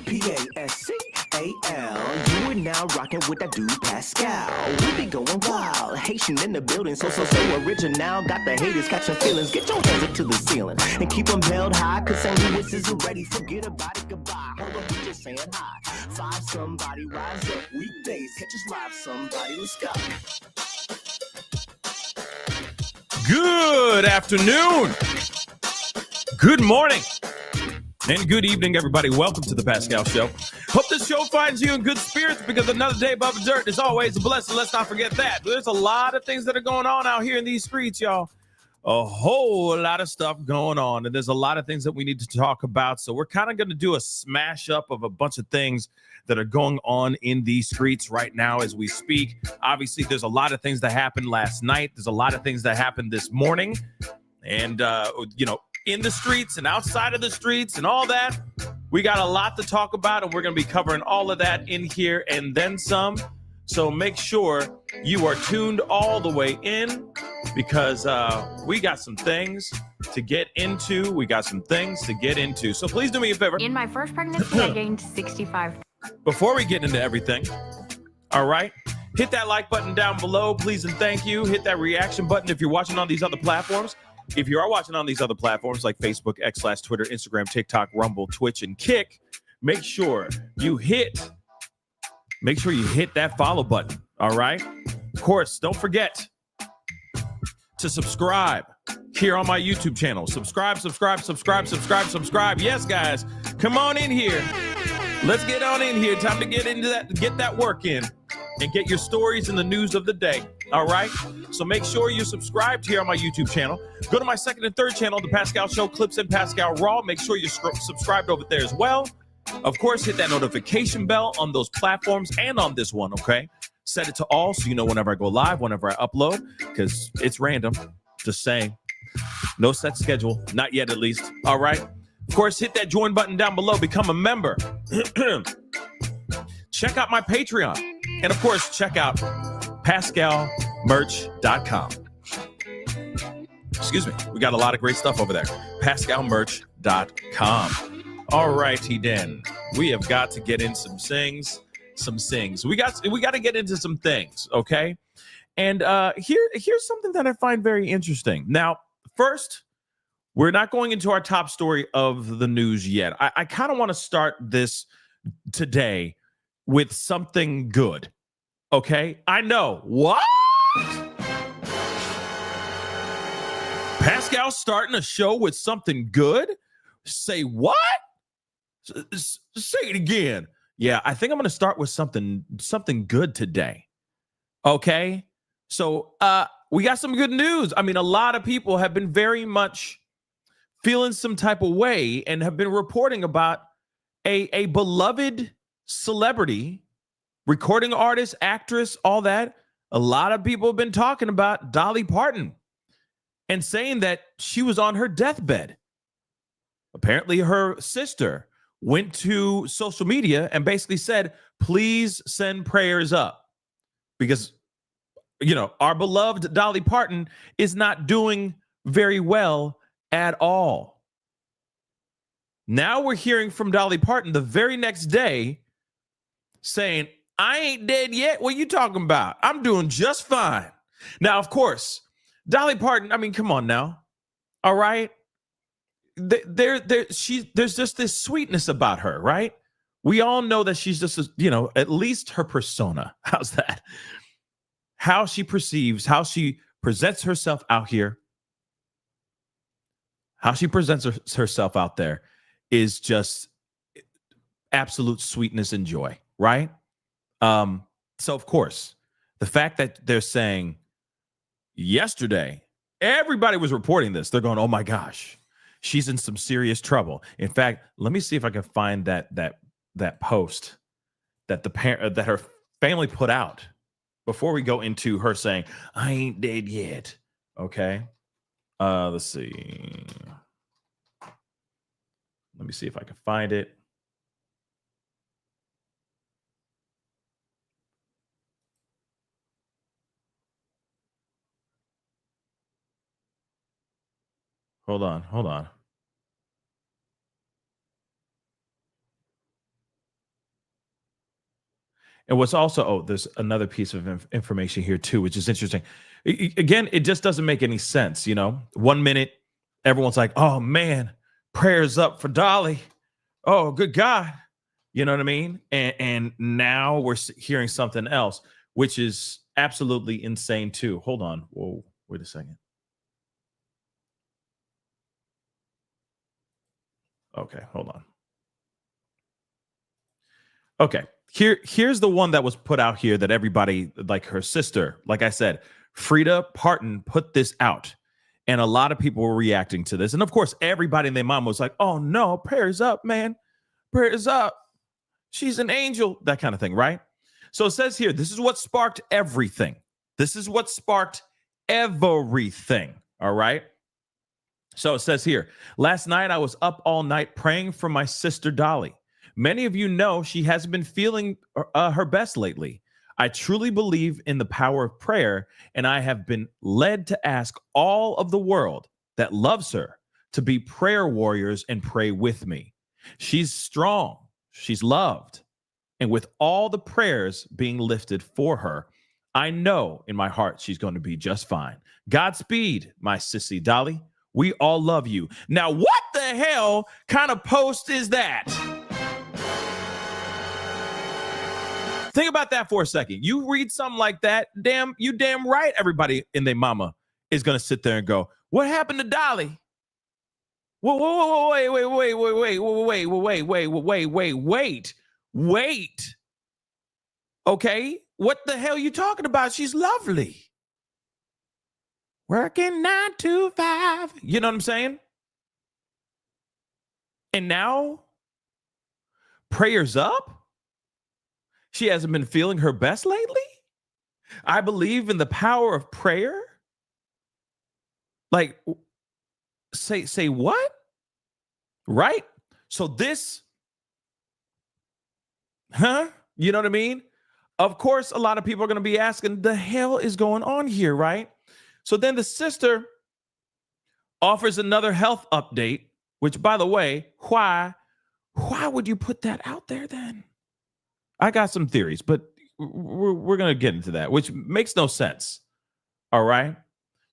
Pascal. You are now rocking with that dude Pascal. We be going wild, Haitian in the building, so original. Got the haters catching feelings. Get your hands up to the ceiling and keep them held high. Cause St. Louis isn't ready. Forget about it, goodbye. Hold on, we just saying hi. Five somebody, rise up. Weekdays, catch us live. Somebody, let's go. Good afternoon. Good morning. And good evening, everybody. Welcome to the Pascal Show. Hope this show finds you in good spirits because another day above the dirt is always a blessing. Let's not forget that. There's a lot of things that are going on out here in these streets, y'all. A whole lot of stuff going on, and there's a lot of things that we need to talk about. So we're kind of going to do a smash up of a bunch of things that are going on in these streets right now as we speak. Obviously, there's a lot of things that happened last night. There's a lot of things that happened this morning. And, in the streets and outside of the streets and all that. We got a lot to talk about, and we're going to be covering all of that in here and then some. So make sure you are tuned all the way in because we got some things to get into. So please do me a favor. In my first pregnancy, I gained 65. Before we get into everything, all right, hit that like button down below, please and thank you. Hit that reaction button if you're watching on these other platforms. If you are watching on these other platforms like Facebook, X/Twitter, Instagram, TikTok, Rumble, Twitch, and Kick, make sure you hit that follow button. All right. Of course, don't forget to subscribe here on my YouTube channel. Subscribe. Yes, guys, come on in here. Let's get on in here. Time to get into that, get that work in and get your stories and the news of the day. All right. So make sure you're subscribed here on my YouTube channel. Go to my second and third channel, The Pascal Show, Clips and Pascal Raw. Make sure you're subscribed over there as well. Of course, hit that notification bell on those platforms and on this one. Okay. Set it to all so you know whenever I go live, whenever I upload, because it's random. Just saying. No set schedule. Not yet, at least. All right. Of course, hit that join button down below. Become a member. Check out my Patreon. And of course, check out PascalMerch.com. Excuse me. We got a lot of great stuff over there. PascalMerch.com. All righty then. We have got to get in some things. We got to get into some things, okay? And here's something that I find very interesting. Now, first, we're not going into our top story of the news yet. I kind of want to start this today with something good. Okay, I know. What? Pascal starting a show with something good? Say what? Say it again. Yeah, I think I'm going to start with something good today. Okay, so we got some good news. I mean, a lot of people have been very much feeling some type of way and have been reporting about a beloved celebrity, recording artist, actress, all that. A lot of people have been talking about Dolly Parton and saying that she was on her deathbed. Apparently, her sister went to social media and basically said, please send prayers up because, our beloved Dolly Parton is not doing very well at all. Now we're hearing from Dolly Parton the very next day saying, I ain't dead yet. What are you talking about? I'm doing just fine. Now, of course, Dolly Parton, I mean, come on now. All right. There's just this sweetness about her, right? We all know that she's just, at least her persona. How's that? How she perceives, how she presents herself out here. How she presents herself out there is just absolute sweetness and joy, right? So, of course, the fact that they're saying yesterday, everybody was reporting this. They're going, oh, my gosh, she's in some serious trouble. In fact, let me see if I can find that post that that her family put out before we go into her saying, I ain't dead yet. Okay. Let's see. Let me see if I can find it. Hold on. And what's also, there's another piece of information here too, which is interesting. Again, it just doesn't make any sense. 1 minute, everyone's like, oh man, prayers up for Dolly. Oh, good God. You know what I mean? And now we're hearing something else, which is absolutely insane too. Hold on. Whoa, wait a second. Okay, hold on. Okay, here's the one that was put out here that everybody, like her sister, like I said, Frida Parton put this out. And a lot of people were reacting to this. And of course, everybody and their mom was like, oh no, prayers up, man. Prayers up. She's an angel, that kind of thing, right? So it says here, this is what sparked everything. This is what sparked everything, all right? So it says here, last night I was up all night praying for my sister Dolly. Many of you know she hasn't been feeling her best lately. I truly believe in the power of prayer, and I have been led to ask all of the world that loves her to be prayer warriors and pray with me. She's strong, she's loved, and with all the prayers being lifted for her, I know in my heart she's going to be just fine. Godspeed, my sissy Dolly. We all love you. Now, what the hell kind of post is that? Think about that for a second. You read something like that, you damn right everybody and their mama is going to sit there and go, what happened to Dolly? Whoa, wait. Okay, what the hell are you talking about? She's lovely. Working 9 to 5. You know what I'm saying? And now, prayers up? She hasn't been feeling her best lately? I believe in the power of prayer? Like, say what? Right? So this, you know what I mean? Of course, a lot of people are going to be asking, the hell is going on here, right? So then the sister offers another health update, which, by the way, why would you put that out there then? I got some theories, but we're going to get into that, which makes no sense. All right.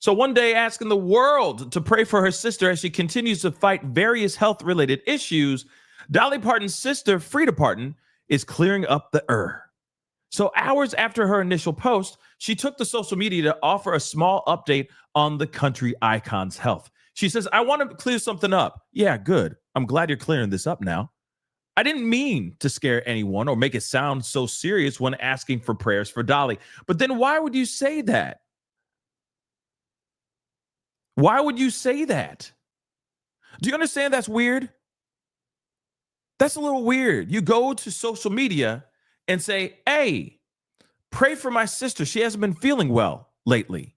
So one day, asking the world to pray for her sister as she continues to fight various health-related issues, Dolly Parton's sister, Frida Parton, is clearing up the So hours after her initial post, she took to social media to offer a small update on the country icon's health. She says, I want to clear something up. Yeah, good. I'm glad you're clearing this up now. I didn't mean to scare anyone or make it sound so serious when asking for prayers for Dolly. But then why would you say that? Why would you say that? Do you understand that's weird? That's a little weird. You go to social media and say, hey, pray for my sister. She hasn't been feeling well lately.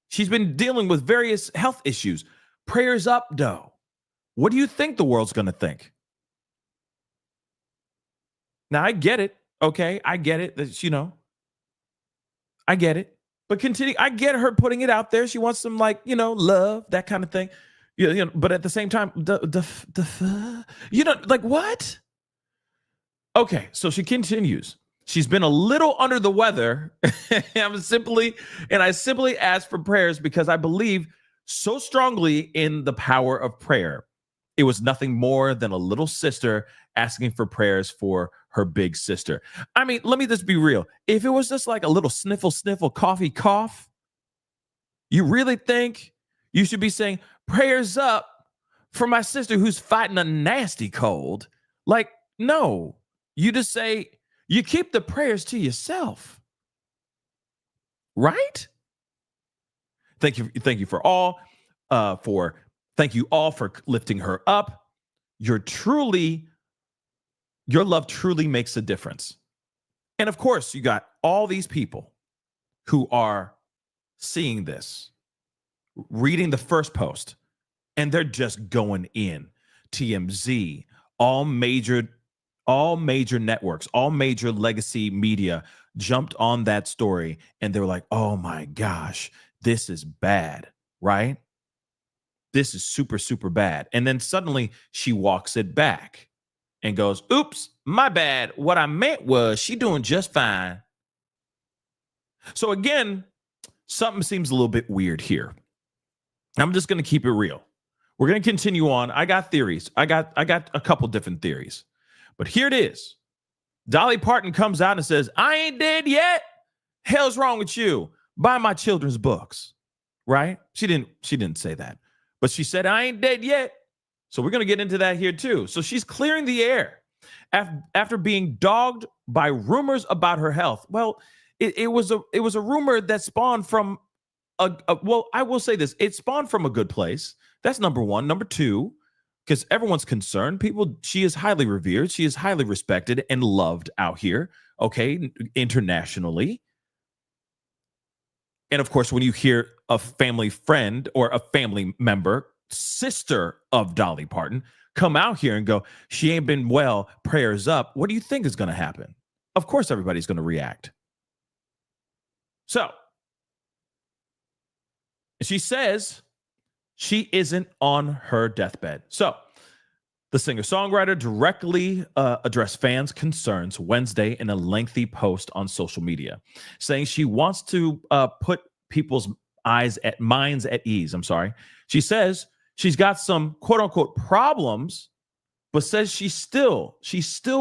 She's been dealing with various health issues. Prayers up, though. What do you think the world's going to think? Now, I get it. Okay, I get it. That's, I get it. But continue. I get her putting it out there. She wants some, love, that kind of thing. But at the same time, what? Okay, so she continues. She's been a little under the weather. I simply asked for prayers because I believe so strongly in the power of prayer. It was nothing more than a little sister asking for prayers for her big sister. I mean, let me just be real. If it was just like a little sniffle, cough, you really think you should be saying prayers up for my sister who's fighting a nasty cold? Like, no. You just say, you keep the prayers to yourself. Right? Thank you all for lifting her up. Your love truly makes a difference. And of course, you got all these people who are seeing this, reading the first post, and they're just going in. TMZ, all major networks, all major legacy media jumped on that story, and they were like, oh my gosh, this is bad, right? This is super, super bad. And then suddenly she walks it back and goes, oops, my bad. What I meant was she doing just fine. So again, something seems a little bit weird here. I'm just going to keep it real. We're going to continue on. I got theories. I got a couple different theories. But here it is. Dolly Parton comes out and says, I ain't dead yet. Hell's wrong with you? Buy my children's books. Right? She didn't say that. But she said, I ain't dead yet. So we're going to get into that here too. So she's clearing the air after being dogged by rumors about her health. Well, it was a rumor that spawned from well, I will say this. It spawned from a good place. That's number one. Number two, because everyone's concerned. She is highly revered. She is highly respected and loved out here, okay, internationally. And of course, when you hear a family friend or a family member, sister of Dolly Parton, come out here and go, she ain't been well, prayers up, what do you think is going to happen? Of course, everybody's going to react. So, she says she isn't on her deathbed. So, the singer-songwriter directly addressed fans' concerns Wednesday in a lengthy post on social media, saying she wants to put people's minds at ease. She says she's got some quote-unquote problems, but says she's still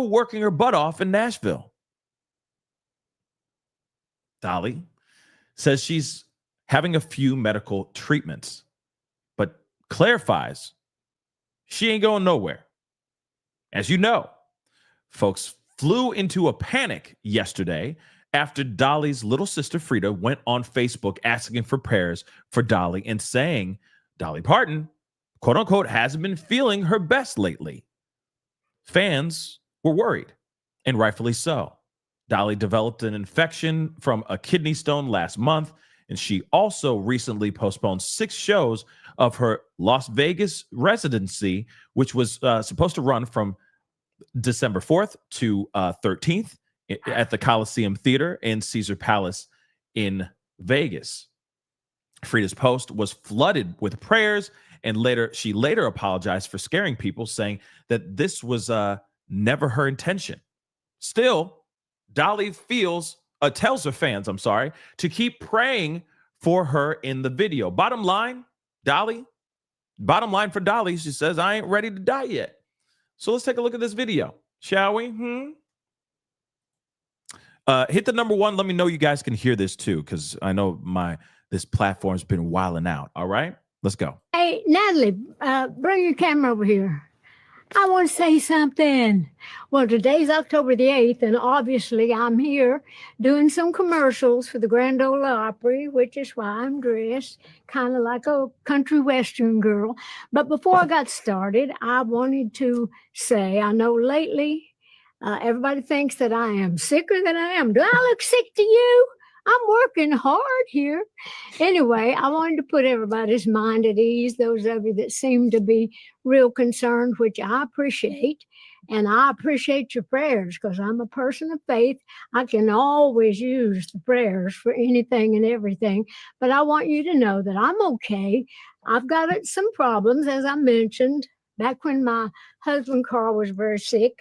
working her butt off in Nashville. Dolly says she's having a few medical treatments, but clarifies she ain't going nowhere. As you know, folks flew into a panic yesterday after Dolly's little sister Frida went on Facebook asking for prayers for Dolly and saying Dolly Parton, quote unquote, hasn't been feeling her best lately. Fans were worried, and rightfully so. Dolly developed an infection from a kidney stone last month, and she also recently postponed 6 shows of her Las Vegas residency, which was supposed to run from December 4th to 13th at the Coliseum Theater in Caesar Palace in Vegas. Frida's post was flooded with prayers, and she later apologized for scaring people, saying that this was never her intention. Still, Dolly tells her fans, to keep praying for her in the video. Bottom line for Dolly, she says, I ain't ready to die yet. So let's take a look at this video, shall we? Hit the number 1. Let me know you guys can hear this too, because I know this platform's been wilding out. All right, let's go. Hey, Natalie, bring your camera over here. I want to say something. Well, today's October the 8th, and obviously I'm here doing some commercials for the Grand Ole Opry, which is why I'm dressed kind of like a country western girl. But before I got started, I wanted to say, I know lately everybody thinks that I am sicker than I am. Do I look sick to you? I'm working hard here. Anyway, I wanted to put everybody's mind at ease, those of you that seem to be real concerned, which I appreciate. And I appreciate your prayers because I'm a person of faith. I can always use the prayers for anything and everything. But I want you to know that I'm okay. I've got some problems, as I mentioned, back when my husband Carl was very sick.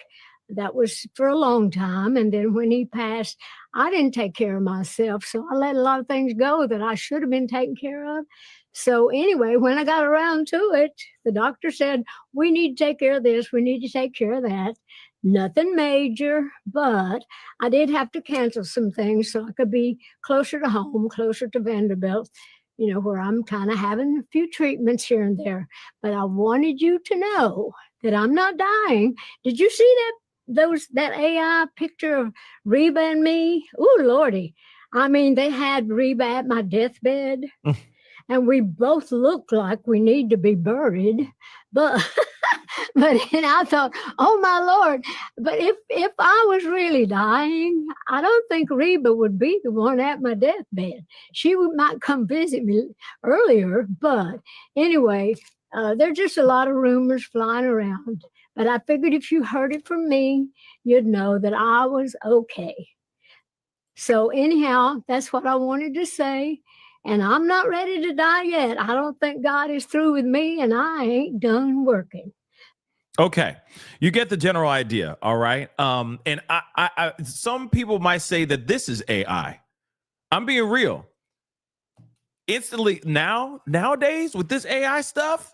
That was for a long time. And then when he passed, I didn't take care of myself. So I let a lot of things go that I should have been taken care of. So anyway, when I got around to it, the doctor said, we need to take care of this. We need to take care of that. Nothing major, but I did have to cancel some things so I could be closer to home, closer to Vanderbilt, where I'm kind of having a few treatments here and there. But I wanted you to know that I'm not dying. Did you see that AI picture of Reba and me? Oh, Lordy. I mean, they had Reba at my deathbed and we both look like we need to be buried. But and I thought, oh my Lord, but if I was really dying, I don't think Reba would be the one at my deathbed. She might come visit me earlier, but anyway, there's just a lot of rumors flying around. But I figured if you heard it from me, you'd know that I was okay. So anyhow, that's what I wanted to say. And I'm not ready to die yet. I don't think God is through with me, and I ain't done working. Okay, you get the general idea, all right. And I some people might say that this is AI. I'm being real. Instantly nowadays with this AI stuff,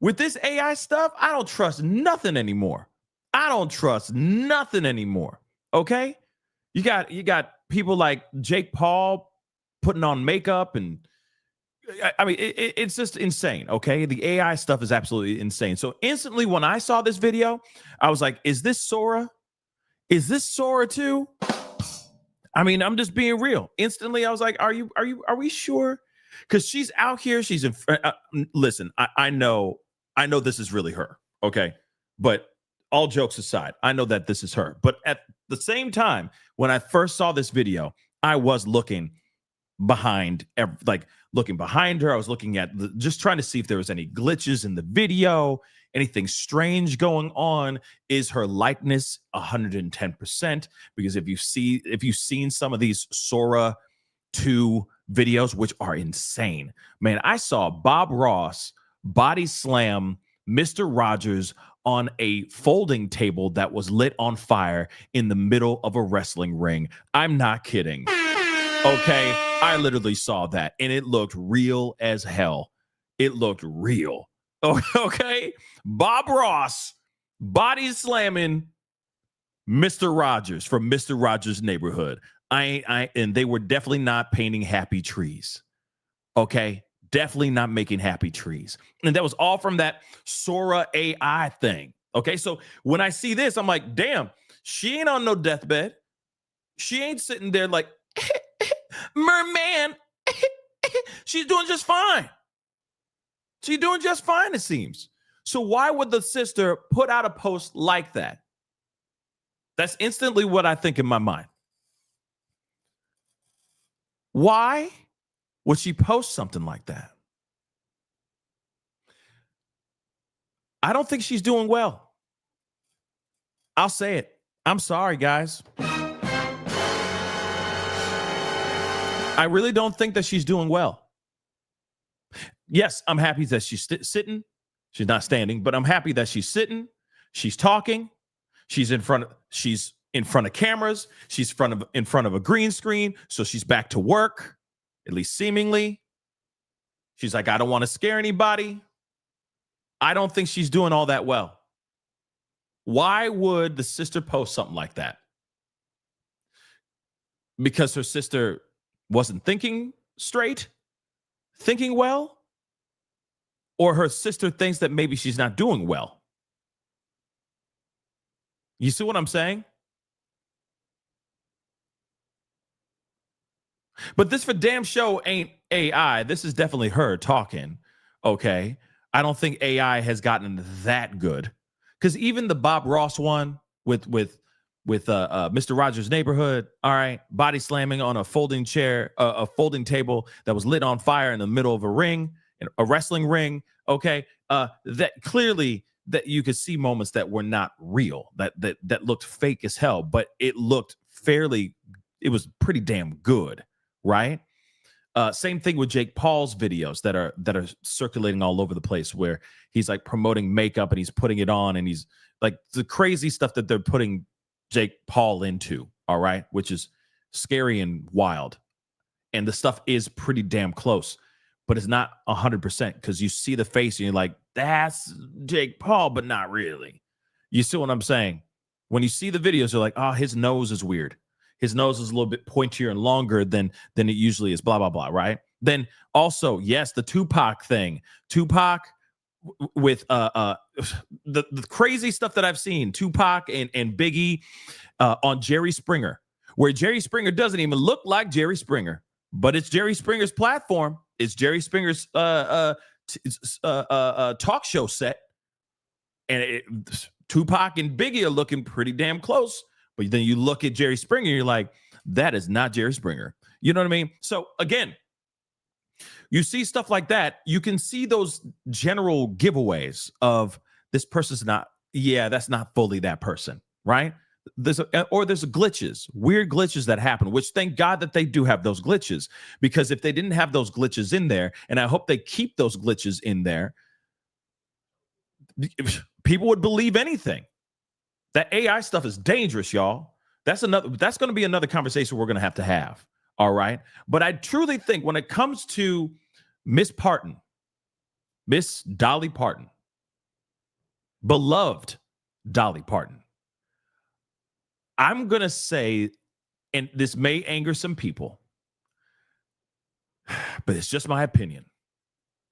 I don't trust nothing anymore. I don't trust nothing anymore. Okay, you got people like Jake Paul putting on makeup and I mean, it's just insane. Okay. The AI stuff is absolutely insane. So instantly when I saw this video, I was like, is this Sora? Is this Sora too? I mean, I'm just being real. Instantly, I was like, are we sure? Because she's out here. She's in, listen, I know this is really her. Okay. But all jokes aside, I know that this is her. But at the same time, when I first saw this video, I was looking behind looking behind her. I was looking at just trying to see if there was any glitches in the video, anything strange going on. Is her likeness 110%? Because if you've seen some of these Sora 2 videos, which are insane, man, I saw Bob Ross body slam Mr. Rogers on a folding table that was lit on fire in the middle of a wrestling ring. I'm not kidding. Okay, I literally saw that and it looked real as hell. It looked real. Okay, Bob Ross body slamming Mr. Rogers from Mr. Rogers' Neighborhood. And they were definitely not painting happy trees. Okay, definitely not making happy trees. And that was all from that Sora AI thing. Okay, so when I see this, I'm like, damn, she ain't on no deathbed. She ain't sitting there like, merman. She's doing just fine. She's doing just fine, it seems. So why would the sister put out a post like that? That's instantly what I think in my mind. Why would she post something like that? I don't think she's doing well. I'll say it. I'm sorry, guys. I really don't think that she's doing well. Yes, I'm happy that she's sitting. She's not standing, but I'm happy that she's sitting. She's talking. She's in front of cameras. She's in front of a green screen. So she's back to work, at least seemingly. She's like, I don't want to scare anybody. I don't think she's doing all that well. Why would the sister post something like that? Because her sister wasn't thinking straight, thinking well, or her sister thinks that maybe she's not doing well. You see what I'm saying? But this for damn show ain't AI. This is definitely her talking. Okay. I don't think AI has gotten that good. Because even the Bob Ross one with Mr. Rogers' Neighborhood, all right, body slamming on a folding chair, a folding table that was lit on fire in the middle of a ring, a wrestling ring. Okay, that clearly that you could see moments that were not real, that looked fake as hell, but it looked it was pretty damn good, right? Same thing with Jake Paul's videos that are circulating all over the place, where he's like promoting makeup and he's putting it on, and he's like the crazy stuff that they're putting Jake Paul into, all right, which is scary and wild. And the stuff is pretty damn close, but it's not 100% because you see the face and you're like, that's Jake Paul, but not really. You see what I'm saying? When you see the videos, you're like, oh, his nose is weird. His nose is a little bit pointier and longer than it usually is, blah, blah, blah, right? Then also, yes, the Tupac thing. Tupac with the crazy stuff that I've seen, Tupac and Biggie on Jerry Springer, where Jerry Springer doesn't even look like Jerry Springer, but it's Jerry Springer's platform. It's Jerry Springer's talk show set. And Tupac and Biggie are looking pretty damn close. But then you look at Jerry Springer, you're like, that is not Jerry Springer. You know what I mean? So again, you see stuff like that. You can see those general giveaways of this person's not, that's not fully that person, right? There's glitches, weird glitches that happen, which thank God that they do have those glitches, because if they didn't have those glitches in there, and I hope they keep those glitches in there, people would believe anything. That AI stuff is dangerous, y'all. That's going to be another conversation we're going to have. All right. But I truly think when it comes to Miss Dolly Parton, beloved Dolly Parton, I'm going to say, and this may anger some people, but it's just my opinion.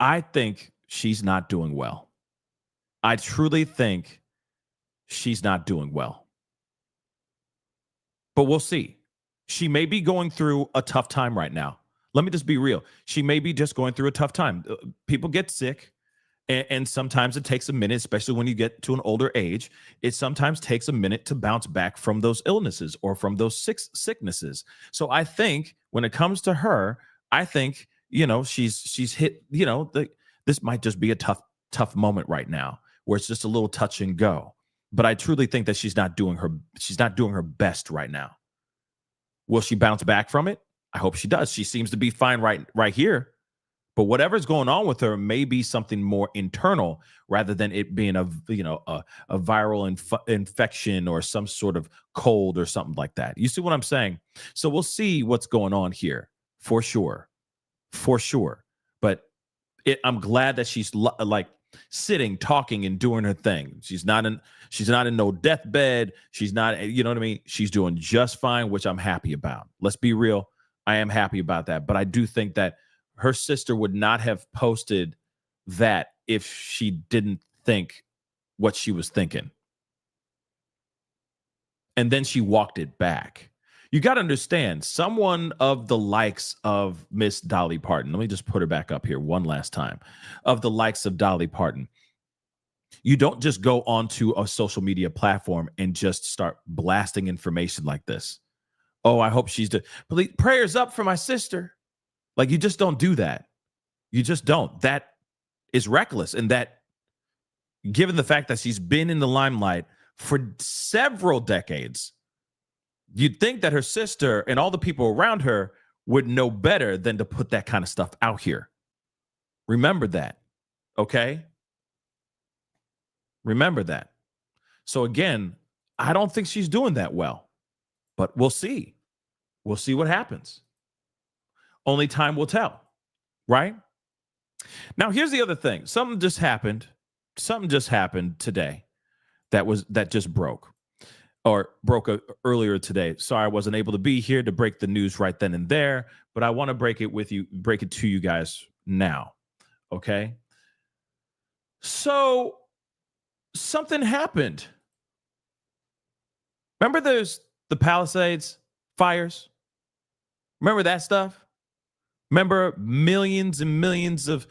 I think she's not doing well. I truly think she's not doing well. But we'll see. She may be going through a tough time right now. Let me just be real. She may be just going through a tough time. People get sick, and sometimes it takes a minute, especially when you get to an older age. It sometimes takes a minute to bounce back from those illnesses or from those sicknesses. So I think when it comes to her, I think, she's hit, this might just be a tough moment right now where it's just a little touch and go. But I truly think that she's not doing her best right now. Will she bounce back from it? I hope she does. She seems to be fine right here. But whatever's going on with her may be something more internal rather than it being a viral infection or some sort of cold or something like that. You see what I'm saying? So we'll see what's going on here for sure. But I'm glad that she's sitting, talking, and doing her thing. She's not in no deathbed. She's not, you know what I mean? She's doing just fine, which I'm happy about. Let's be real. I am happy about that. But I do think that her sister would not have posted that if she didn't think what she was thinking. And then she walked it back. You got to understand, someone of the likes of Miss Dolly Parton, let me just put her back up here one last time, of the likes of Dolly Parton, you don't just go onto a social media platform and just start blasting information like this. Oh, I hope she's prayers up for my sister. Like, you just don't do that. You just don't. That is reckless. And that, given the fact that she's been in the limelight for several decades, you'd think that her sister and all the people around her would know better than to put that kind of stuff out here. Remember that, okay? Remember that. So again, I don't think she's doing that well, but we'll see. We'll see what happens. Only time will tell, right? Now, here's the other thing. Something just happened today that just broke. Or broke earlier today. Sorry, I wasn't able to be here to break the news right then and there, but I want to break it to you guys now. Okay. So something happened. Remember the Palisades fires? Remember that stuff? Remember millions and millions of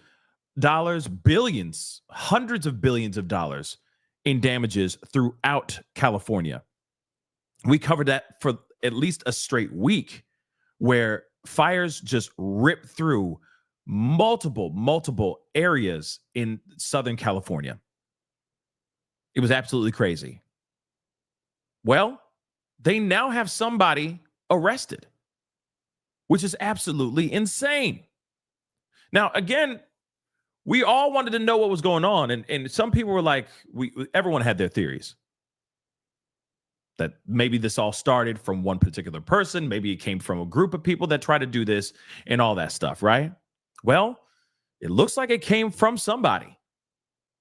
dollars, billions, hundreds of billions of dollars in damages throughout California? We covered that for at least a straight week, where fires just ripped through multiple areas in Southern California. It was absolutely crazy. Well, they now have somebody arrested, which is absolutely insane. Now, again, we all wanted to know what was going on, and some people were like, everyone had their theories. That maybe this all started from one particular person. Maybe it came from a group of people that try to do this and all that stuff, right? Well, it looks like it came from somebody.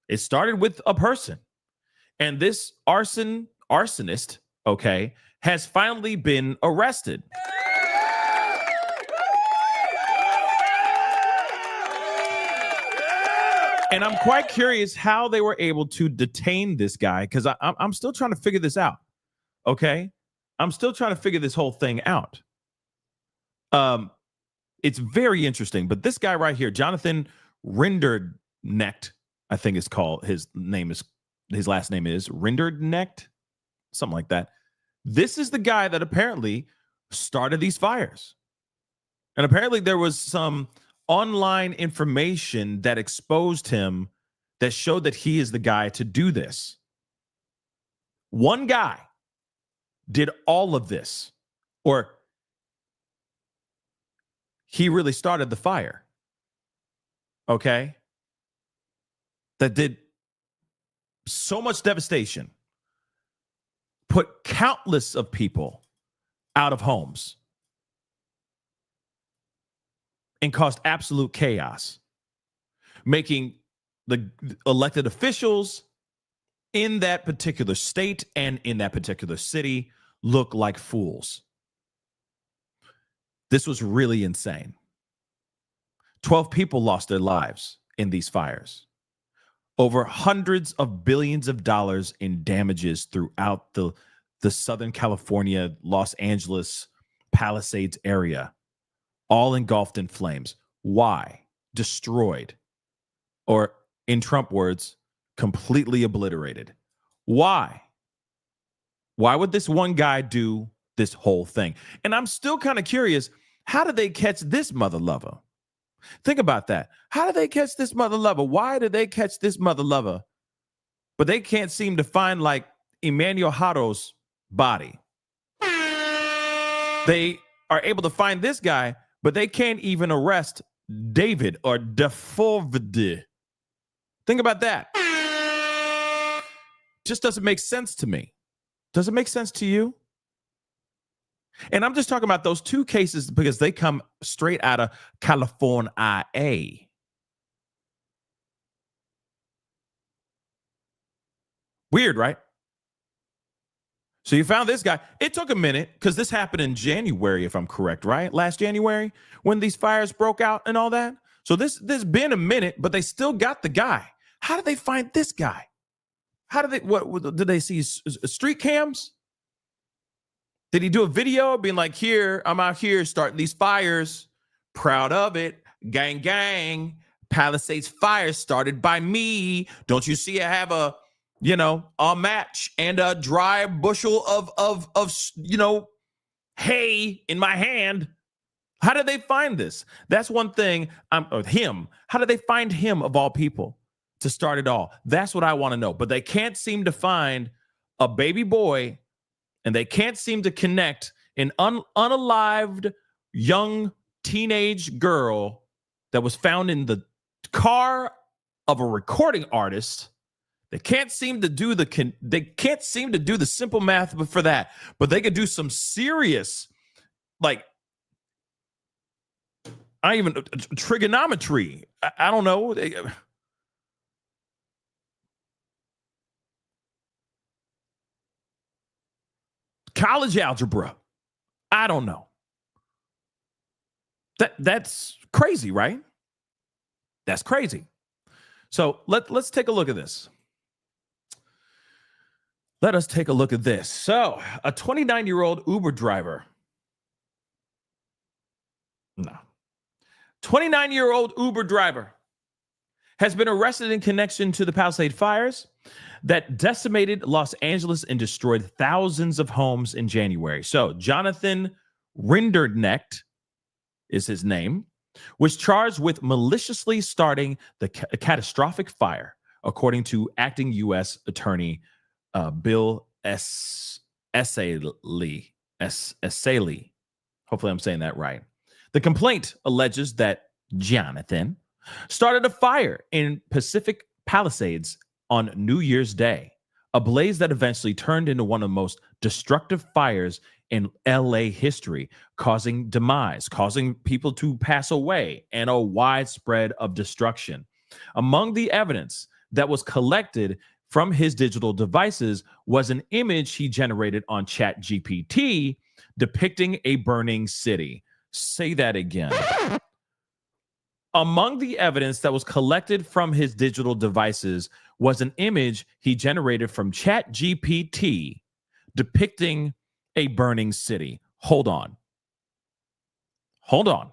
It started with a person. And this arsonist, okay, has finally been arrested. And I'm quite curious how they were able to detain this guy, because I'm still trying to figure this out. Okay, I'm still trying to figure this whole thing out. It's very interesting. But this guy right here, Jonathan Rinderknecht, I think it's called. His last name is Rinderknecht, something like that. This is the guy that apparently started these fires, and apparently there was some online information that exposed him that showed that he is the guy to do this. One guy did all of this, or he really started the fire. Okay? That did so much devastation, put countless of people out of homes, and caused absolute chaos, making the elected officials in that particular state and in that particular city look like fools. This was really insane. 12 people lost their lives in these fires. Over hundreds of billions of dollars in damages throughout the Southern California, Los Angeles, Palisades area, all engulfed in flames. Why? Destroyed. Or in Trump words, completely obliterated. Why? Why would this one guy do this whole thing? And I'm still kind of curious, how did they catch this mother lover? Think about that. How did they catch this mother lover? Why did they catch this mother lover? But they can't seem to find like Emmanuel Haro's body. They are able to find this guy, but they can't even arrest David or Deforvide. Think about that. Just doesn't make sense to me. Does it make sense to you? And I'm just talking about those two cases because they come straight out of California. Weird, right? So you found this guy. It took a minute because this happened in January, if I'm correct, right? Last January when these fires broke out and all that. So this been a minute, but they still got the guy. How did they find this guy? How did they, what did they see street cams? Did he do a video being like, here, I'm out here starting these fires, proud of it, gang, gang, Palisades fire started by me. Don't you see I have a match and a dry bushel of hay in my hand? How did they find this? That's one thing. Him. How did they find him of all people to start it all? That's what I want to know. But they can't seem to find a baby boy, and they can't seem to connect an unalived young teenage girl that was found in the car of a recording artist. They can't seem to do the simple math for that, but they could do some serious, like, trigonometry. I don't know. College algebra. I don't know. That's crazy, right? That's crazy. So let's take a look at this. Let us take a look at this. So a 29-year-old Uber driver. 29-year-old Uber driver has been arrested in connection to the Palisades fires that decimated Los Angeles and destroyed thousands of homes in January. So Jonathan Rinderknecht is his name, was charged with maliciously starting the catastrophic fire, according to acting U.S. Attorney Bill Essayli. Hopefully I'm saying that right. The complaint alleges that Jonathan started a fire in Pacific Palisades on New Year's Day, a blaze that eventually turned into one of the most destructive fires in LA history, causing demise, causing people to pass away, and a widespread of destruction. Among the evidence that was collected from his digital devices was an image he generated on ChatGPT depicting a burning city. Say that again. Among the evidence that was collected from his digital devices was an image he generated from ChatGPT depicting a burning city. Hold on. Hold on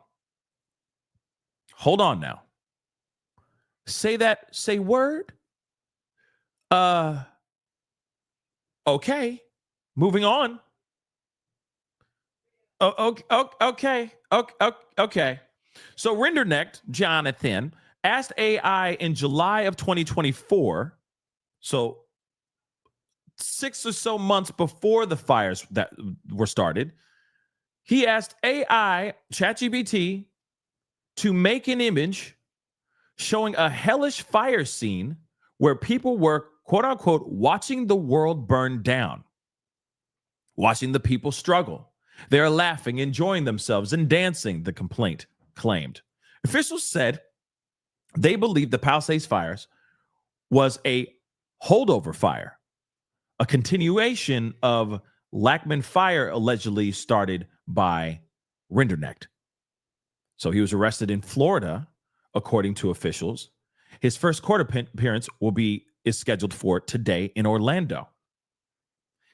now. Say word. Okay. Moving on. Okay. So Rinderknecht, Jonathan, asked AI in July of 2024, so 6 or so months before the fires that were started, he asked AI, ChatGPT, to make an image showing a hellish fire scene where people were quote unquote, watching the world burn down, watching the people struggle. They are laughing, enjoying themselves, and dancing, the complaint claimed. Officials said they believe the Palisades fires was a holdover fire, a continuation of Lackman fire allegedly started by Rinderknecht. So he was arrested in Florida, according to officials. His first court appearance is scheduled for today in Orlando.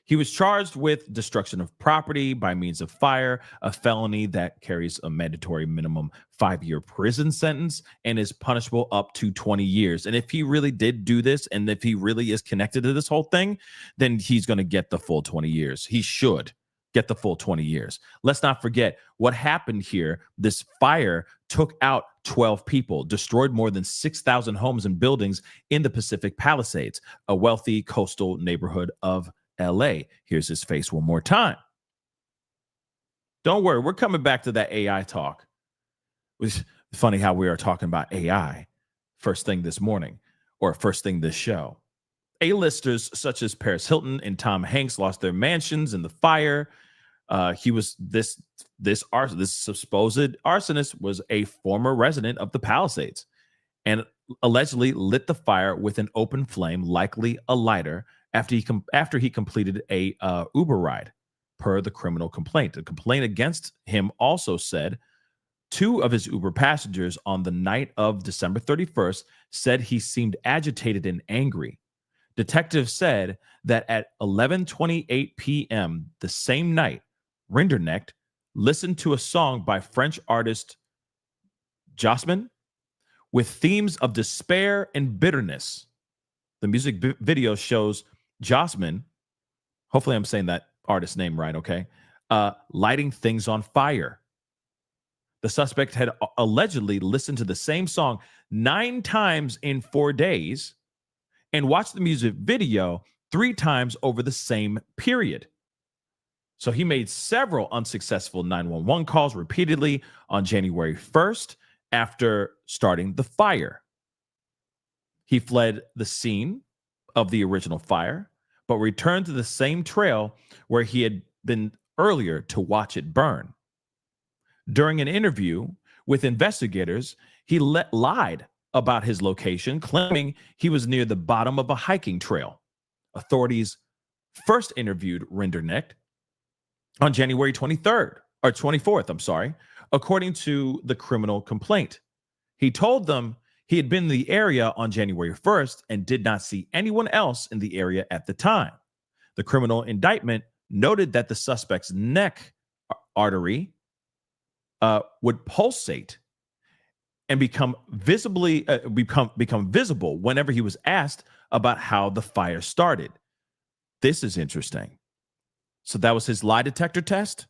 He was charged with destruction of property by means of fire, a felony that carries a mandatory minimum 5-year prison sentence and is punishable up to 20 years. And if he really did do this, and if he really is connected to this whole thing, then he's going to get the full 20 years. He should get the full 20 years. Let's not forget what happened here. This fire took out 12 people, destroyed more than 6,000 homes and buildings in the Pacific Palisades, a wealthy coastal neighborhood of LA. Here's his face one more time. Don't worry, we're coming back to that AI talk. It's funny how we are talking about AI first thing this morning, or first thing this show. A-listers such as Paris Hilton and Tom Hanks lost their mansions in the fire. This supposed arsonist was a former resident of the Palisades and allegedly lit the fire with an open flame, likely a lighter, after he completed a Uber ride, per the criminal complaint. The complaint against him also said 2 of his Uber passengers on the night of December 31st said he seemed agitated and angry. Detectives said that at 11:28 p.m. the same night, Rinderknecht listened to a song by French artist Jasmine with themes of despair and bitterness. The music video shows Jasmine, hopefully I'm saying that artist's name right, okay, lighting things on fire. The suspect had allegedly listened to the same song 9 times in 4 days and watched the music video 3 times over the same period. So he made several unsuccessful 911 calls repeatedly on January 1st after starting the fire. He fled the scene of the original fire, but returned to the same trail where he had been earlier to watch it burn. During an interview with investigators, he lied about his location, claiming he was near the bottom of a hiking trail. Authorities first interviewed Rinderknecht on January 24th, according to the criminal complaint. He told them he had been in the area on January 1st and did not see anyone else in the area at the time. The criminal indictment noted that the suspect's neck artery would pulsate and become visible whenever he was asked about how the fire started. This is interesting. So that was his lie detector test,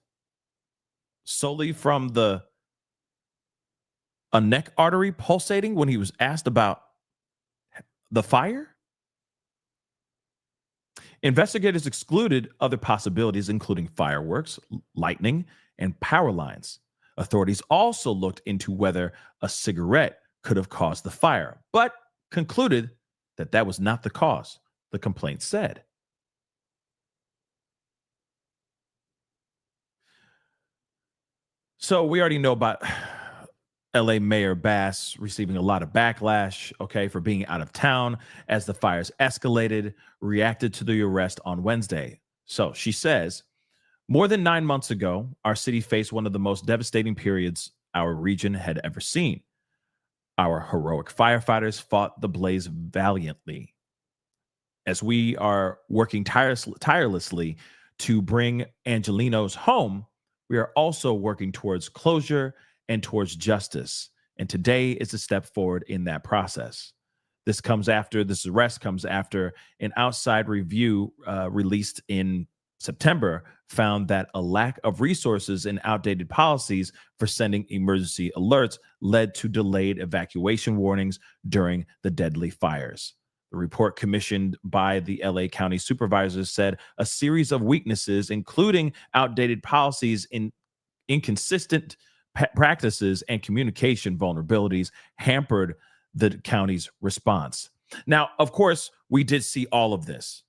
solely from a neck artery pulsating when he was asked about the fire. Investigators excluded other possibilities, including fireworks, lightning, and power lines. Authorities also looked into whether a cigarette could have caused the fire, but concluded that that was not the cause, the complaint said. So we already know about LA Mayor Bass receiving a lot of backlash, okay, for being out of town as the fires escalated, reacted to the arrest on Wednesday. So she says, more than 9 months ago, our city faced one of the most devastating periods our region had ever seen. Our heroic firefighters fought the blaze valiantly. As we are working tirelessly to bring Angelinos home, we are also working towards closure and towards justice. And today is a step forward in that process. This arrest comes after an outside review released in September found that a lack of resources and outdated policies for sending emergency alerts led to delayed evacuation warnings during the deadly fires. The report commissioned by the LA County supervisors said a series of weaknesses, including outdated policies, inconsistent practices, and communication vulnerabilities, hampered the county's response. Now, of course, we did see all of this.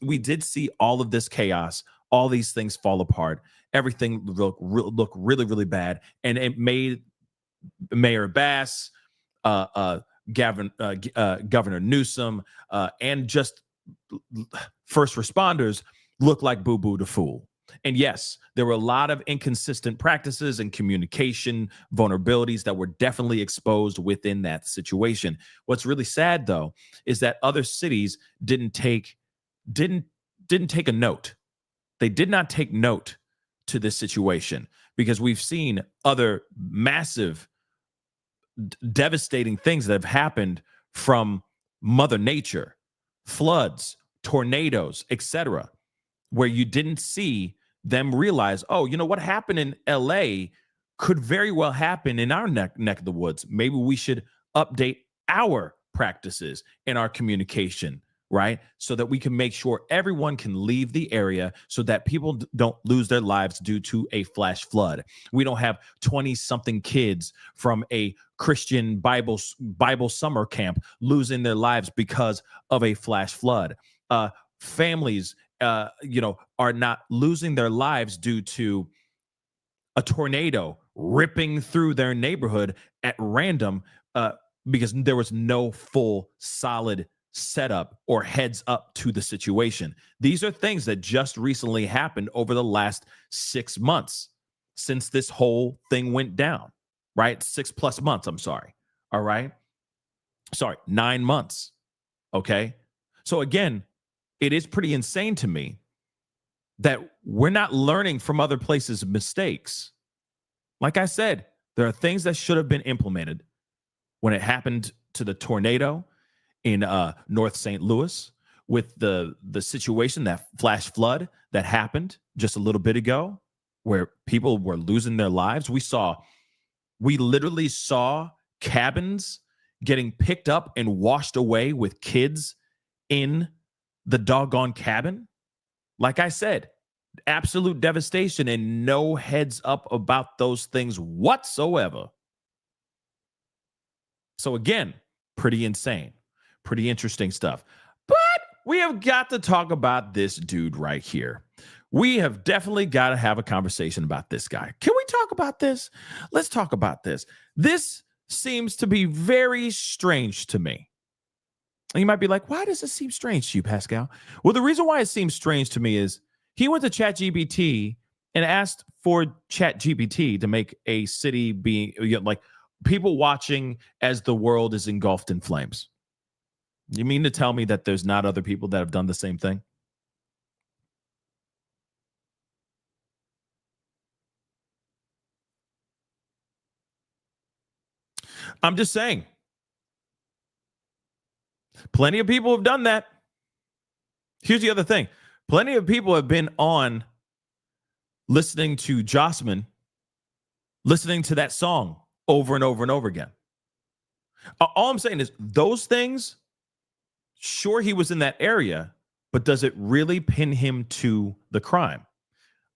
We did see all of this chaos, all these things fall apart. Everything look really, really bad. And it made Mayor Bass, Governor Newsom, and just first responders look like boo-boo the fool. And yes, there were a lot of inconsistent practices and communication vulnerabilities that were definitely exposed within that situation. What's really sad, though, is that other cities didn't take a note. They did not take note to this situation, because we've seen other massive, devastating things that have happened from Mother Nature, floods, tornadoes, etc., where you didn't see them realize, oh, you know what happened in LA could very well happen in our neck of the woods. Maybe we should update our practices in our communication, right? So that we can make sure everyone can leave the area so that people don't lose their lives due to a flash flood. We don't have 20-something kids from a Christian Bible summer camp losing their lives because of a flash flood. Families are not losing their lives due to a tornado ripping through their neighborhood at random, because there was no full solid setup or heads up to the situation. These are things that just recently happened over the last 6 months since this whole thing went down, right? 6+ months, I'm sorry. All right. Sorry, 9 months. Okay. So again, it is pretty insane to me that we're not learning from other places' mistakes. Like I said, there are things that should have been implemented when it happened to the tornado in North St. Louis, with the situation, that flash flood that happened just a little bit ago, where people were losing their lives. We literally saw cabins getting picked up and washed away with kids in the doggone cabin. Like I said, absolute devastation and no heads up about those things whatsoever. So again, pretty insane, pretty interesting stuff. But we have got to talk about this dude right here. We have definitely got to have a conversation about this guy. Can we talk about this? Let's talk about this. This seems to be very strange to me. And you might be like, why does this seem strange to you, Pascal? Well, the reason why it seems strange to me is he went to ChatGPT and asked for ChatGPT to make a city being, like, people watching as the world is engulfed in flames. You mean to tell me that there's not other people that have done the same thing? I'm just saying. Plenty of people have done that. Here's the other thing. Plenty of people have been on listening to Jossman, listening to that song over and over and over again. All I'm saying is those things, sure, he was in that area, but does it really pin him to the crime?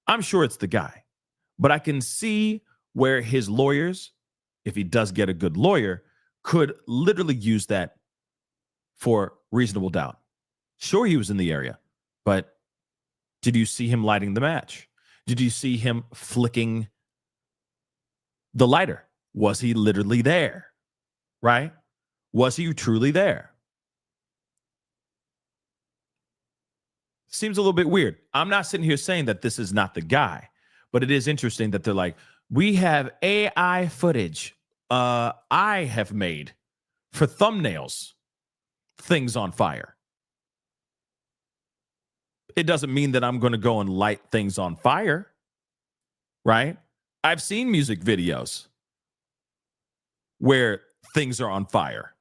I'm sure it's the guy, but I can see where his lawyers, if he does get a good lawyer, could literally use that for reasonable doubt. Sure, he was in the area, but did you see him lighting the match? Did you see him flicking the lighter? Was he literally there? Right? Was he truly there? Seems a little bit weird. I'm not sitting here saying that this is not the guy, but it is interesting that they're like, we have AI footage I have made for thumbnails, things on fire. It doesn't mean that I'm going to go and light things on fire, right? I've seen music videos where things are on fire.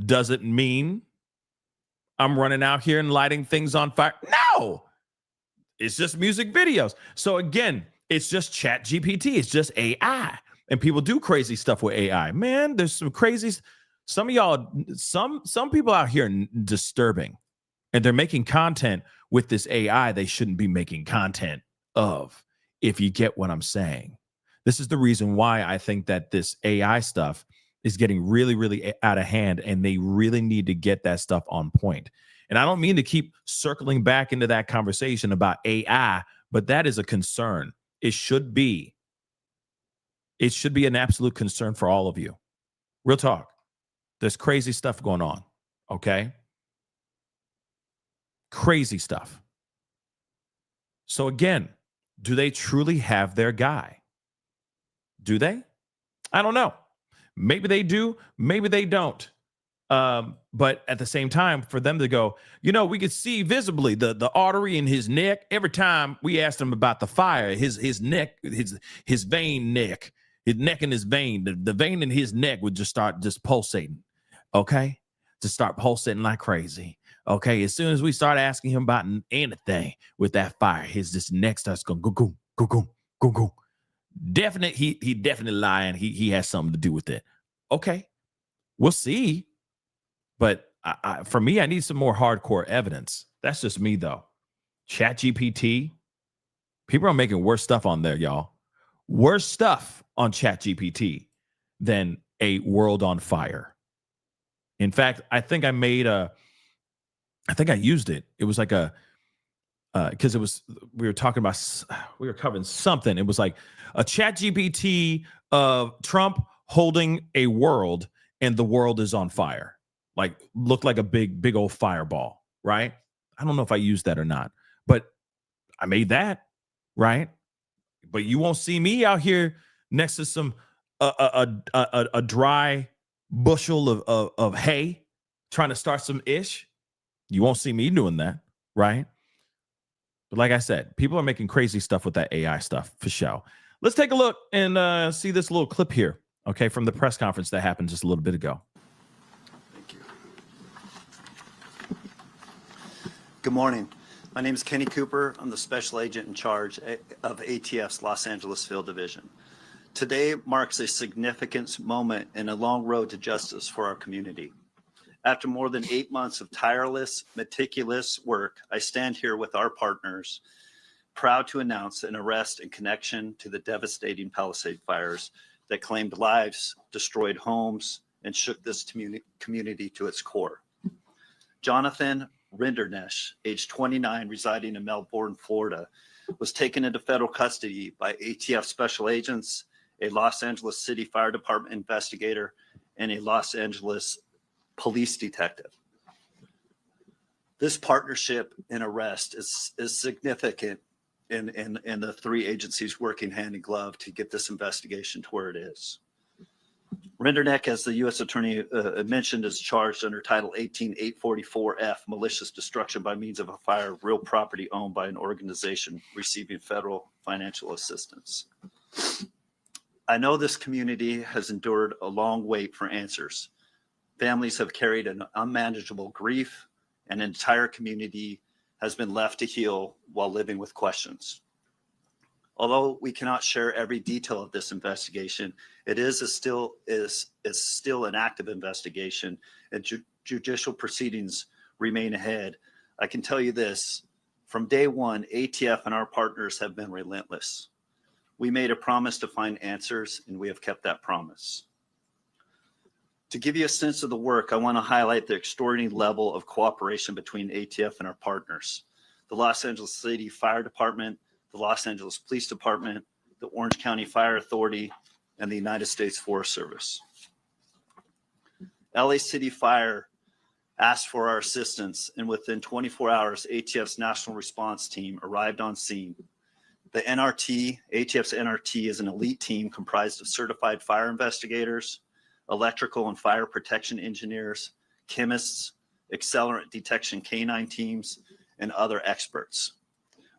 Does it mean I'm running out here and lighting things on fire? No, it's just music videos. So again, it's just ChatGPT. It's just AI. And people do crazy stuff with AI. Man, there's some crazy, some of y'all, some people out here disturbing. And they're making content with this AI they shouldn't be making content of, if you get what I'm saying. This is the reason why I think that this AI stuff is getting really, really out of hand, and they really need to get that stuff on point. And I don't mean to keep circling back into that conversation about AI, but that is a concern. It should be. It should be an absolute concern for all of you. Real talk. There's crazy stuff going on. Okay? Crazy stuff. So again, do they truly have their guy? Do they? I don't know. Maybe they do. Maybe they don't. But at the same time, for them to go, we could see visibly the artery in his neck. Every time we asked him about the fire, his neck, his vein neck, his neck and his vein, the vein in his neck would just start pulsating. Okay, just start pulsating like crazy. Okay, as soon as we start asking him about anything with that fire, his neck starts going go go go go go go. Definite, he definitely lying. He has something to do with it. Okay, we'll see. But for me, I need some more hardcore evidence. That's just me, though. ChatGPT, people are making worse stuff on there, y'all. Worse stuff on ChatGPT than a world on fire. In fact, I think I used it. It was like because we were covering something. It was like a ChatGPT of Trump holding a world and the world is on fire. Like looked like a big old fireball, right? I don't know if I used that or not, but I made that, right? But you won't see me out here next to some a dry bushel of hay trying to start some ish. You won't see me doing that, right? But like I said, people are making crazy stuff with that AI stuff for sure. Let's take a look and see this little clip here, okay, from the press conference that happened just a little bit ago. Good morning. My name is Kenny Cooper. I'm the special agent in charge of ATF's Los Angeles Field Division. Today marks a significant moment in a long road to justice for our community. After more than 8 months of tireless, meticulous work, I stand here with our partners, proud to announce an arrest in connection to the devastating Palisades fires that claimed lives, destroyed homes, and shook this community to its core. Jonathan Rindernesh, age 29, residing in Melbourne, Florida, was taken into federal custody by ATF special agents, a Los Angeles City Fire Department investigator, and a Los Angeles police detective. This partnership and arrest is significant in the three agencies working hand in glove to get this investigation to where it is. Rinderneck, as the U.S. Attorney mentioned, is charged under Title 18-844F, malicious destruction by means of a fire of real property owned by an organization receiving federal financial assistance. I know this community has endured a long wait for answers. Families have carried an unmanageable grief, and an entire community has been left to heal while living with questions. Although we cannot share every detail of this investigation, it is still an active investigation, and judicial proceedings remain ahead. I can tell you this: from day one, ATF and our partners have been relentless. We made a promise to find answers, and we have kept that promise. To give you a sense of the work, I want to highlight the extraordinary level of cooperation between ATF and our partners: the Los Angeles City Fire Department, the Los Angeles Police Department, the Orange County Fire Authority, and the United States Forest Service. LA City Fire asked for our assistance, and within 24 hours, ATF's National Response Team arrived on scene. The NRT, ATF's NRT, is an elite team comprised of certified fire investigators, electrical and fire protection engineers, chemists, accelerant detection canine teams, and other experts.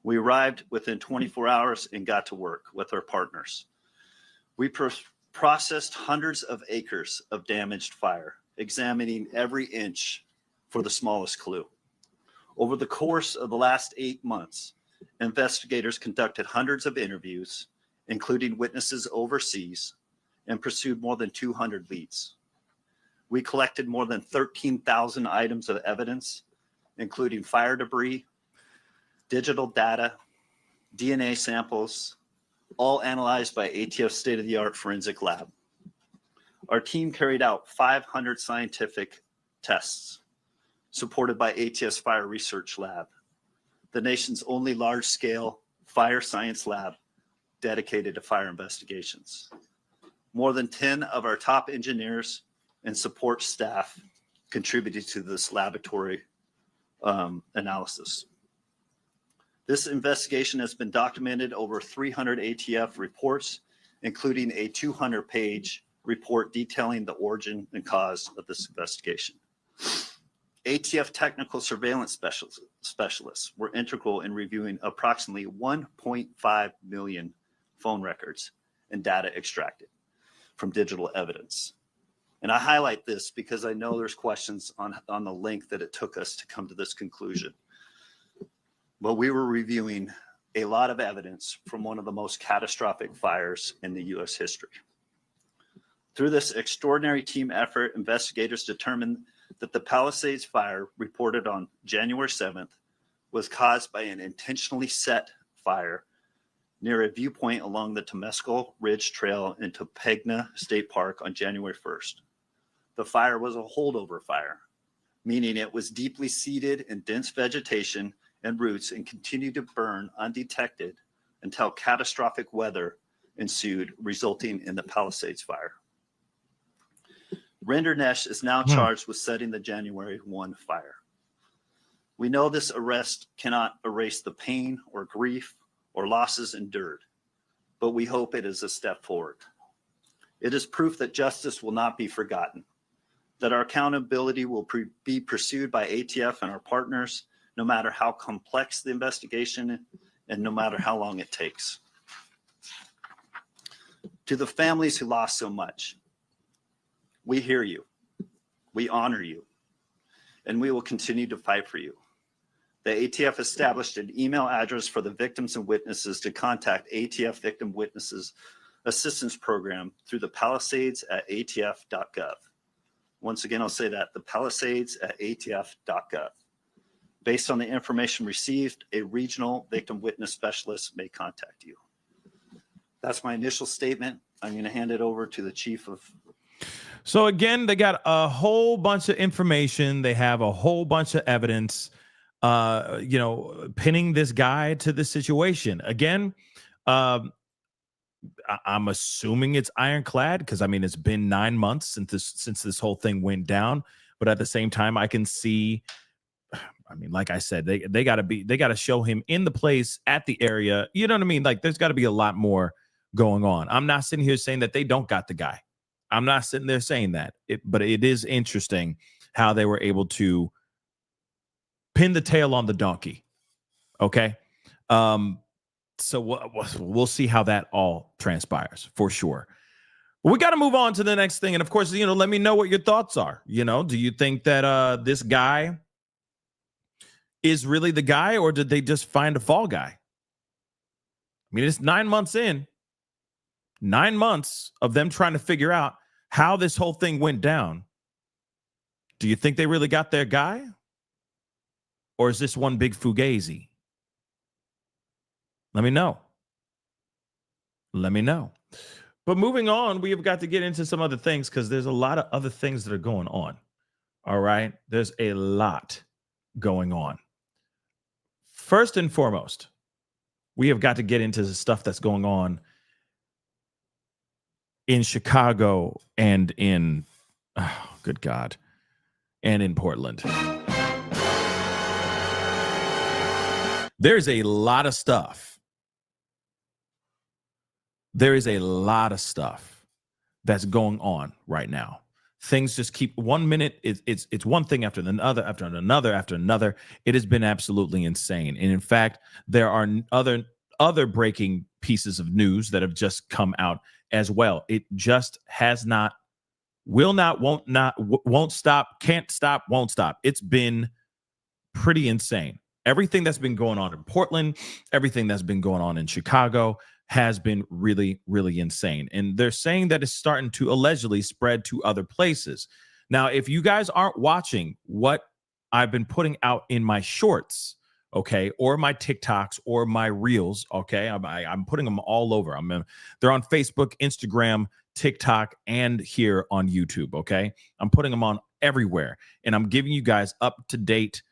We arrived within 24 hours and got to work with our partners. We processed hundreds of acres of damaged fire, examining every inch for the smallest clue. Over the course of the last 8 months, investigators conducted hundreds of interviews, including witnesses overseas, and pursued more than 200 leads. We collected more than 13,000 items of evidence, including fire debris, digital data, DNA samples, all analyzed by ATF's state-of-the-art forensic lab. Our team carried out 500 scientific tests supported by ATS Fire Research Lab, the nation's only large-scale fire science lab dedicated to fire investigations. More than 10 of our top engineers and support staff contributed to this laboratory analysis. This investigation has been documented over 300 ATF reports, including a 200-page report detailing the origin and cause of this investigation. ATF technical surveillance specialists were integral in reviewing approximately 1.5 million phone records and data extracted from digital evidence. And I highlight this because I know there's questions on the length that it took us to come to this conclusion. But we were reviewing a lot of evidence from one of the most catastrophic fires in the U.S. history. Through this extraordinary team effort, investigators determined that the Palisades fire reported on January 7th was caused by an intentionally set fire near a viewpoint along the Temescal Ridge Trail into Pegna State Park on January 1st. The fire was a holdover fire, meaning it was deeply seated in dense vegetation and roots and continued to burn undetected until catastrophic weather ensued, resulting in the Palisades fire. Render Nesh is now charged with setting the January 1 fire. We know this arrest cannot erase the pain or grief or losses endured, but we hope it is a step forward. It is proof that justice will not be forgotten, that our accountability will be pursued by ATF and our partners, no matter how complex the investigation and no matter how long it takes. To the families who lost so much, we hear you, we honor you, and we will continue to fight for you. The ATF established an email address for the victims and witnesses to contact ATF Victim Witnesses Assistance Program through the Palisades at atf.gov. Once again, I'll say that, the Palisades at atf.gov. Based on the information received, a regional victim witness specialist may contact you. That's my initial statement. I'm going to hand it over to the chief of. So again, they got a whole bunch of information. They have a whole bunch of evidence, pinning this guy to the situation. Again, I'm assuming it's ironclad because, I mean, it's been 9 months since this whole thing went down. But at the same time, I can see, I mean, like I said, they got to show him in the place at the area. You know what I mean? Like, there's got to be a lot more going on. I'm not sitting here saying that they don't got the guy. I'm not sitting there saying that, but it is interesting how they were able to pin the tail on the donkey. Okay. So we'll see how that all transpires for sure. We got to move on to the next thing. And of course, let me know what your thoughts are. Do you think that this guy is really the guy, or did they just find a fall guy? I mean, it's 9 months in. 9 months of them trying to figure out how this whole thing went down. Do you think they really got their guy? Or is this one big fugazi? Let me know. Let me know. But moving on, we have got to get into some other things because there's a lot of other things that are going on. All right. There's a lot going on. First and foremost, we have got to get into the stuff that's going on in Chicago and in, good God, and in Portland. There's a lot of stuff. There is a lot of stuff that's going on right now. Things just keep 1 minute. It's one thing after another, after another, after another. It has been absolutely insane. And in fact, there are other breaking pieces of news that have just come out as well. It just has not, will not, won't stop, can't stop, won't stop. It's been pretty insane. Everything that's been going on in Portland, everything that's been going on in Chicago has been really, really insane. And they're saying that it's starting to allegedly spread to other places. Now, if you guys aren't watching what I've been putting out in my shorts, okay, or my TikToks or my reels, okay, I'm putting them all over. They're on Facebook, Instagram, TikTok, and here on YouTube. Okay. I'm putting them on everywhere, and I'm giving you guys up to date.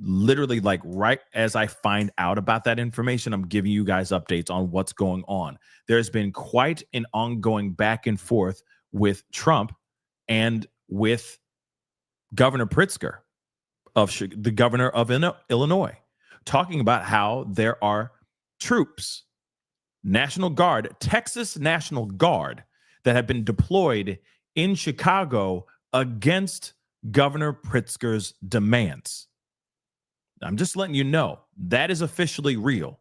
Literally, like right as I find out about that information, I'm giving you guys updates on what's going on. There's been quite an ongoing back and forth with Trump and with Governor Pritzker the governor of Illinois, talking about how there are troops, National Guard, Texas National Guard, that have been deployed in Chicago against Governor Pritzker's demands. I'm just letting you know that is officially real.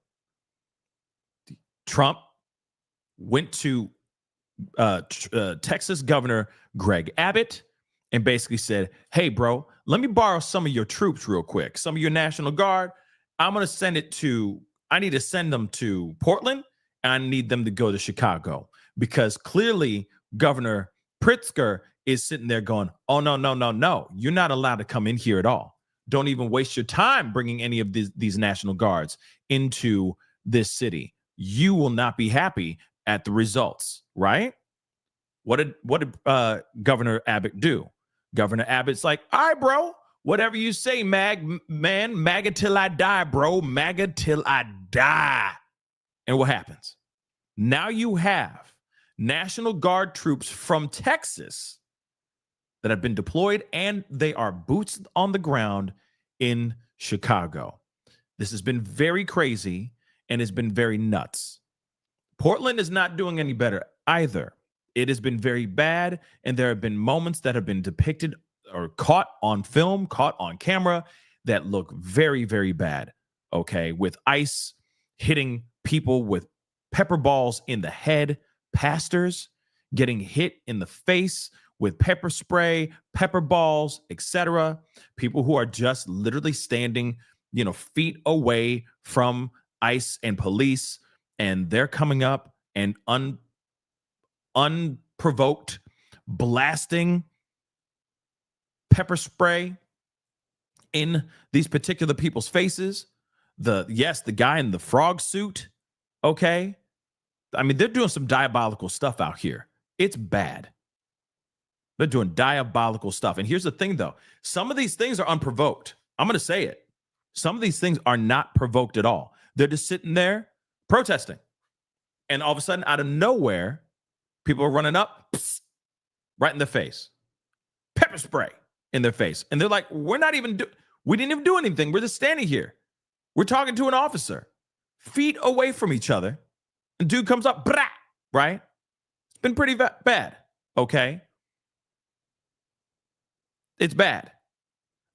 Trump went to Texas Governor Greg Abbott and basically said, hey, bro, let me borrow some of your troops real quick, some of your National Guard. I need to send them to Portland, and I need them to go to Chicago, because clearly Governor Pritzker is sitting there going, oh, no. You're not allowed to come in here at all. Don't even waste your time bringing any of these National Guards into this city. You will not be happy at the results, right? What did Governor Abbott do? Governor Abbott's like, all right, bro, whatever you say, MAGA till I die, bro, MAGA till I die. And what happens? Now you have National Guard troops from Texas that have been deployed, and they are boots on the ground in Chicago. This has been very crazy and has been very nuts. Portland is not doing any better either. It has been very bad, and there have been moments that have been depicted or caught on film, caught on camera, that look very, very bad, okay, with ICE hitting people with pepper balls in the head, pastors getting hit in the face with pepper spray, pepper balls, etc. People who are just literally standing, feet away from ICE and police, and they're coming up and unprovoked blasting pepper spray in these particular people's faces. The guy in the frog suit, okay? I mean, they're doing some diabolical stuff out here. It's bad. They're doing diabolical stuff. And here's the thing, though. Some of these things are unprovoked. I'm going to say it. Some of these things are not provoked at all. They're just sitting there protesting. And all of a sudden, out of nowhere, people are running up, psst, right in their face. Pepper spray in their face. And they're like, we didn't even do anything. We're just standing here. We're talking to an officer, feet away from each other. And dude comes up, brah, right? It's been pretty bad, okay? It's bad.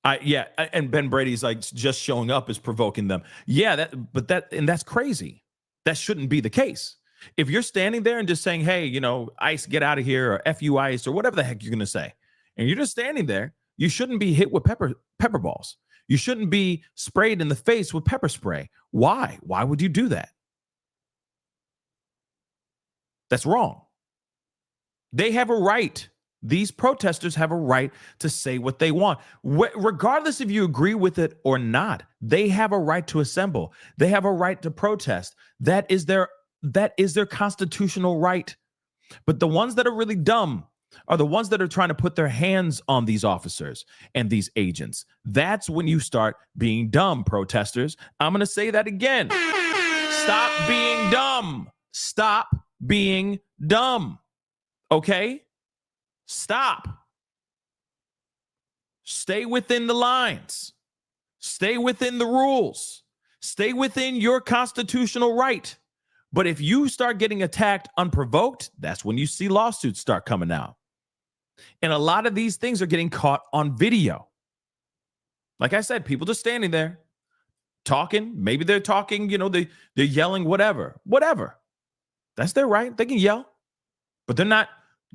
And Ben Brady's like, just showing up is provoking them. Yeah, that's crazy. That shouldn't be the case. If you're standing there and just saying, hey, ICE, get out of here, or F you ICE, or whatever the heck you're going to say, and you're just standing there, you shouldn't be hit with pepper balls. You shouldn't be sprayed in the face with pepper spray. Why? Why would you do that? That's wrong. They have a right. These protesters have a right to say what they want. Regardless if you agree with it or not, they have a right to assemble. They have a right to protest. That is their constitutional right. But the ones that are really dumb are the ones that are trying to put their hands on these officers and these agents. That's when you start being dumb, protesters. I'm going to say that again. Stop being dumb. Stop being dumb. Okay? Stop. Stay within the lines. Stay within the rules. Stay within your constitutional right. But if you start getting attacked unprovoked, that's when you see lawsuits start coming out. And a lot of these things are getting caught on video. Like I said, people just standing there talking. Maybe they're talking, they're yelling, whatever. That's their right. They can yell. But they're not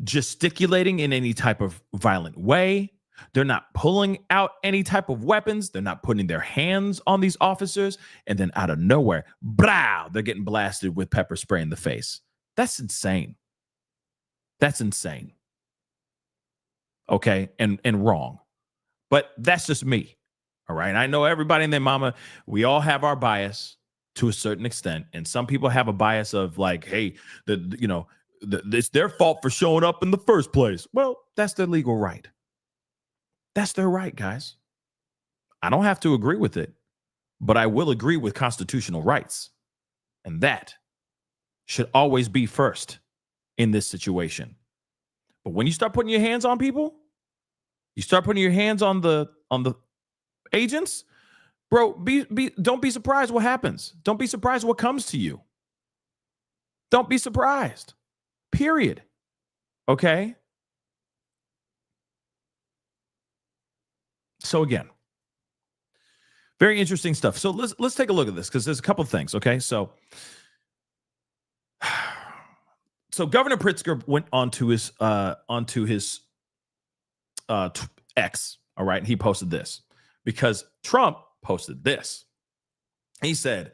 gesticulating in any type of violent way. They're not pulling out any type of weapons. They're not putting their hands on these officers. And then out of nowhere, blow, they're getting blasted with pepper spray in the face. That's insane. That's insane. Okay, and wrong. But that's just me. All right. I know everybody and their mama, we all have our bias to a certain extent. And some people have a bias of like, hey, it's their fault for showing up in the first place. Well, that's their legal right. That's their right, guys. I don't have to agree with it, but I will agree with constitutional rights. And that should always be first in this situation. But when you start putting your hands on people, you start putting your hands on the agents, bro, don't be surprised what happens. Don't be surprised what comes to you. Don't be surprised. Period. Okay? So again, very interesting stuff. So let's take a look at this because there's a couple of things, okay? So Governor Pritzker went onto his X, all right? And he posted this because Trump posted this. He said,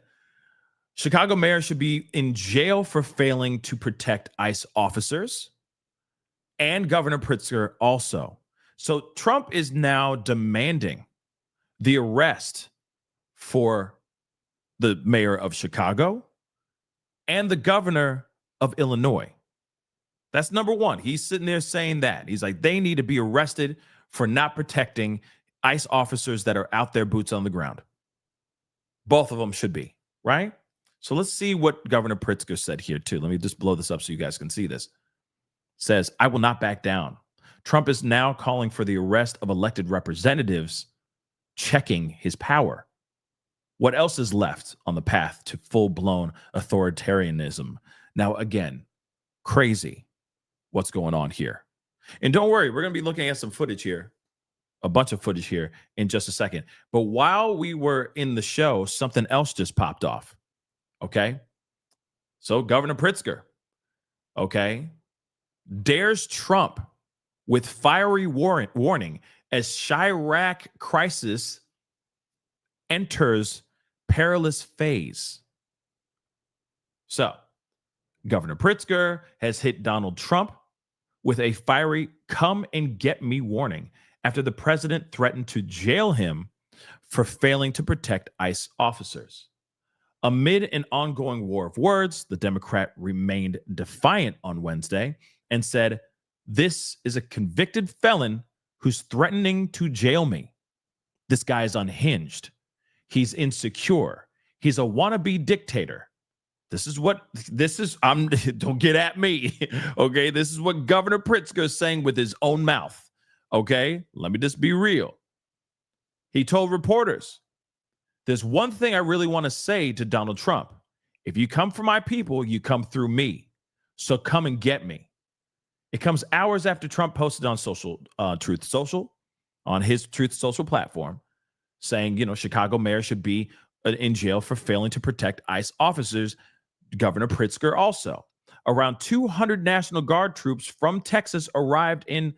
Chicago mayor should be in jail for failing to protect ICE officers, and Governor Pritzker also. So Trump is now demanding the arrest for the mayor of Chicago and the governor of Illinois. That's number one. He's sitting there saying that. He's like, they need to be arrested for not protecting ICE officers that are out there boots on the ground. Both of them should be, right? So let's see what Governor Pritzker said here too. Let me just blow this up so you guys can see this. Says, I will not back down. Trump is now calling for the arrest of elected representatives, checking his power. What else is left on the path to full-blown authoritarianism? Now, again, crazy what's going on here. And don't worry, we're going to be looking at some footage here, a bunch of footage here in just a second. But while we were in the show, something else just popped off. Okay? So Governor Pritzker, okay, dares Trump with fiery warning as Chirac crisis enters perilous phase. So, Governor Pritzker has hit Donald Trump with a fiery come and get me warning after the president threatened to jail him for failing to protect ICE officers. Amid an ongoing war of words, the Democrat remained defiant on Wednesday and said, this is a convicted felon who's threatening to jail me. This guy is unhinged. He's insecure. He's a wannabe dictator. Don't get at me. Okay. This is what Governor Pritzker is saying with his own mouth. Okay. Let me just be real. He told reporters, there's one thing I really want to say to Donald Trump. If you come for my people, you come through me. So come and get me. It comes hours after Trump posted on Truth Social, on his Truth Social platform, saying, Chicago mayor should be in jail for failing to protect ICE officers. Governor Pritzker also. Around 200 National Guard troops from Texas arrived in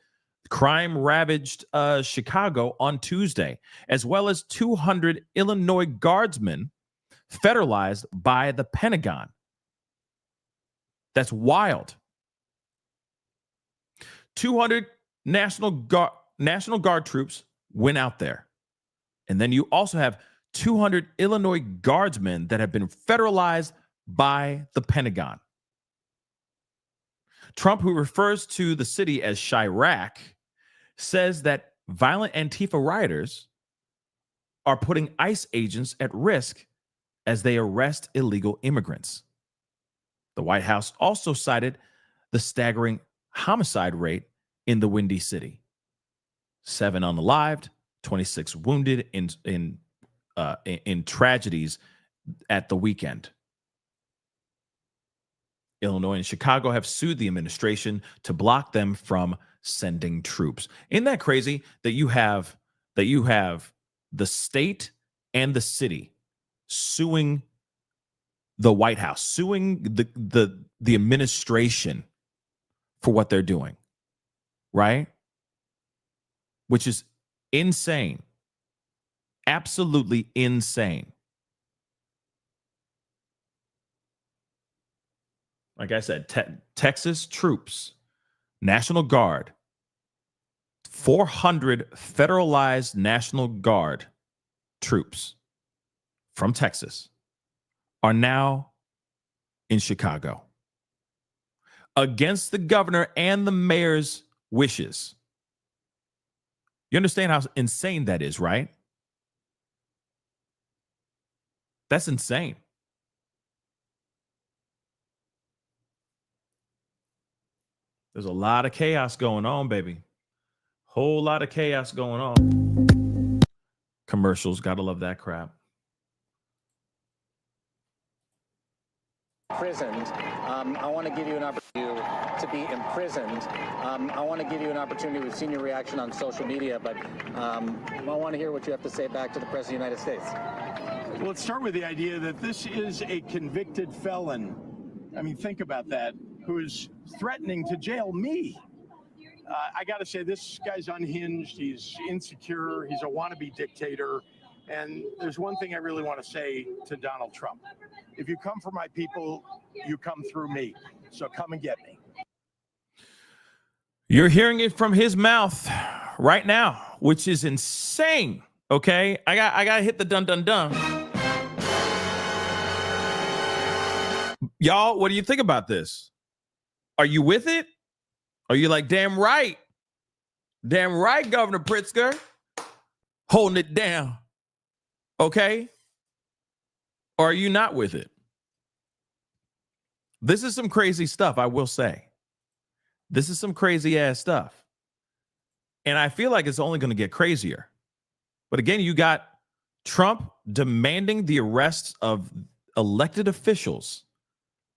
crime-ravaged Chicago on Tuesday, as well as 200 Illinois guardsmen federalized by the Pentagon. That's wild. 200 National Guard troops went out there. And then you also have 200 Illinois guardsmen that have been federalized by the Pentagon. Trump, who refers to the city as Chirac, says that violent Antifa rioters are putting ICE agents at risk as they arrest illegal immigrants. The White House also cited the staggering homicide rate in the Windy City. 7 unalived, 26 wounded in tragedies at the weekend. Illinois and Chicago have sued the administration to block them from sending troops. Isn't that crazy that you have the state and the city suing the White House, suing the administration for what they're doing, right? Which is insane. Absolutely insane. Like I said, Texas troops, National Guard, 400 federalized National Guard troops from Texas are now in Chicago. against the governor and the mayor's wishes. You understand how insane that is, right? That's insane. There's a lot of chaos going on, baby. Whole lot of chaos going on. Commercials, gotta love that crap. Imprisoned. I want to give you an opportunity to be imprisoned. I want to give you an opportunity. We've seen your reaction on social media, but I want to hear what you have to say back to the President of the United States. Well, let's start with the idea that this is a convicted felon. I mean, think about that, who is threatening to jail me. I got to say, this guy's unhinged. He's insecure. He's a wannabe dictator. And there's one thing I really want to say to Donald Trump. If you come for my people, you come through me. So come and get me. You're hearing it from his mouth right now, which is insane. Okay, I got to hit the dun dun dun. Y'all, what do you think about this? Are you with it? Are you like, damn right, Governor Pritzker, holding it down? Okay, or are you not with it? This is some crazy stuff, I will say. This is some crazy ass stuff. And I feel like it's only going to get crazier. But again, you got Trump demanding the arrests of elected officials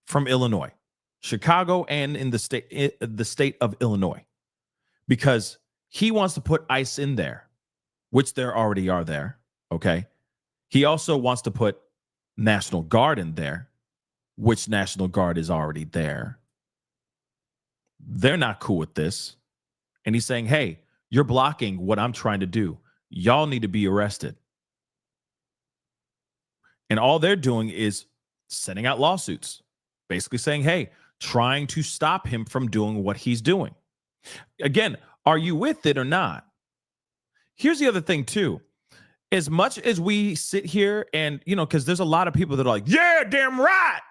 from Illinois, Chicago, and in the state of Illinois, because he wants to put ICE in there, which there already are there. Okay. He also wants to put National Guard in there, which National Guard is already there. They're not cool with this. And he's saying, hey, you're blocking what I'm trying to do. Y'all need to be arrested. And all they're doing is sending out lawsuits, basically saying, hey, trying to stop him from doing what he's doing. Again, are you with it or not? Here's the other thing, too. As much as we sit here and, you know, because there's a lot of people that are like, yeah, damn right.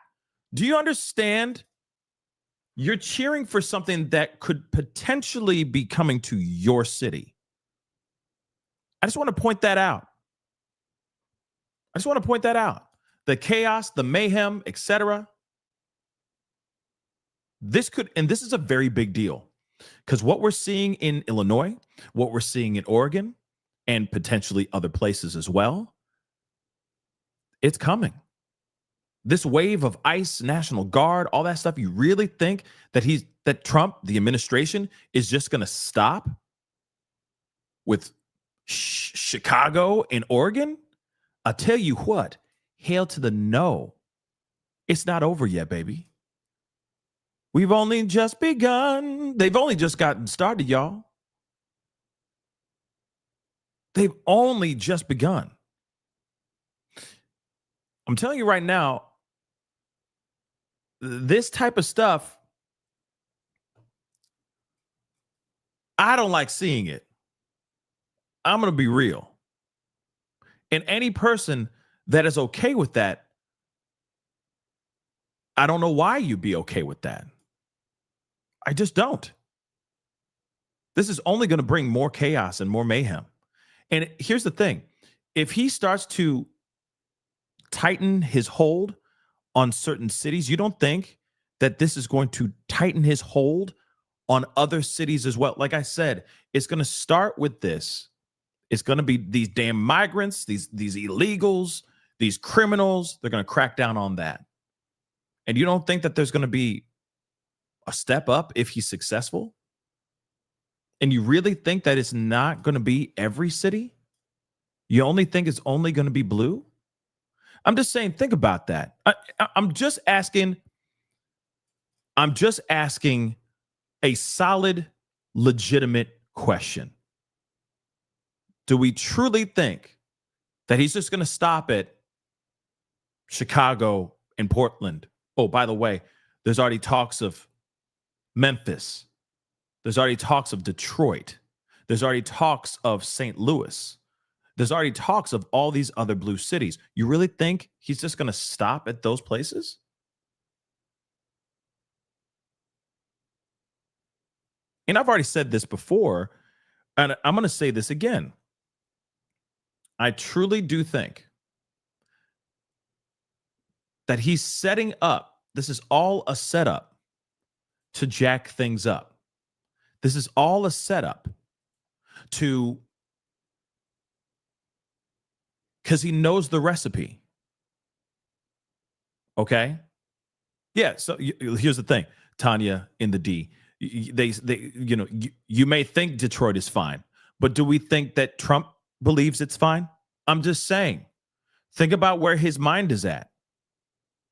Do you understand? You're cheering for something that could potentially be coming to your city. I just want to point that out. The chaos, the mayhem, etc. This is a very big deal, because what we're seeing in Illinois, what we're seeing in Oregon, and potentially other places as well, it's coming. This wave of ICE, National Guard, all that stuff, you really think that Trump, the administration, is just going to stop with Chicago and Oregon? I'll tell you what, hail to the no. It's not over yet, baby. We've only just begun. They've only just gotten started, y'all. They've only just begun. I'm telling you right now, this type of stuff, I don't like seeing it. I'm going to be real. And any person that is okay with that, I don't know why you'd be okay with that. I just don't. This is only going to bring more chaos and more mayhem. And here's the thing. If he starts to tighten his hold on certain cities, you don't think that this is going to tighten his hold on other cities as well? Like I said, it's going to start with this. It's going to be these damn migrants, these illegals, these criminals. They're going to crack down on that. And you don't think that there's going to be a step up if he's successful? And you really think that it's not going to be every city? You only think it's only going to be blue? I'm just saying, think about that. I'm just asking a solid, legitimate question. Do we truly think that he's just going to stop at Chicago and Portland? Oh, by the way, there's already talks of Memphis. There's already talks of Detroit. There's already talks of St. Louis. There's already talks of all these other blue cities. You really think he's just going to stop at those places? and I've already said this before, and I'm going to say this again. I truly do think that he's setting up. This is all a setup to jack things up. This is all a setup to, because he knows the recipe. Okay? Yeah, so here's the thing, Tanya in the D. They you may think Detroit is fine, but do we think that Trump believes it's fine? I'm just saying. Think about where his mind is at.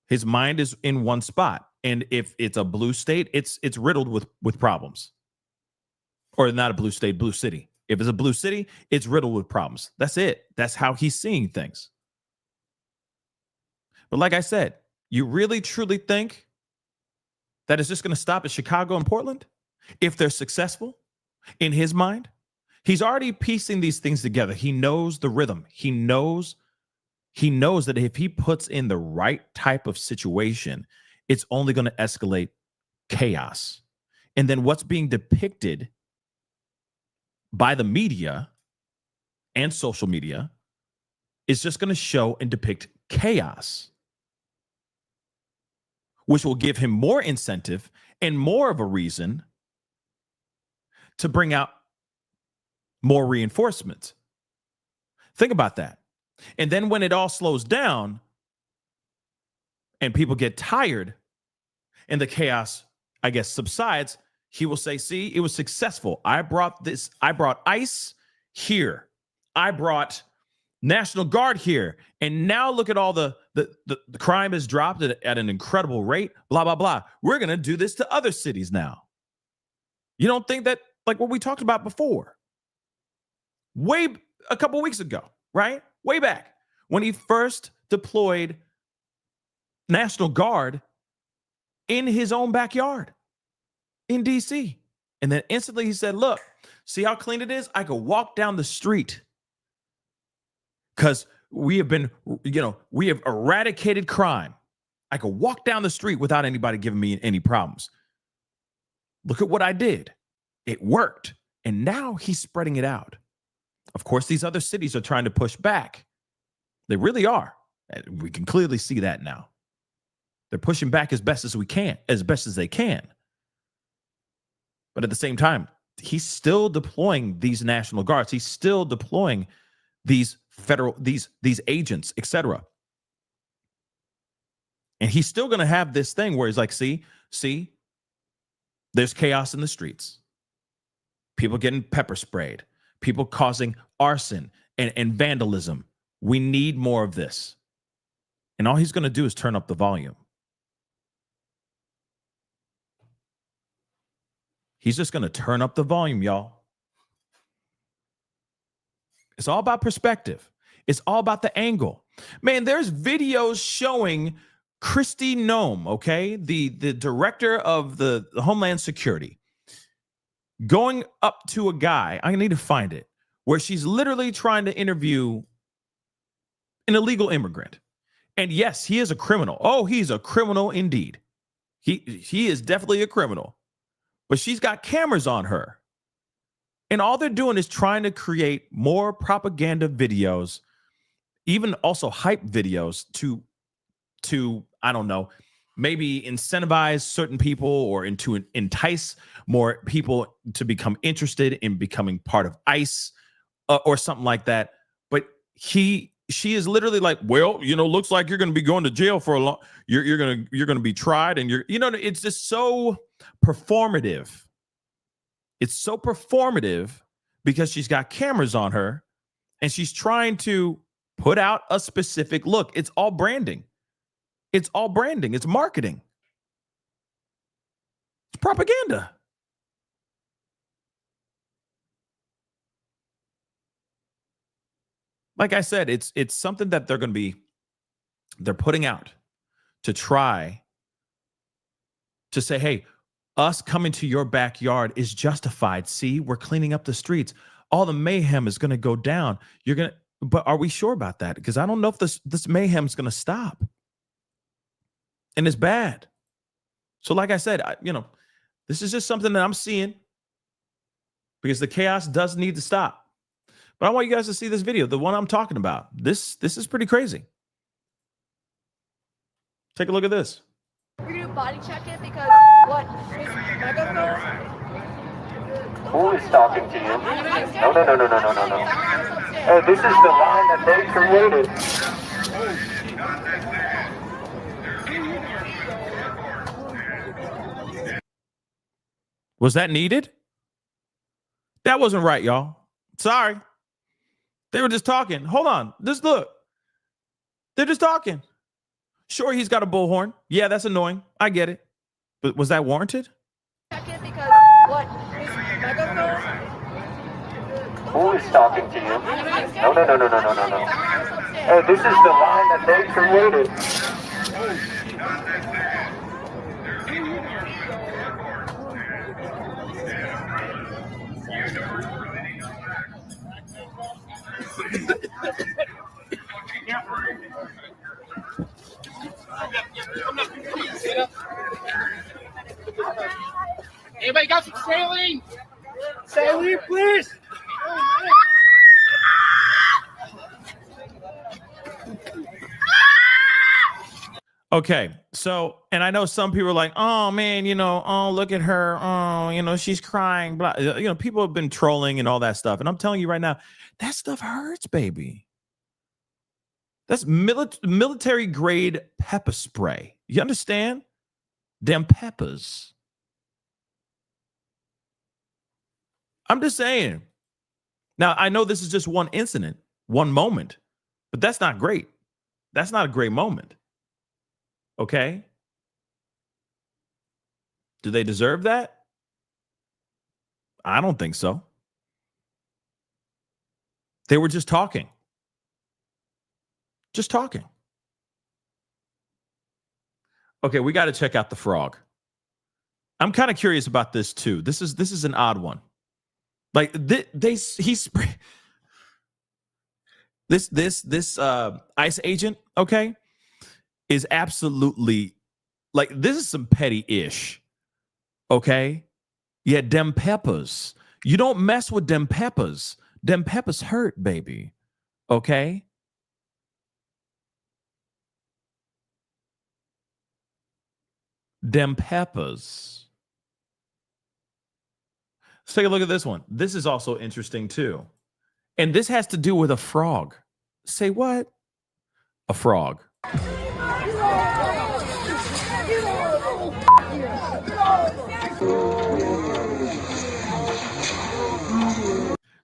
His mind is in one spot. And if it's a blue state, it's riddled with problems. Or not a blue state, blue city. If it's a blue city, it's riddled with problems. That's it. That's how he's seeing things. But like I said, you really, truly think that it's just going to stop at Chicago and Portland? If they're successful in his mind? He's already piecing these things together. He knows the rhythm. He knows that if he puts in the right type of situation, it's only going to escalate chaos. And then what's being depicted by the media and social media is just going to show and depict chaos, which will give him more incentive and more of a reason to bring out more reinforcements. Think about that. And then when it all slows down and people get tired and the chaos, I guess, subsides, he will say, see, it was successful. I brought ICE here. I brought National Guard here. And now look at all the crime has dropped at an incredible rate, blah, blah, blah. We're going to do this to other cities now. You don't think that, like what we talked about before, a couple weeks ago, right? Way back when he first deployed National Guard in his own backyard in DC. And then instantly he said, look, see how clean it is? I could walk down the street because we have eradicated crime. I could walk down the street without anybody giving me any problems. Look at what I did. It worked. And now he's spreading it out. Of course, these other cities are trying to push back. They really are. We can clearly see that now. They're pushing back as best as they can. But at the same time, he's still deploying these National Guards. He's still deploying these these agents, etc. And he's still going to have this thing where he's like, see, there's chaos in the streets. People getting pepper sprayed. People causing arson and vandalism. We need more of this. And all he's going to do is turn up the volume. He's just going to turn up the volume, y'all. It's all about perspective. It's all about the angle. Man, there's videos showing Kristi Noem, okay, the director of the Homeland Security, going up to a guy, I need to find it, where she's literally trying to interview an illegal immigrant. And yes, he is a criminal. Oh, he's a criminal indeed. He is definitely a criminal. But she's got cameras on her. And all they're doing is trying to create more propaganda videos, even also hype videos to I don't know, maybe incentivize certain people or to entice more people to become interested in becoming part of ICE or something like that. But she is literally like, well, looks like you're going to be going to jail for a long. You're going to be tried, and it's just so performative. It's so performative because she's got cameras on her, and she's trying to put out a specific look. It's all branding. It's all branding. It's marketing. It's propaganda. Like I said, it's something that they're putting out to try to say, hey, us coming to your backyard is justified. See, we're cleaning up the streets. All the mayhem is going to go down. But are we sure about that? Because I don't know if this mayhem is going to stop. And it's bad. So like I said, this is just something that I'm seeing. because the chaos does need to stop. But I want you guys to see this video, the one I'm talking about. This is pretty crazy. Take a look at this. We're gonna body check it because what? His megaphone? Who is talking to you? No. Hey, this is the line that they created. Was that needed? That wasn't right, y'all. Sorry. They were just talking. Hold on. Just look. They're just talking. Sure, he's got a bullhorn. Yeah, that's annoying. I get it. But was that warranted? Check it because what? His megaphone? Who is talking to you? No. Hey, this is the line that they created. Anybody got some saline? Saline, please. Okay, so, and I know some people are like, oh man, oh, look at her. Oh, she's crying. Blah. People have been trolling and all that stuff. And I'm telling you right now, that stuff hurts, baby. That's military grade pepper spray. You understand? Them peppers. I'm just saying. Now, I know this is just one incident, one moment, but that's not great. That's not a great moment. Okay? Do they deserve that? I don't think so. They were just talking. Just talking. Okay, we got to check out the frog. I'm kind of curious about this too. This is an odd one. Like this ICE agent, okay, is absolutely like, this is some petty ish. Okay, yeah, dem peppers. You don't mess with dem peppers. Dem peppers hurt, baby. Okay. Dem peppers. Let's take a look at this one. This is also interesting too. And this has to do with a frog. Say what? A frog.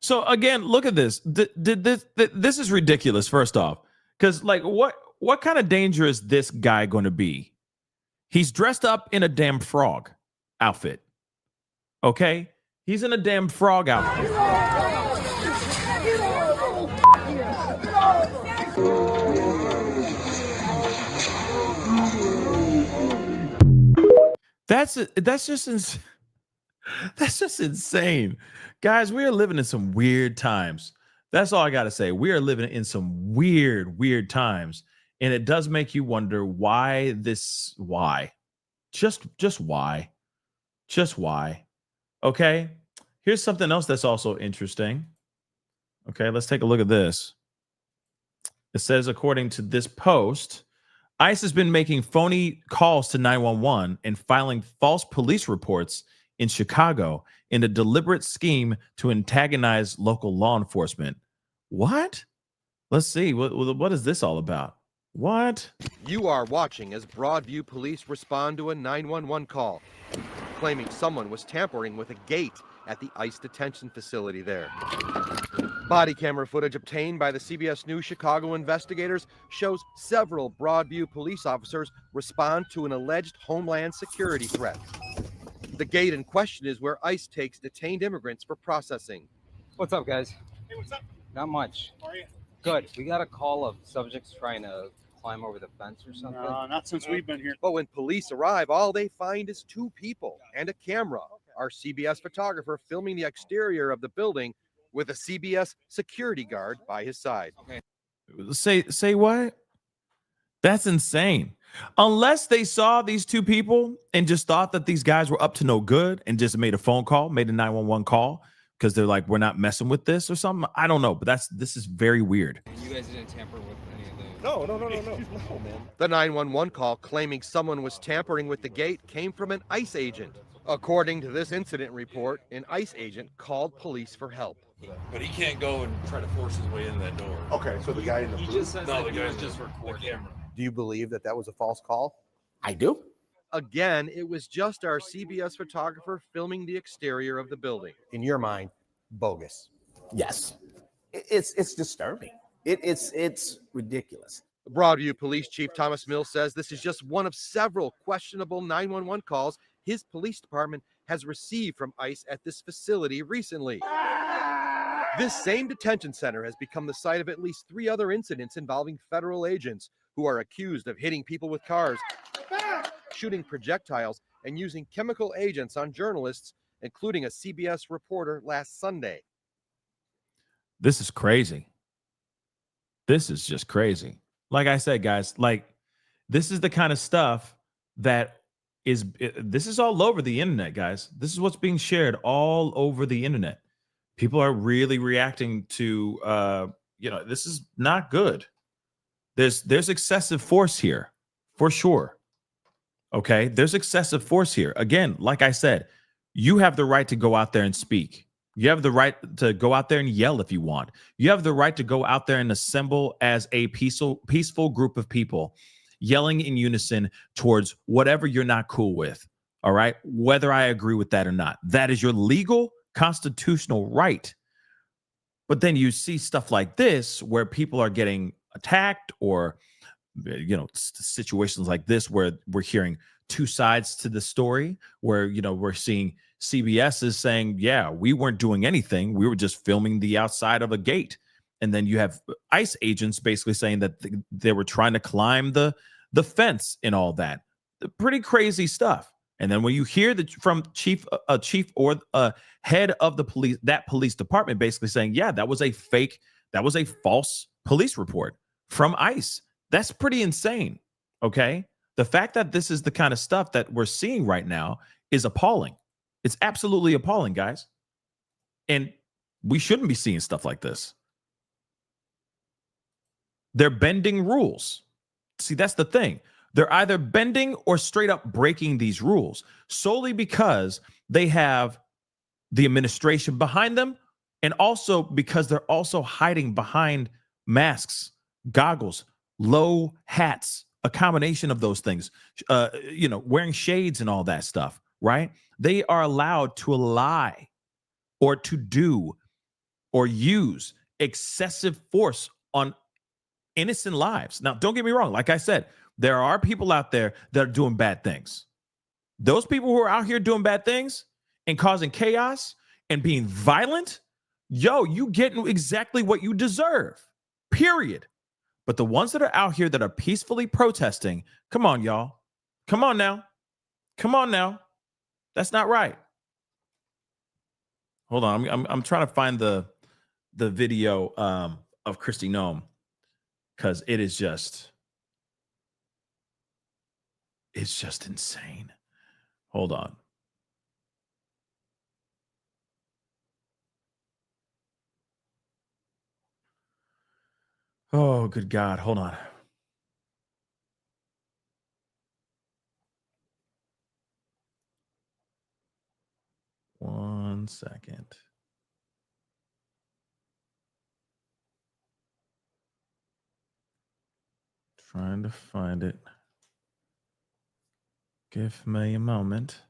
So again, look at this. This is ridiculous, first off. Because like, what kind of danger is this guy going to be? He's dressed up in a damn frog outfit. Okay? He's in a damn frog outfit. That's just insane. Guys, we are living in some weird times. That's all I got to say. We are living in some weird times. And it does make you wonder why. Just why? Just why? Okay. Here's something else that's also interesting. Okay, let's take a look at this. It says, according to this post, ICE has been making phony calls to 911 and filing false police reports in Chicago in a deliberate scheme to antagonize local law enforcement. What? Let's see. What is this all about? What? You are watching as Broadview police respond to a 911 call, claiming someone was tampering with a gate at the ICE detention facility there. Body camera footage obtained by the CBS News Chicago investigators shows several Broadview police officers respond to an alleged homeland security threat. The gate in question is where ICE takes detained immigrants for processing. What's up, guys? Hey, what's up? Not much. How are you? Good. We got a call of subjects trying to climb over the fence or something. No, not since we've been here. But when police arrive, all they find is two people and a camera. Our CBS photographer filming the exterior of the building with a CBS security guard by his side. Okay. Say what? That's insane. Unless they saw these two people and just thought that these guys were up to no good and just made a phone call, made a 911 call, because they're like, we're not messing with this or something. I don't know, but this is very weird. You guys didn't tamper with any of the... No, man. The 911 call claiming someone was tampering with the gate came from an ICE agent. According to this incident report, an ICE agent called police for help. But he can't go and try to force his way in that door. Okay, so the guy in the He blue. just says No, that the he was guy just the recording. camera. Do you believe that that was a false call? I do. Again, it was just our CBS photographer filming the exterior of the building. In your mind, bogus. Yes. It's disturbing. It's ridiculous. Broadview Police Chief Thomas Mills says this is just one of several questionable 911 calls his police department has received from ICE at this facility recently. This same detention center has become the site of at least 3 other incidents involving federal agents who are accused of hitting people with cars, shooting projectiles, and using chemical agents on journalists, including a CBS reporter last Sunday. This is crazy. This is just crazy. Like I said, guys, like this is the kind of stuff that this is all over the internet, guys. This is what's being shared all over the internet. People are really reacting to, this is not good. There's excessive force here for sure. Okay. There's excessive force here. Again, like I said, you have the right to go out there and speak. You have the right to go out there and yell if you want. You have the right to go out there and assemble as a peaceful group of people, yelling in unison towards whatever you're not cool with. All right. Whether I agree with that or not, that is your legal constitutional right. But then you see stuff like this where people are getting attacked, or, situations like this where we're hearing 2 sides to the story, where, we're seeing CBS is saying, yeah, we weren't doing anything. We were just filming the outside of a gate. And then you have ICE agents basically saying that they were trying to climb the fence and all that. Pretty crazy stuff. And then when you hear from chief or head of the police, that police department basically saying, yeah, that was a false police report from ICE. That's pretty insane. Okay. The fact that this is the kind of stuff that we're seeing right now is appalling. It's absolutely appalling, guys. And we shouldn't be seeing stuff like this. They're bending rules. See, that's the thing. They're either bending or straight up breaking these rules solely because they have the administration behind them, and also because they're also hiding behind masks, goggles, low hats, a combination of those things, wearing shades and all that stuff, right? They are allowed to lie or to do or use excessive force on innocent lives. Now, don't get me wrong. Like I said, there are people out there that are doing bad things. Those people who are out here doing bad things and causing chaos and being violent, you get exactly what you deserve, period. But the ones that are out here that are peacefully protesting, come on, y'all. Come on now. That's not right. Hold on. I'm trying to find the video of Kristi Noem, because it's just insane. Hold on. Oh, good God. Hold on. One second. Trying to find it. Give me a moment.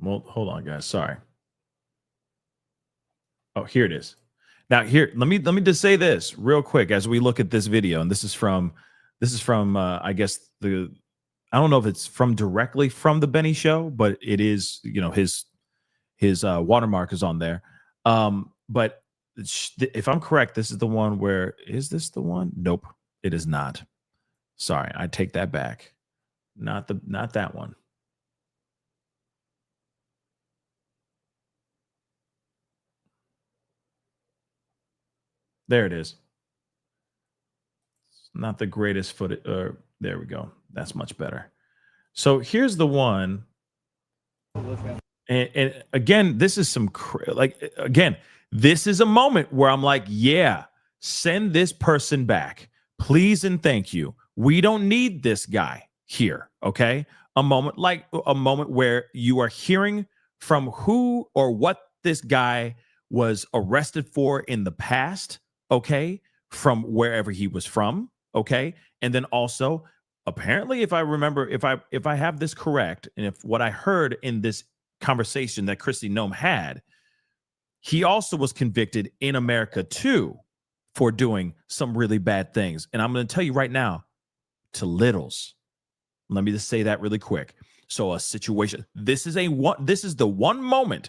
Well, hold on, guys. Sorry. Oh, here it is. Now, here, let me just say this real quick as we look at this video, and this is from I guess I don't know if it's directly from the Benny Show, but it is. His watermark is on there. But if I'm correct, this is the one where, is this the one? Nope, it is not. Sorry, I take that back. Not that one. There it is. Not the greatest footage. There we go. That's much better. So here's the one. And again, this is some this is a moment where I'm like, yeah, send this person back, please and thank you. We don't need this guy here. Okay, a moment where you are hearing from who or what this guy was arrested for in the past. Okay, from wherever he was from. Okay, and then also apparently, if I remember, if I have this correct, and if what I heard in this conversation that Christy Nome had, he also was convicted in America too for doing some really bad things. And I'm going to tell you right now, to littles. Let me just say that really quick. So a situation, this is the one moment,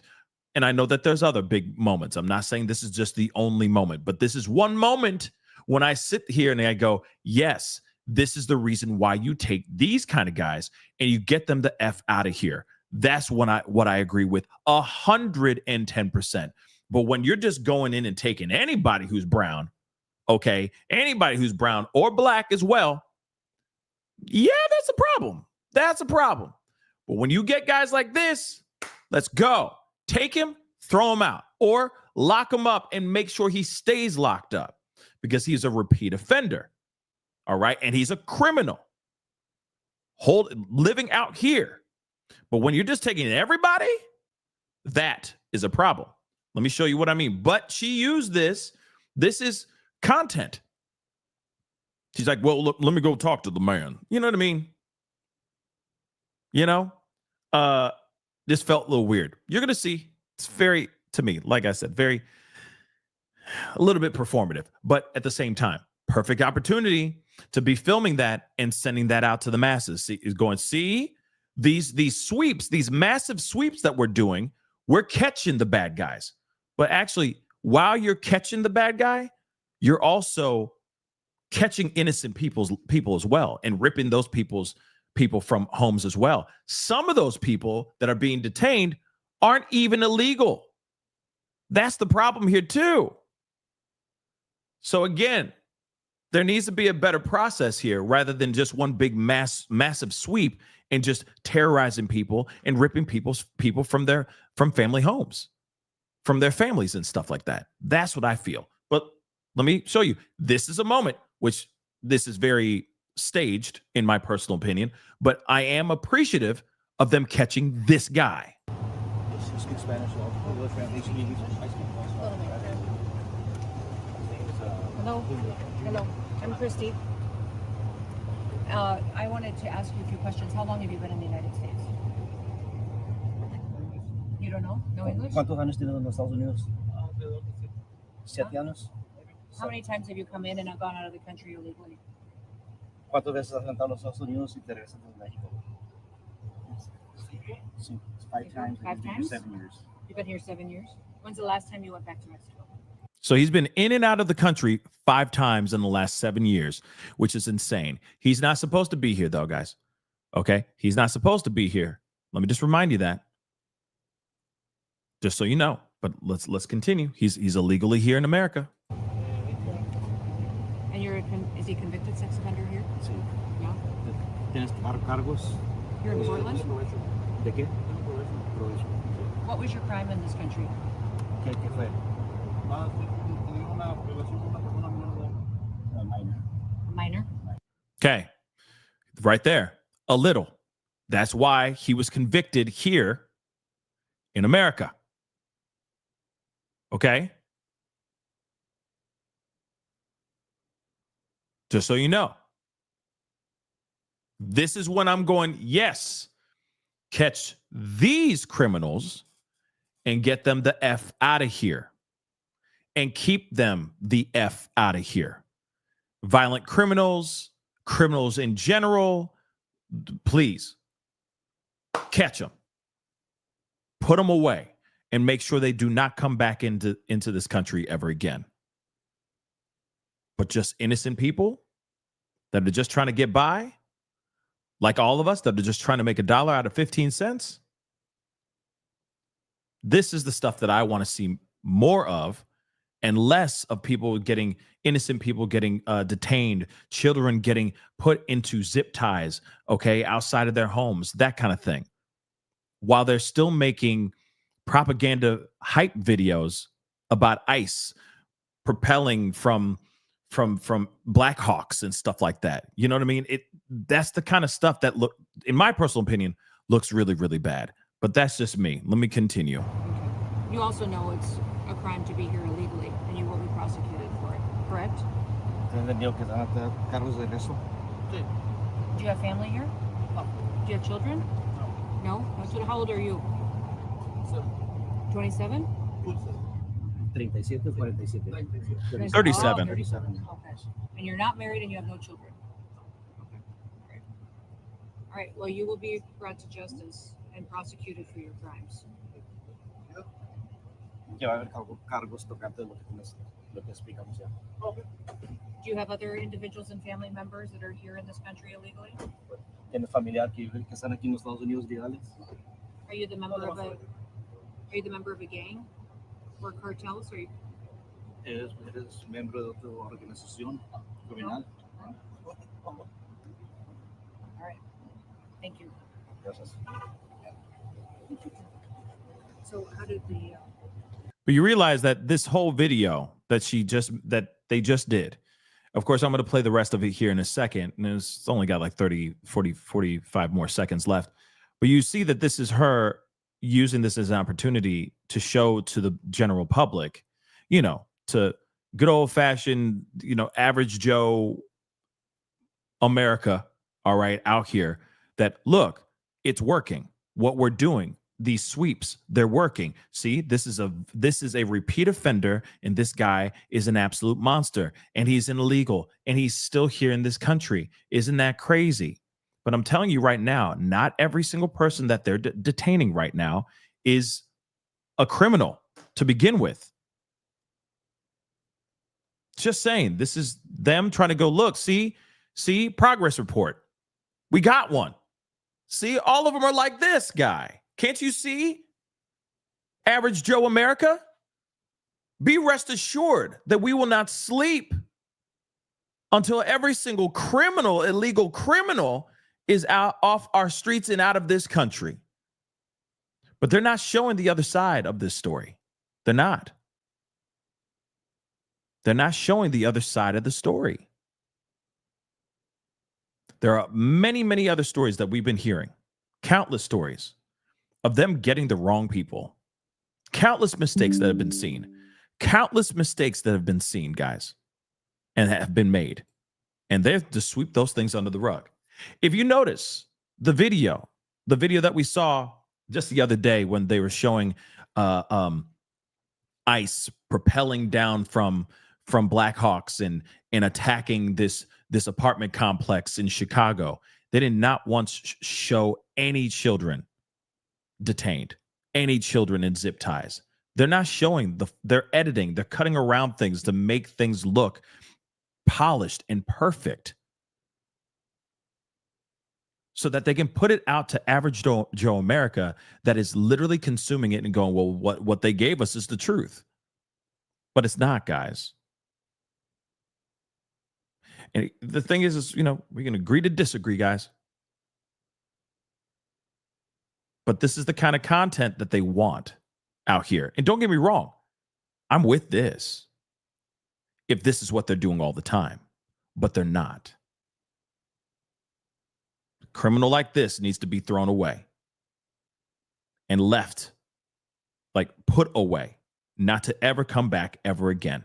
and I know that there's other big moments. I'm not saying this is just the only moment, but this is one moment when I sit here and I go, yes, this is the reason why you take these kind of guys and you get them the F out of here. That's what I agree with 110%. But when you're just going in and taking anybody who's brown, okay, anybody who's brown or black as well, yeah, that's a problem. That's a problem. But when you get guys like this, let's go. Take him, throw him out, or lock him up and make sure he stays locked up because he's a repeat offender. All right. And he's a criminal living out here. But when you're just taking everybody, that is a problem. Let me show you what I mean. But she used this. This is content. She's like, well, look, let me go talk to the man. You know what I mean? You know, this felt a little weird. You're going to see. It's very, to me, like I said, a little bit performative, but at the same time, perfect opportunity to be filming that and sending that out to the masses. See these sweeps, these massive sweeps that we're doing. We're catching the bad guys, but actually, while you're catching the bad guy, you're also catching innocent people as well, and ripping those people from homes as well. Some of those people that are being detained aren't even illegal. That's the problem here too. So again, there needs to be a better process here rather than just one big massive sweep and just terrorizing people and ripping people from family homes, from their families and stuff like that. That's what I feel. But let me show you. This is a moment, which this is very staged in my personal opinion, but I am appreciative of them catching this guy. You speak Spanish? Hello. I'm Christy. I wanted to ask you a few questions. How long have you been in the United States? You don't know? No English? ¿Cuántos años tienes en los Estados Unidos? 7 años. How many times have you come in and gone out of the country illegally? ¿Cuántas veces has entrado a los Estados Unidos y te regresas a México? 5 times. 5 times? 7 years. You've been here 7 years? When's the last time you went back to Mexico? So he's been in and out of the country 5 times in the last 7 years, which is insane. He's not supposed to be here, though, guys. Okay? He's not supposed to be here. Let me just remind you that. Just so you know. But let's continue. He's illegally here in America. And is he convicted sex offender here? Sí. Yeah. ¿Tienes cargos? Here in Portland? ¿De qué? What was your crime in this country? ¿Qué fue? Minor. Okay. Right there. A little. That's why he was convicted here in America. Okay? Just so you know. This is when I'm going, yes, catch these criminals and get them the F out of here. And keep them the F out of here. Violent criminals, criminals in general, please catch them. Put them away and make sure they do not come back into this country ever again. But just innocent people that are just trying to get by, like all of us that are just trying to make $1 out of 15 cents. This is the stuff that I want to see more of. and less of innocent people getting detained, children getting put into zip ties, okay, outside of their homes, that kind of thing. While they're still making propaganda hype videos about ICE propelling from Black Hawks and stuff like that. You know what I mean? That's the kind of stuff that in my personal opinion, looks really, really bad. But that's just me. Let me continue. You also know it's a crime to be here illegally, and you will be prosecuted for it, correct? ¿Entendió que van a tener cargos de eso? Do you have family here? Do you have children? No. So how old are you? 27? 37, 47. 37. 37. Okay. And you're not married and you have no children? Okay. All right. Well, you will be brought to justice and prosecuted for your crimes. Ya va a haber cargos tocante lo que explicamos ya. Do you have other individuals and family members that are here in this country illegally? ¿Tienes familiar que están aquí en los Estados Unidos legales? Are you the member of a gang or cartels? Or ¿Eres miembro de otra organización criminal? All right. Thank you. Gracias. So how did the But you realize that this whole video that they just did, of course, I'm going to play the rest of it here in a second. And it's only got like 30, 40, 45 more seconds left. But you see that this is her using this as an opportunity to show to the general public, to good old fashioned, average Joe America, all right, out here, that look, it's working. What we're doing, these sweeps, they're working. See, this is a repeat offender, and this guy is an absolute monster, and he's illegal, and he's still here in this country. Isn't that crazy? But I'm telling you right now, not every single person that they're detaining right now is a criminal to begin with. Just saying, this is them trying to go, look, see, progress report. We got one. See, all of them are like this guy. Can't you see? Average Joe America? Be rest assured that we will not sleep until every single criminal, illegal criminal, is out off our streets and out of this country. But they're not showing the other side of this story. They're not. They're not showing the other side of the story. There are many, many other stories that we've been hearing. Countless stories of them getting the wrong people. Countless mistakes that have been seen. Countless mistakes that have been seen, guys, and have been made. And they have to sweep those things under the rug. If you notice the video that we saw just the other day when they were showing ICE propelling down from Black Hawks and attacking this apartment complex in Chicago, they did not once show any children detained, any children in zip ties. They're not showing they're editing, they're cutting around things to make things look polished and perfect so that they can put it out to average Joe America that is literally consuming it and going, well, what they gave us is the truth. But it's not, guys. And the thing is, we can agree to disagree, guys. But this is the kind of content that they want out here. And don't get me wrong, I'm with this if this is what they're doing all the time. But they're not. A criminal like this needs to be thrown away and left, like put away, not to ever come back ever again.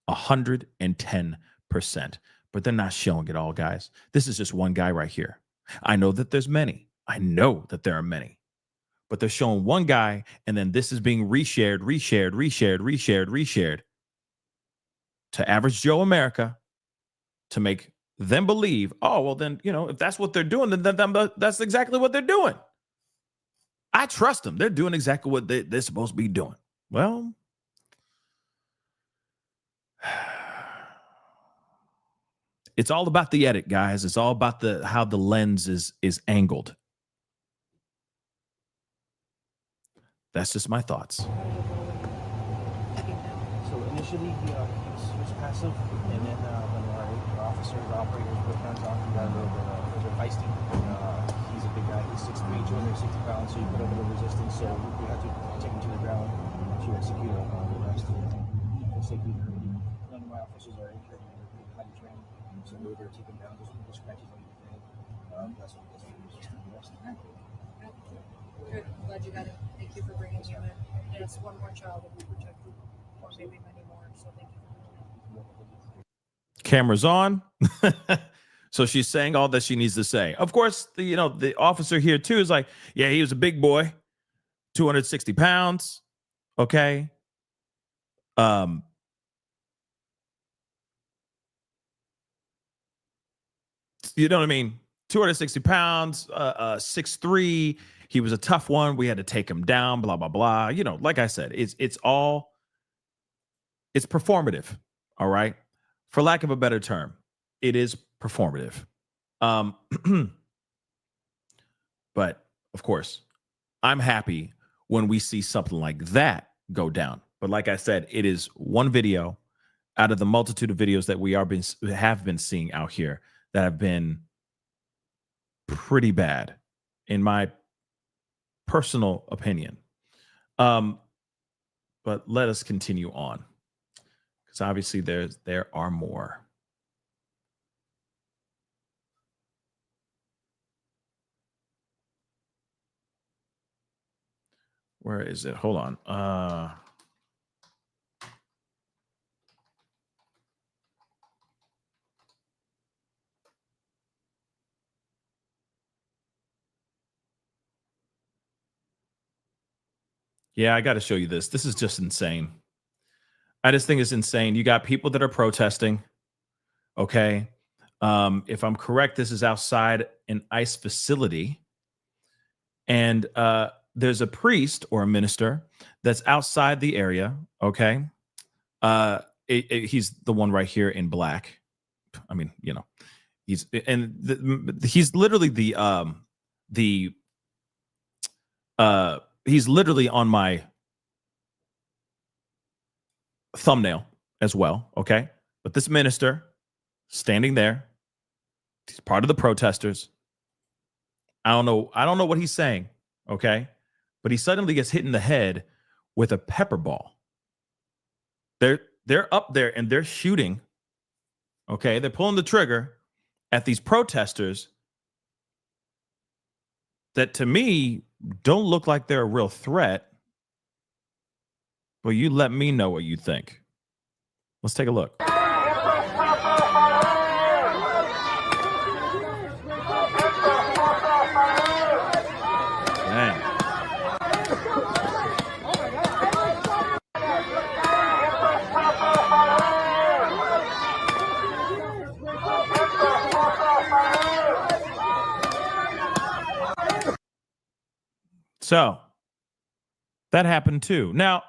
110%. But they're not showing it all, guys. This is just one guy right here. I know that there's many. I know that there are many. But they're showing one guy, and then this is being reshared to average Joe America to make them believe, oh, well, then, if that's what they're doing, then that's exactly what they're doing. I trust them. They're doing exactly what they're supposed to be doing. Well, it's all about the edit, guys. It's all about how the lens is angled. That's just my thoughts. So initially he was passive, and then when our officers, operators put guns on, he got a little bit feisty. He's a big guy. He's 6'3", 260 pounds, so you put up a little resistance. So we had to take him to the ground to execute the arrest. For safety, none of my officers are injured. They're highly trained, so we were able to take him down just with the scratches on his head. That's what we resisted the arrest. Good. Glad you got it. Thank you for bringing him in. And it's one more child that we protected, or maybe many more. So thank you for doing that. Cameras on. So she's saying all that she needs to say. Of course, the officer here too is like, yeah, he was a big boy, 260 pounds. Okay. You know what I mean? 260 pounds, 6'3". He was a tough one. We had to take him down, blah, blah, blah. Like I said, it's performative. All right. For lack of a better term, it is performative. But of course, I'm happy when we see something like that go down. But like I said, it is one video out of the multitude of videos that we have been seeing out here that have been pretty bad, in my personal opinion. But let us continue on, because obviously there are more. Where is it? Hold on. Yeah, I got to show you this. This is just insane. I just think it's insane. You got people that are protesting. Okay. If I'm correct, this is outside an ICE facility. And there's a priest or a minister that's outside the area. Okay. He's the one right here in black. I mean, he's literally he's literally on my thumbnail as well. Okay. But this minister standing there, he's part of the protesters. I don't know what he's saying. Okay. But he suddenly gets hit in the head with a pepper ball. They're up there and they're shooting. Okay. They're pulling the trigger at these protesters that, to me, don't look like they're a real threat. But you let me know what you think. Let's take a look. Dang. So that happened too. Now,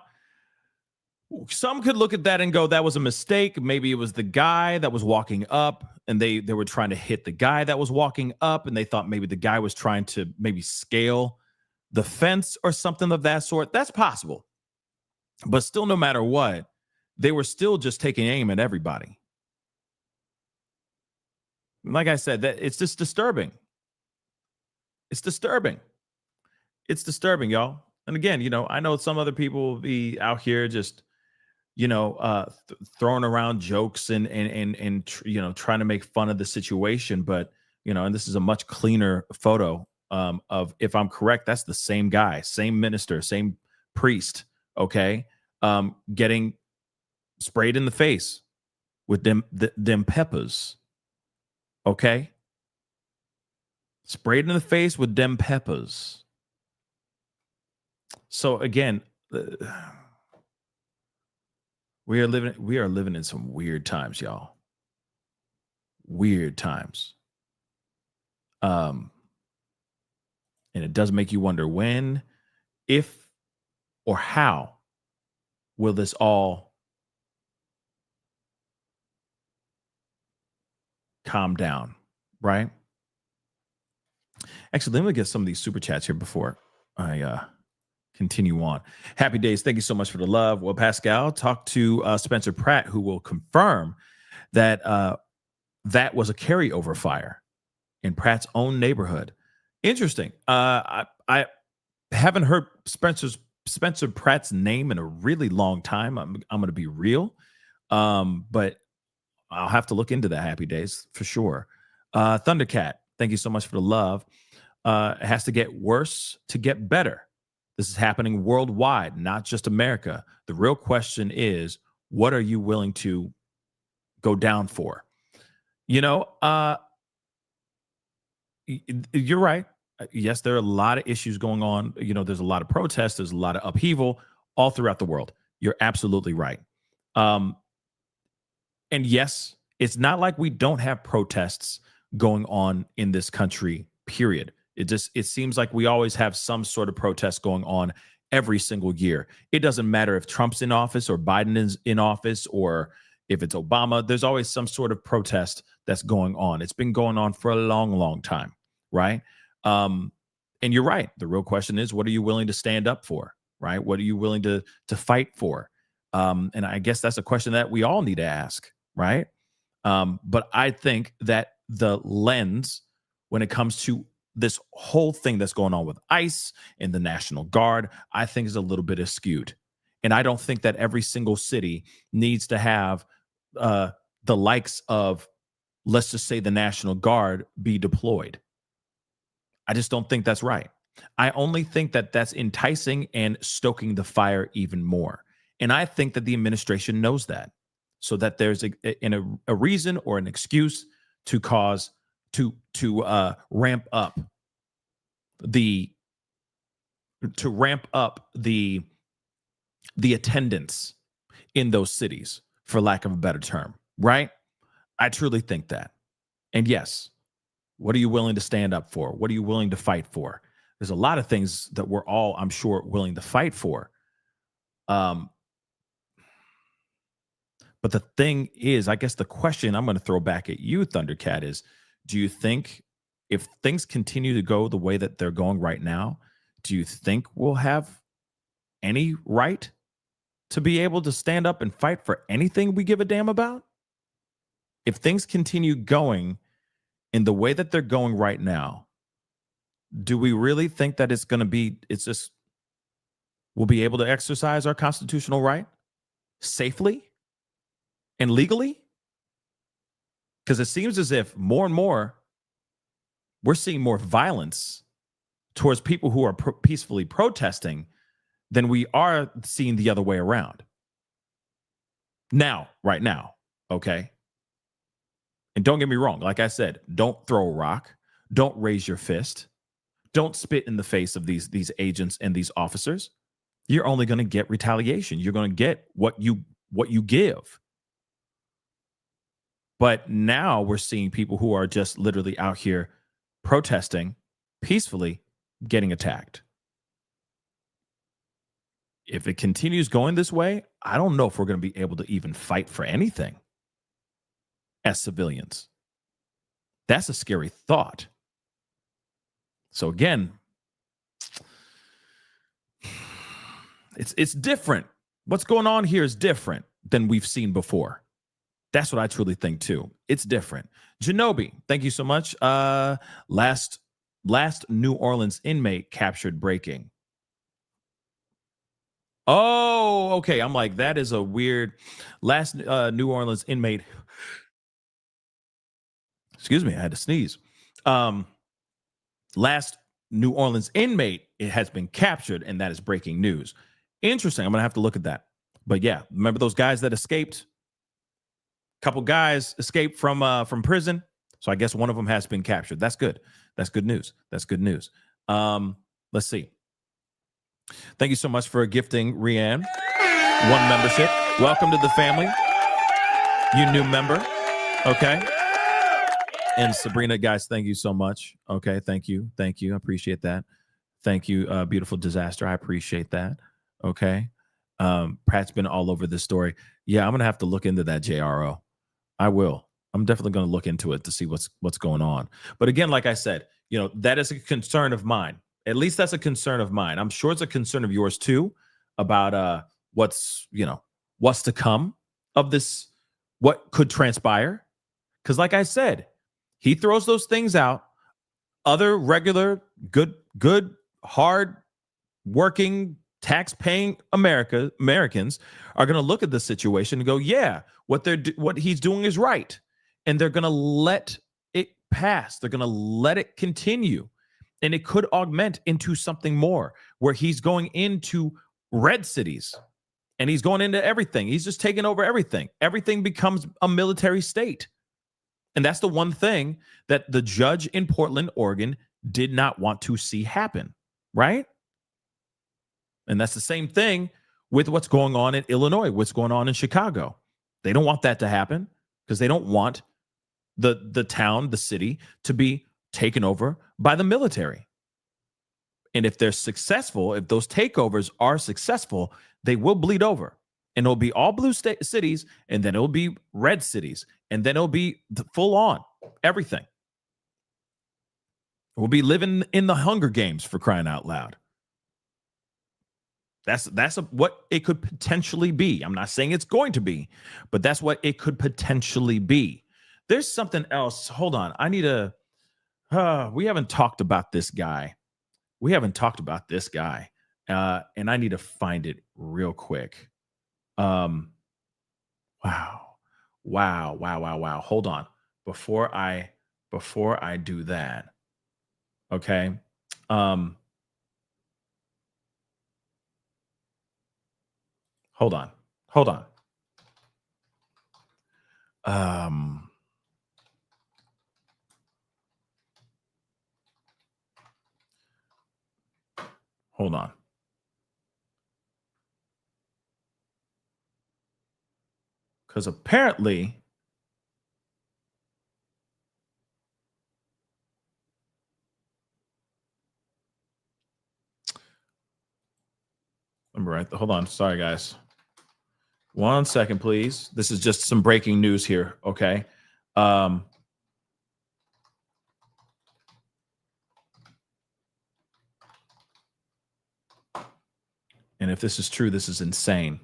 some could look at that and go, that was a mistake. Maybe it was the guy that was walking up and they were trying to hit the guy that was walking up, and they thought maybe the guy was trying to maybe scale the fence or something of that sort. That's possible. But still, no matter what, they were still just taking aim at everybody. Like I said, that it's just disturbing. It's disturbing. It's disturbing, y'all. And again, I know some other people will be out here just, throwing around jokes and trying to make fun of the situation. But, and this is a much cleaner photo of, if I'm correct, that's the same guy, same minister, same priest. Okay. Getting sprayed in the face with them peppers. Okay. Sprayed in the face with them peppers. So again, we are living in some weird times, y'all. Weird times. And it does make you wonder when, if, or how will this all calm down, right? Actually, let me get some of these super chats here before I continue on. Happy days. Thank you so much for the love. Well, Pascal, talk to Spencer Pratt, who will confirm that that was a carryover fire in Pratt's own neighborhood. Interesting. I haven't heard Spencer Pratt's name in a really long time. I'm going to be real, but I'll have to look into that. Happy days for sure. Thundercat, thank you so much for the love. It has to get worse to get better. This is happening worldwide, not just America. The real question is, what are you willing to go down for? You know, you're right. Yes, there are a lot of issues going on. You know, there's a lot of protests. There's a lot of upheaval all throughout the world. You're absolutely right. And yes, it's not like we don't have protests going on in this country, period. It seems like we always have some sort of protest going on every single year. It doesn't matter if Trump's in office or Biden is in office or if it's Obama. There's always some sort of protest that's going on. It's been going on for a long, long time, right? And you're right. The real question is, what are you willing to stand up for, right? What are you willing to fight for? And I guess that's a question that we all need to ask, right? But I think that the lens when it comes to this whole thing that's going on with ICE and the National Guard, I think is a little bit skewed. And I don't think that every single city needs to have the likes of, let's just say, the National Guard be deployed. I just don't think that's right. I only think that that's enticing and stoking the fire even more. And I think that the administration knows that, so that there's a reason or an excuse to cause to ramp up the attendance in those cities, for lack of a better term, right? I truly think that. And yes, what are you willing to stand up for? What are you willing to fight for? There's a lot of things that we're all, I'm sure, willing to fight for. But the thing is, I guess the question I'm going to throw back at you, Thundercat, is, do you think if things continue to go the way that they're going right now, do you think we'll have any right to be able to stand up and fight for anything we give a damn about? If things continue going in the way that they're going right now, do we really think that we'll be able to exercise our constitutional right safely and legally? Because it seems as if more and more we're seeing more violence towards people who are peacefully protesting than we are seeing the other way around. Right now, okay? And don't get me wrong, like I said, don't throw a rock, don't raise your fist, don't spit in the face of these agents and these officers. You're only going to get retaliation. You're going to get what you give. But now we're seeing people who are just literally out here protesting peacefully, getting attacked. If it continues going this way, I don't know if we're going to be able to even fight for anything as civilians. That's a scary thought. So again, it's different. What's going on here is different than we've seen before. That's what I truly think too. It's different. Janobi, thank you so much. Last New Orleans inmate captured breaking. Oh, okay. I'm like, that is a weird. Last New Orleans inmate. Excuse me, I had to sneeze. Last New Orleans inmate, it has been captured, and that is breaking news. Interesting. I'm gonna have to look at that. But yeah, remember those guys that escaped? Couple guys escaped from prison. So I guess one of them has been captured. That's good. That's good news. That's good news. Let's see. Thank you so much for gifting Rianne one membership. Welcome to the family. You new member. Okay. And Sabrina, guys, thank you so much. Okay. Thank you. Thank you. I appreciate that. Thank you. Beautiful Disaster. I appreciate that. Okay. Pratt's been all over this story. Yeah, I'm going to have to look into that, JRO. I will. I'm definitely going to look into it to see what's going on. But again, like I said, that is a concern of mine. At least that's a concern of mine. I'm sure it's a concern of yours too about what's to come of this, what could transpire. Because like I said, he throws those things out. Other regular, good, hard working, tax-paying Americans are going to look at the situation and go, yeah, what he's doing is right. And they're going to let it pass. They're going to let it continue. And it could augment into something more where he's going into red cities and he's going into everything. He's just taking over everything. Everything becomes a military state. And that's the one thing that the judge in Portland, Oregon did not want to see happen, right? And that's the same thing with what's going on in Illinois, what's going on in Chicago. They don't want that to happen because they don't want the town, the city, to be taken over by the military. And if they're successful, if those takeovers are successful, they will bleed over. And it'll be all blue cities, and then it'll be red cities, and then it'll be full on everything. We'll be living in the Hunger Games, for crying out loud. That's what it could potentially be. I'm not saying it's going to be, but that's what it could potentially be. There's something else. Hold on. I need to. We haven't talked about this guy. And I need to find it real quick. Wow. Hold on. Before I do that. Okay. Hold on. Hold on. Because apparently hold on. Sorry, guys. 1 second, please. This is just some breaking news here. Okay. And if this is true, this is insane.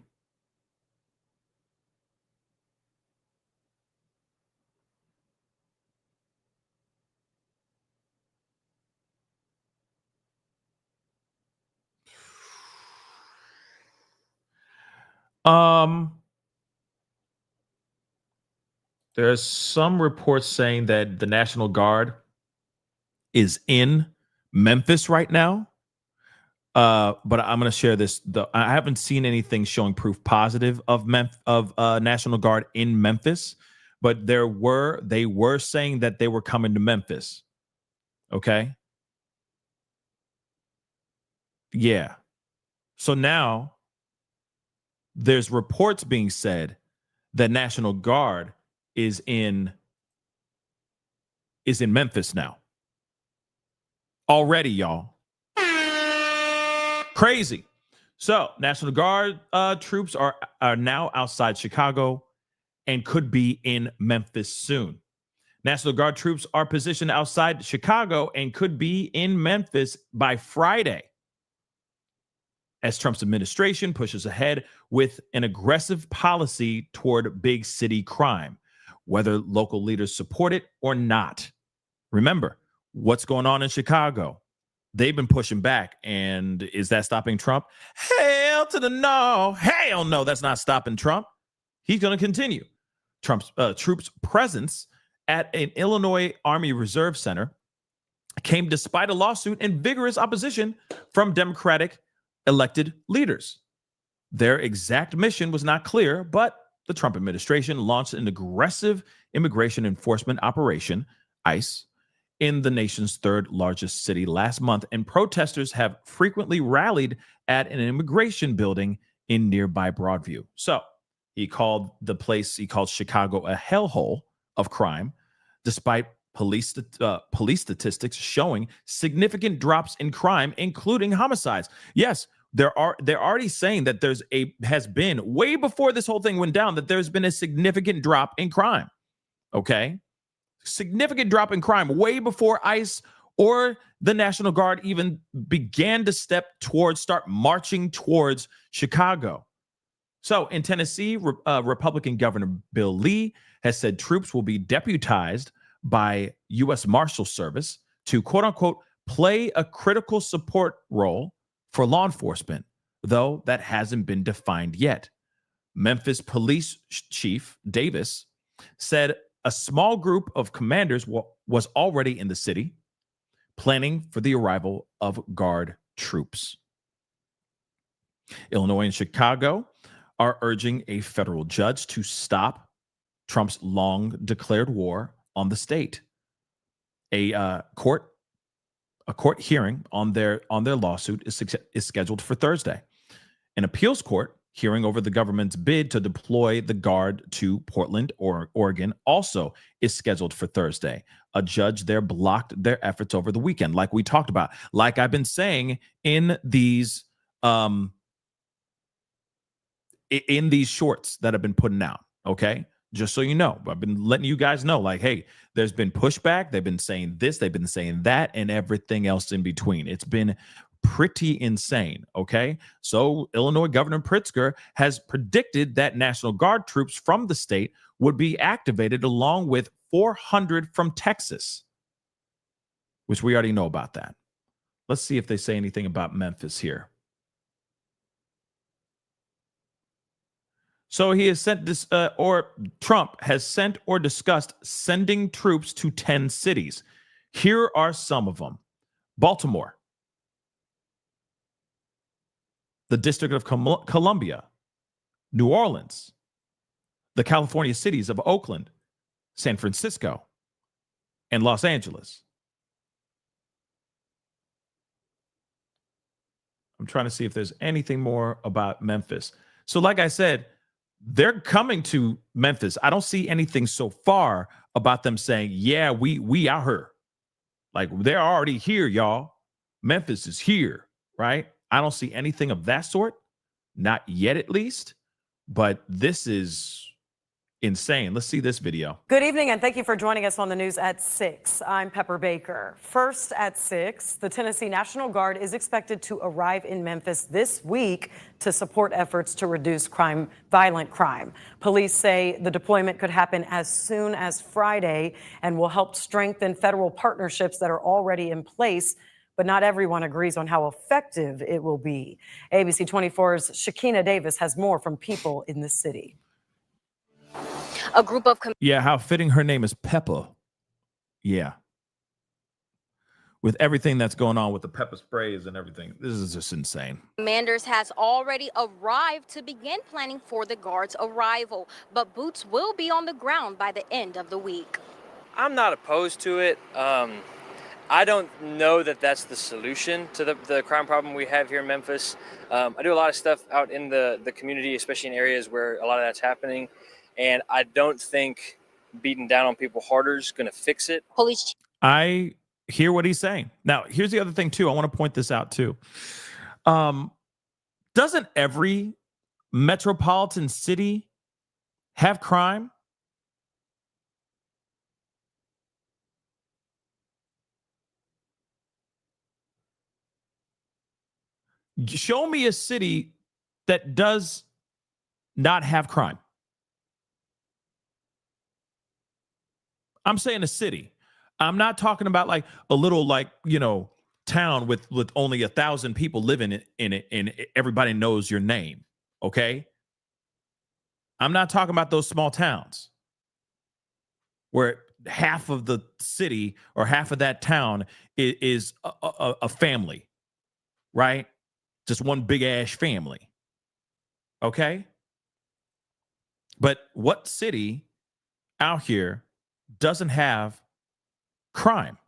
There's some reports saying that the National Guard is in Memphis right now. But I'm going to share this. I haven't seen anything showing proof positive of National Guard in Memphis, but they were saying that they were coming to Memphis. Okay. Yeah. So now there's reports being said that National Guard is in Memphis now. Already, y'all. Crazy. So National Guard troops are now outside Chicago and could be in Memphis soon. National Guard troops are positioned outside Chicago and could be in Memphis by Friday, as Trump's administration pushes ahead with an aggressive policy toward big city crime, whether local leaders support it or not. Remember, what's going on in Chicago? They've been pushing back, and is that stopping Trump? Hell to the no. Hell no, that's not stopping Trump. He's going to continue. Trump's troops' presence at an Illinois Army Reserve Center came despite a lawsuit and vigorous opposition from Democratic elected leaders. Their exact mission was not clear, but the Trump administration launched an aggressive immigration enforcement operation, ICE, in the nation's third largest city last month, and protesters have frequently rallied at an immigration building in nearby Broadview. So he called Chicago a hellhole of crime, despite police statistics showing significant drops in crime, including homicides. Yes, they're already saying that has been way before this whole thing went down, that there's been a significant drop in crime. Okay. Significant drop in crime way before ICE or the National Guard even began to start marching towards Chicago. So in Tennessee, Republican Governor Bill Lee has said troops will be deputized by U.S. Marshal Service to, quote unquote, play a critical support role for law enforcement, though that hasn't been defined yet. Memphis Police Chief Davis said a small group of commanders was already in the city, planning for the arrival of Guard troops. Illinois and Chicago are urging a federal judge to stop Trump's long declared war on the state. A court hearing on their lawsuit is scheduled for Thursday. An appeals court hearing over the government's bid to deploy the Guard to Portland, Oregon, also is scheduled for Thursday. A judge there blocked their efforts over the weekend, like we talked about, like I've been saying in these shorts that I've been putting out. Okay, just so you know, I've been letting you guys know, like, hey, there's been pushback. They've been saying this, they've been saying that, and everything else in between. It's been pretty insane. Okay, so Illinois Governor Pritzker has predicted that National Guard troops from the state would be activated, along with 400 from Texas, which we already know about that. Let's see if they say anything about Memphis here. So he has sent this, or Trump has sent or discussed sending troops to 10 cities. Here are some of them: Baltimore, the District of Columbia, New Orleans, the California cities of Oakland, San Francisco, and Los Angeles. I'm trying to see if there's anything more about Memphis. So like I said, they're coming to Memphis. I don't see anything so far about them saying, yeah, we out here. Like, they're already here, y'all. Memphis is here, right? I don't see anything of that sort. Not yet, at least. But this is insane. Let's see this video. Good evening, and thank you for joining us on the news at 6. I'm Pepper Baker. First at 6, the Tennessee National Guard is expected to arrive in Memphis this week to support efforts to reduce violent crime. Police say the deployment could happen as soon as Friday and will help strengthen federal partnerships that are already in place, but not everyone agrees on how effective it will be. ABC 24's Shakina Davis has more from people in the city. A group of Yeah, how fitting her name is Pepper. Yeah. With everything that's going on with the pepper sprays and everything, this is just insane. commanders has already arrived to begin planning for the Guard's arrival, but boots will be on the ground by the end of the week. I'm not opposed to it. I don't know that that's the solution to the crime problem we have here in Memphis. I do a lot of stuff out in the community, especially in areas where a lot of that's happening. And I don't think beating down on people harder is going to fix it. I hear what he's saying. Now, here's the other thing, too. I want to point this out, too. Doesn't every metropolitan city have crime? Show me a city that does not have crime. I'm saying a city. I'm not talking about like a little, like, town with only 1,000 people living in it and everybody knows your name. Okay. I'm not talking about those small towns where half of the city or half of that town is a family, right? Just one big ass family. Okay. But what city out here doesn't have crime,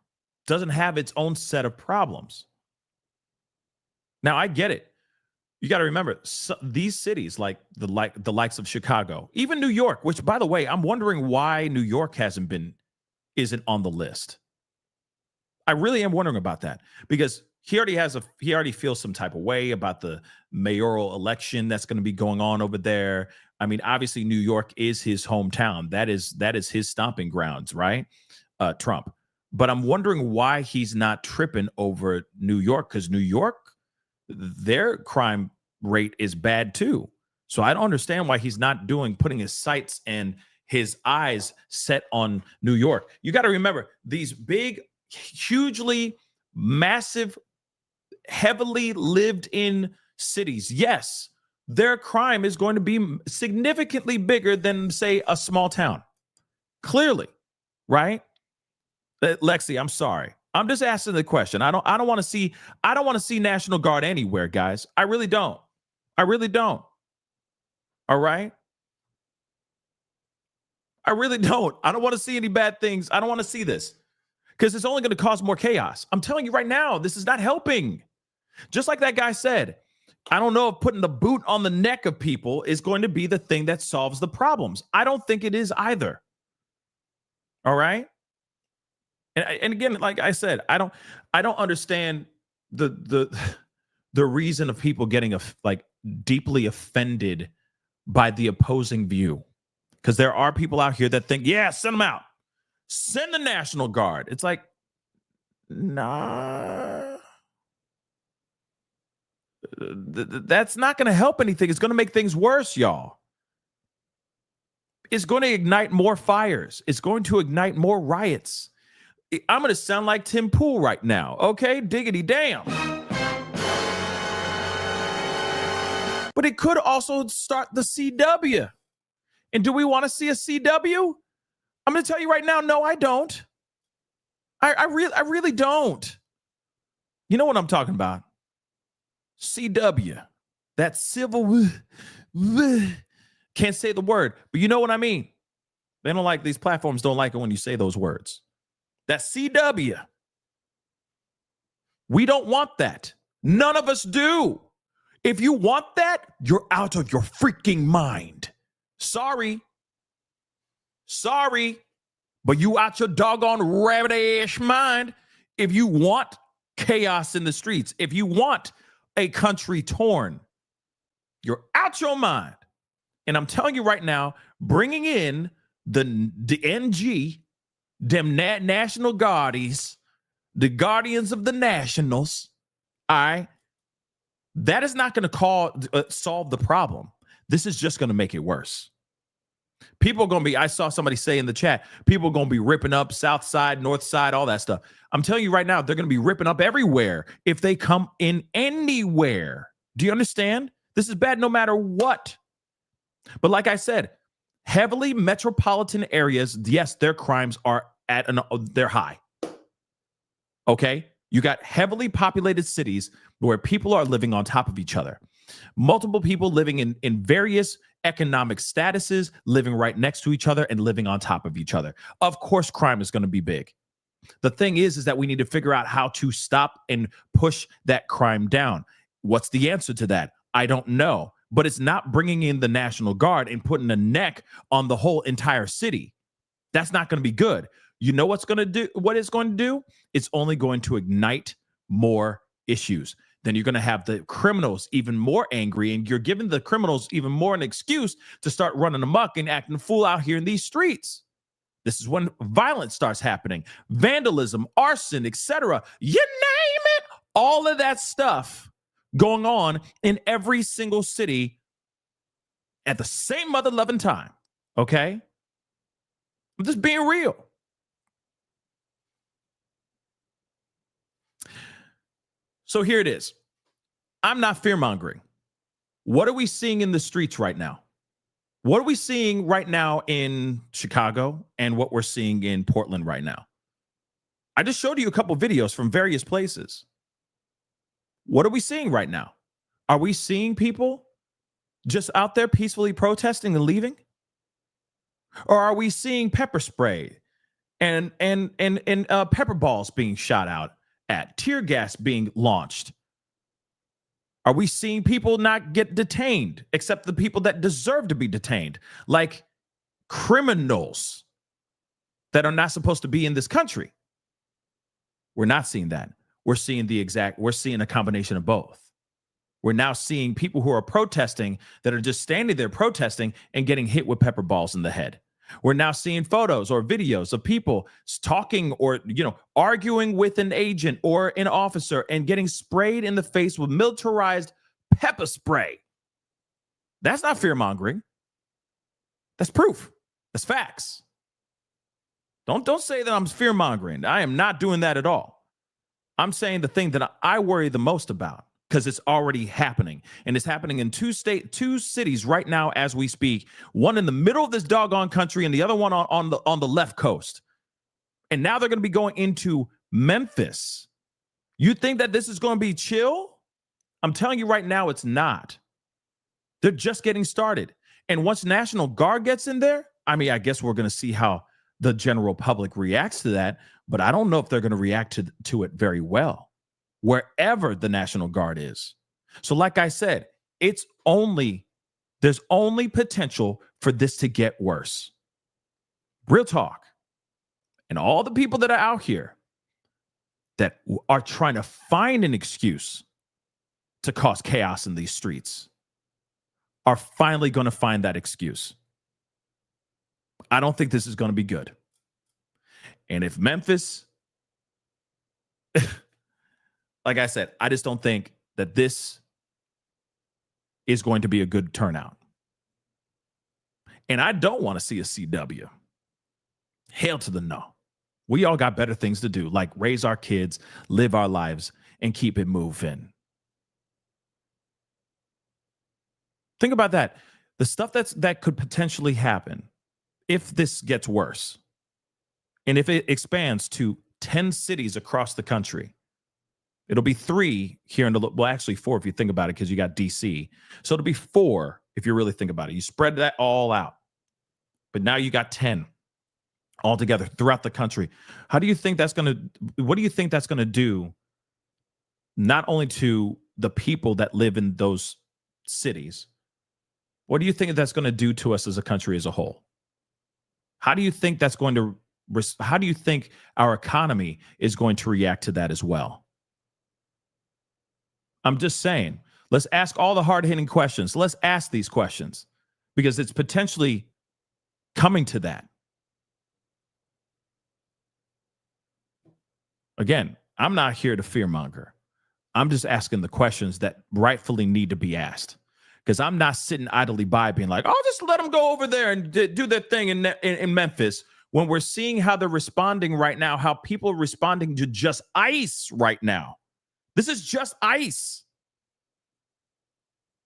doesn't have its own set of problems? Now, I get it. You got to remember, these cities like the likes of Chicago, even New York, which, by the way, I'm wondering why New York isn't on the list. I really am wondering about that, because he already feels some type of way about the mayoral election that's going to be going on over there. I mean, obviously, New York is his hometown. That is his stomping grounds, right? Trump. But I'm wondering why he's not tripping over New York, because New York, their crime rate is bad too. So I don't understand why he's not putting his sights and his eyes set on New York. You got to remember, these big, hugely massive, heavily lived in cities, yes, their crime is going to be significantly bigger than, say, a small town. Clearly, right? Lexi, I'm sorry. I'm just asking the question. I don't want to see National Guard anywhere, guys. I really don't. All right? I really don't. I don't want to see any bad things. I don't want to see this because it's only going to cause more chaos. I'm telling you right now, this is not helping. Just like that guy said, I don't know if putting the boot on the neck of people is going to be the thing that solves the problems. I don't think it is either. All right? And again, like I said, I don't understand the reason of people getting deeply offended by the opposing view. Because there are people out here that think, yeah, send them out. Send the National Guard. It's like, nah. That's not going to help anything. It's going to make things worse, y'all. It's going to ignite more fires. It's going to ignite more riots. I'm going to sound like Tim Pool right now. Okay, diggity damn. But it could also start the CW. And do we want to see a CW? I'm going to tell you right now, no, I don't. I really don't. You know what I'm talking about? CW. That civil. Can't say the word, but you know what I mean. They don't like, these platforms don't like it when you say those words. That CW. We don't want that. None of us do. If you want that, you're out of your freaking mind. Sorry, but you out your doggone rabbit-ass mind if you want chaos in the streets. If you want a country torn, you're out your mind. And I'm telling you right now, bringing in the NG, them National Guardies, the Guardians of the Nationals, all right, that is not going to solve the problem. This is just going to make it worse. People are going to be, I saw somebody say in the chat, people are going to be ripping up South Side, North Side, all that stuff. I'm telling you right now, they're going to be ripping up everywhere if they come in anywhere. Do you understand? This is bad no matter what. But like I said, heavily metropolitan areas, yes, their crimes are they're high. Okay? You got heavily populated cities where people are living on top of each other. Multiple people living in various economic statuses, living right next to each other and living on top of each other. Of course, crime is going to be big. The thing is that we need to figure out how to stop and push that crime down. What's the answer to that? I don't know. But it's not bringing in the National Guard and putting a neck on the whole entire city. That's not going to be good. You know what it's going to do? It's only going to ignite more issues. Then you're going to have the criminals even more angry, and you're giving the criminals even more an excuse to start running amok and acting a fool out here in these streets. This is when violence starts happening. Vandalism, arson, etc. You name it. All of that stuff going on in every single city at the same mother-loving time. Okay? I'm just being real. So here it is. I'm not fear-mongering. What are we seeing in the streets right now? What are we seeing right now in Chicago and what we're seeing in Portland right now? I just showed you a couple videos from various places. What are we seeing right now? Are we seeing people just out there peacefully protesting and leaving? Or are we seeing pepper spray and pepper balls being shot out at, tear gas being launched? Are we seeing people not get detained, except the people that deserve to be detained, like criminals that are not supposed to be in this country? We're not seeing that. We're seeing a combination of both. We're now seeing people who are protesting that are just standing there protesting and getting hit with pepper balls in the head. We're now seeing photos or videos of people talking or, arguing with an agent or an officer and getting sprayed in the face with militarized pepper spray. That's not fear-mongering. That's proof. That's facts. Don't say that I'm fear-mongering. I am not doing that at all. I'm saying the thing that I worry the most about, because it's already happening. And it's happening in two cities right now as we speak. One in the middle of this doggone country and the other one on the left coast. And now they're going to be going into Memphis. You think that this is going to be chill? I'm telling you right now, it's not. They're just getting started. And once National Guard gets in there, I guess we're going to see how the general public reacts to that. But I don't know if they're going to react to it very well, wherever the National Guard is. So like I said, there's only potential for this to get worse. Real talk. And all the people that are out here that are trying to find an excuse to cause chaos in these streets are finally going to find that excuse. I don't think this is going to be good. And if Memphis, like I said, I just don't think that this is going to be a good turnout. And I don't want to see a CW. Hell to the no. We all got better things to do, like raise our kids, live our lives, and keep it moving. Think about that. The stuff that could potentially happen if this gets worse, and if it expands to 10 cities across the country. It'll be 3 here actually 4 if you think about it, because you got DC. So it'll be 4 if you really think about it. You spread that all out. But now you got 10 all together throughout the country. What do you think that's going to do, not only to the people that live in those cities? What do you think that's going to do to us as a country as a whole? How do you think our economy is going to react to that as well? I'm just saying, let's ask all the hard-hitting questions. Let's ask these questions, because it's potentially coming to that. Again, I'm not here to fearmonger. I'm just asking the questions that rightfully need to be asked, because I'm not sitting idly by being like, oh, just let them go over there and do their thing in Memphis, when we're seeing how they're responding right now, how people are responding to just ICE right now. This is just ICE.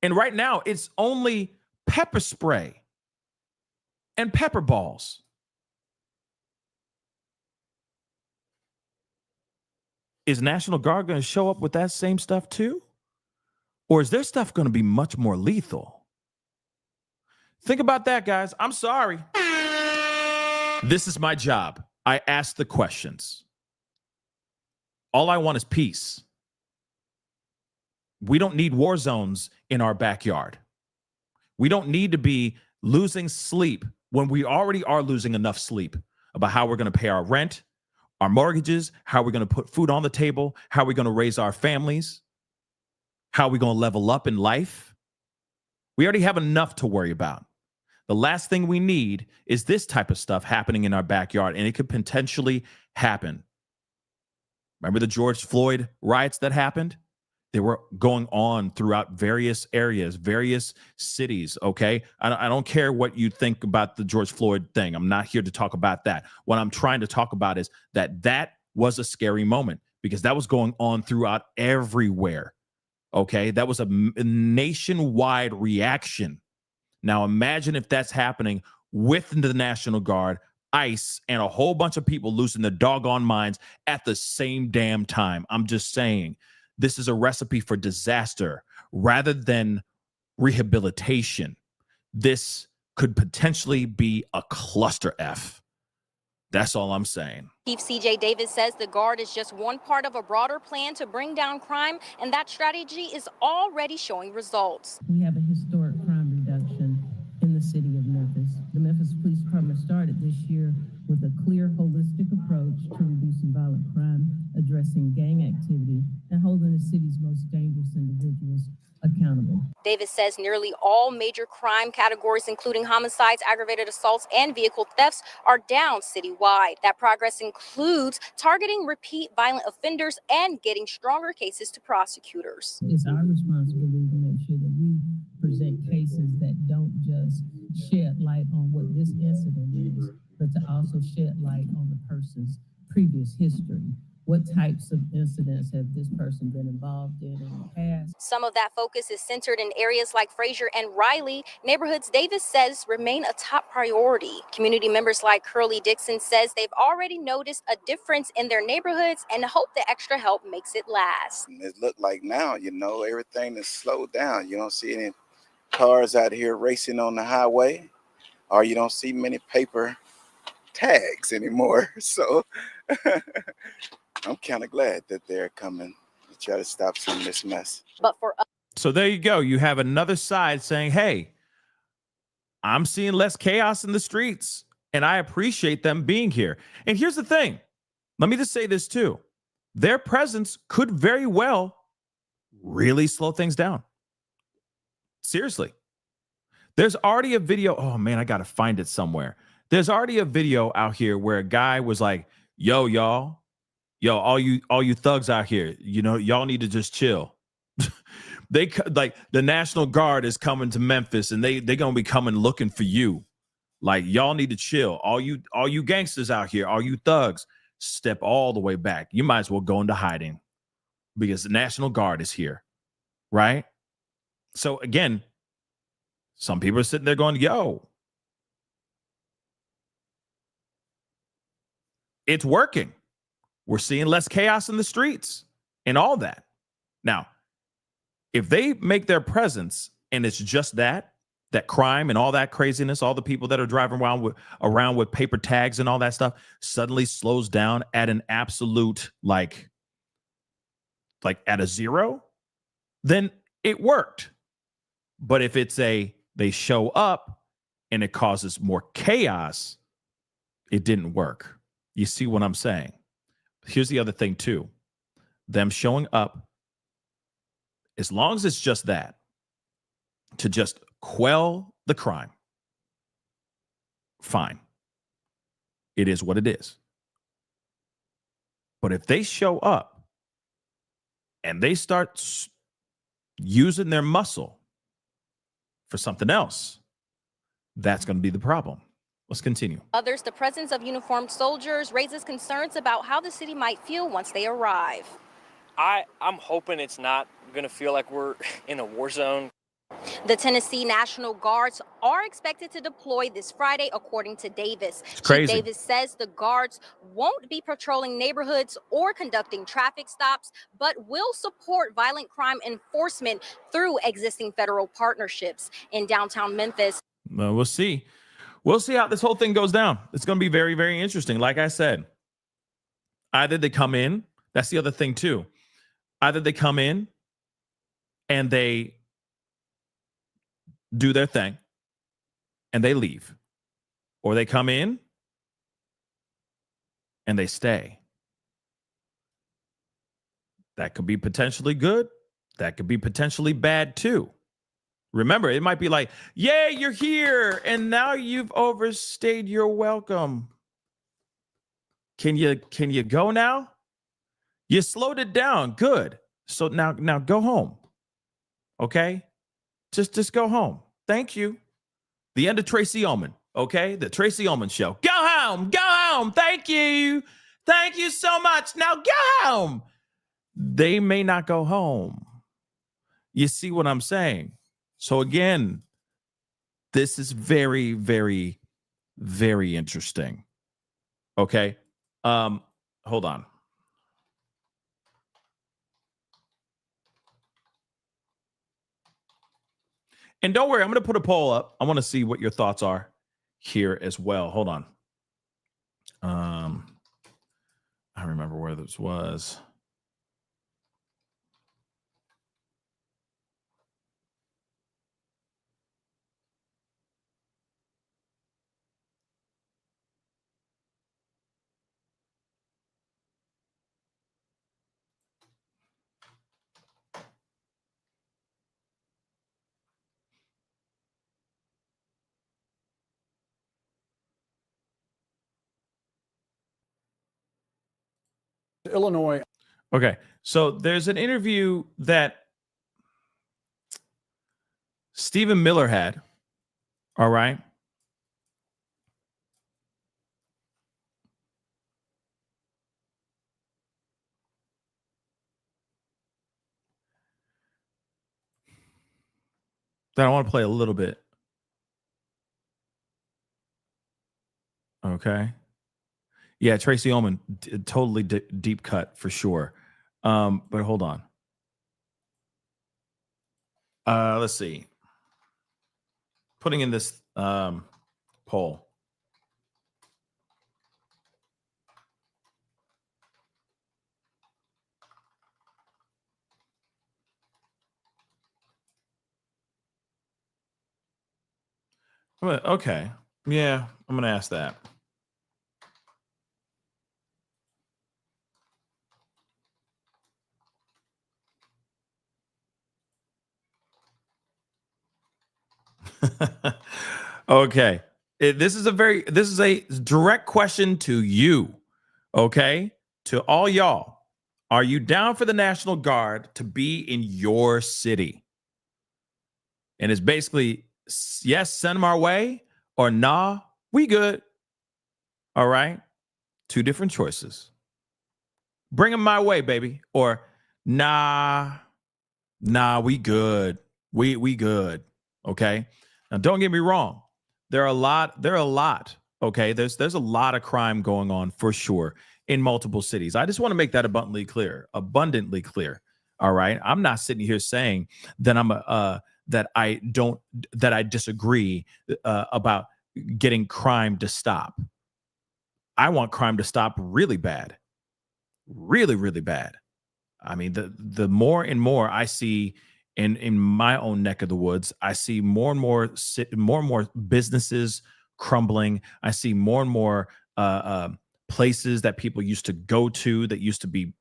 And right now, it's only pepper spray and pepper balls. Is National Guard going to show up with that same stuff too? Or is their stuff going to be much more lethal? Think about that, guys. I'm sorry. This is my job. I ask the questions. All I want is peace. We don't need war zones in our backyard. We don't need to be losing sleep when we already are losing enough sleep about how we're going to pay our rent, our mortgages, how we're going to put food on the table, how we're going to raise our families, how we're going to level up in life. We already have enough to worry about. The last thing we need is this type of stuff happening in our backyard, and it could potentially happen. Remember the George Floyd riots that happened? They were going on throughout various areas, various cities, okay? I don't care what you think about the George Floyd thing. I'm not here to talk about that. What I'm trying to talk about is that was a scary moment, because that was going on throughout everywhere, okay? That was a nationwide reaction. Now imagine if that's happening with the National Guard, ICE, and a whole bunch of people losing their doggone minds at the same damn time. I'm just saying, this is a recipe for disaster rather than rehabilitation. This could potentially be a cluster F. That's all I'm saying. Chief C.J. Davis says the Guard is just one part of a broader plan to bring down crime, and that strategy is already showing results. We have a historic crime reduction in the city of Memphis. The Memphis Police Department started this year with a clear, holistic approach to reducing violent crime, addressing gang activity, and holding the city's most dangerous individuals accountable. Davis says nearly all major crime categories, including homicides, aggravated assaults, and vehicle thefts, are down citywide. That progress includes targeting repeat violent offenders and getting stronger cases to prosecutors. It's our responsibility to make sure that we present cases that don't just shed light on what this incident is, but to also shed light on the person's previous history. What types of incidents have this person been involved in the past? Some of that focus is centered in areas like Fraser and Riley, neighborhoods Davis says remain a top priority. Community members like Curly Dixon says they've already noticed a difference in their neighborhoods and hope the extra help makes it last. It looked like now, everything is slowed down. You don't see any cars out here racing on the highway, or you don't see many paper tags anymore. So I'm kind of glad that they're coming to try to stop some of this mess. But for So there you go. You have another side saying, hey, I'm seeing less chaos in the streets, and I appreciate them being here. And here's the thing. Let me just say this too. Their presence could very well really slow things down. Seriously. There's already a video. Oh man, I got to find it somewhere. There's already a video out here where a guy was like, yo, all you thugs out here, y'all need to just chill. They like the National Guard is coming to Memphis, and they're gonna be coming looking for you. Like, y'all need to chill. All you gangsters out here, all you thugs, step all the way back. You might as well go into hiding because the National Guard is here, right? So again, some people are sitting there going, yo, it's working. We're seeing less chaos in the streets and all that. Now, if they make their presence and it's just that crime and all that craziness, all the people that are driving around with paper tags and all that stuff suddenly slows down at an absolute like at a zero, then it worked. But if it's they show up and it causes more chaos, it didn't work. You see what I'm saying? Here's the other thing too. Them showing up, as long as it's just that, to just quell the crime, fine. It is what it is. But if they show up and they start using their muscle for something else, that's going to be the problem. Let's continue. Others, the presence of uniformed soldiers raises concerns about how the city might feel once they arrive. I'm hoping it's not going to feel like we're in a war zone. The Tennessee National Guards are expected to deploy this Friday, according to Davis. It's crazy. Chief Davis says the guards won't be patrolling neighborhoods or conducting traffic stops, but will support violent crime enforcement through existing federal partnerships in downtown Memphis. Well, we'll see. We'll see how this whole thing goes down. It's going to be very, very interesting. Like I said, either they come in. That's the other thing too. Either they come in and they do their thing and they leave, or they come in and they stay. That could be potentially good. That could be potentially bad too. Remember, it might be like, yeah, you're here and now you've overstayed your welcome. Can you go now? You slowed it down. Good. So now go home. Okay? Just go home. Thank you. The end of Tracy Ullman. Okay? The Tracy Ullman show. Go home. Go home. Thank you. Thank you so much. Now go home. They may not go home. You see what I'm saying? So again, this is very, very, very interesting. Okay? Hold on. And don't worry, I'm going to put a poll up. I want to see what your thoughts are here as well. Hold on. I remember where this was. Illinois. Okay, so there's an interview that Stephen Miller had. All right. That I want to play a little bit. Okay. Yeah, Tracy Ullman, totally deep cut for sure. But hold on. Let's see. Putting in this poll. Okay. Yeah, I'm going to ask that. Okay. This is a direct question to you. Okay? To all y'all. Are you down for the National Guard to be in your city? And it's basically yes, send them our way, or nah, we good. All right? Two different choices. Bring them my way, baby. Or nah, we good. We good. Okay? Now don't get me wrong. There are a lot. Okay? There's a lot of crime going on for sure in multiple cities. I just want to make that abundantly clear. All right? I'm not sitting here saying that that I disagree about getting crime to stop. I want crime to stop really bad. Really, really bad. I mean, the more and more I see in my own neck of the woods, I see more and more businesses crumbling. I see more and more places that people used to go to that used to be,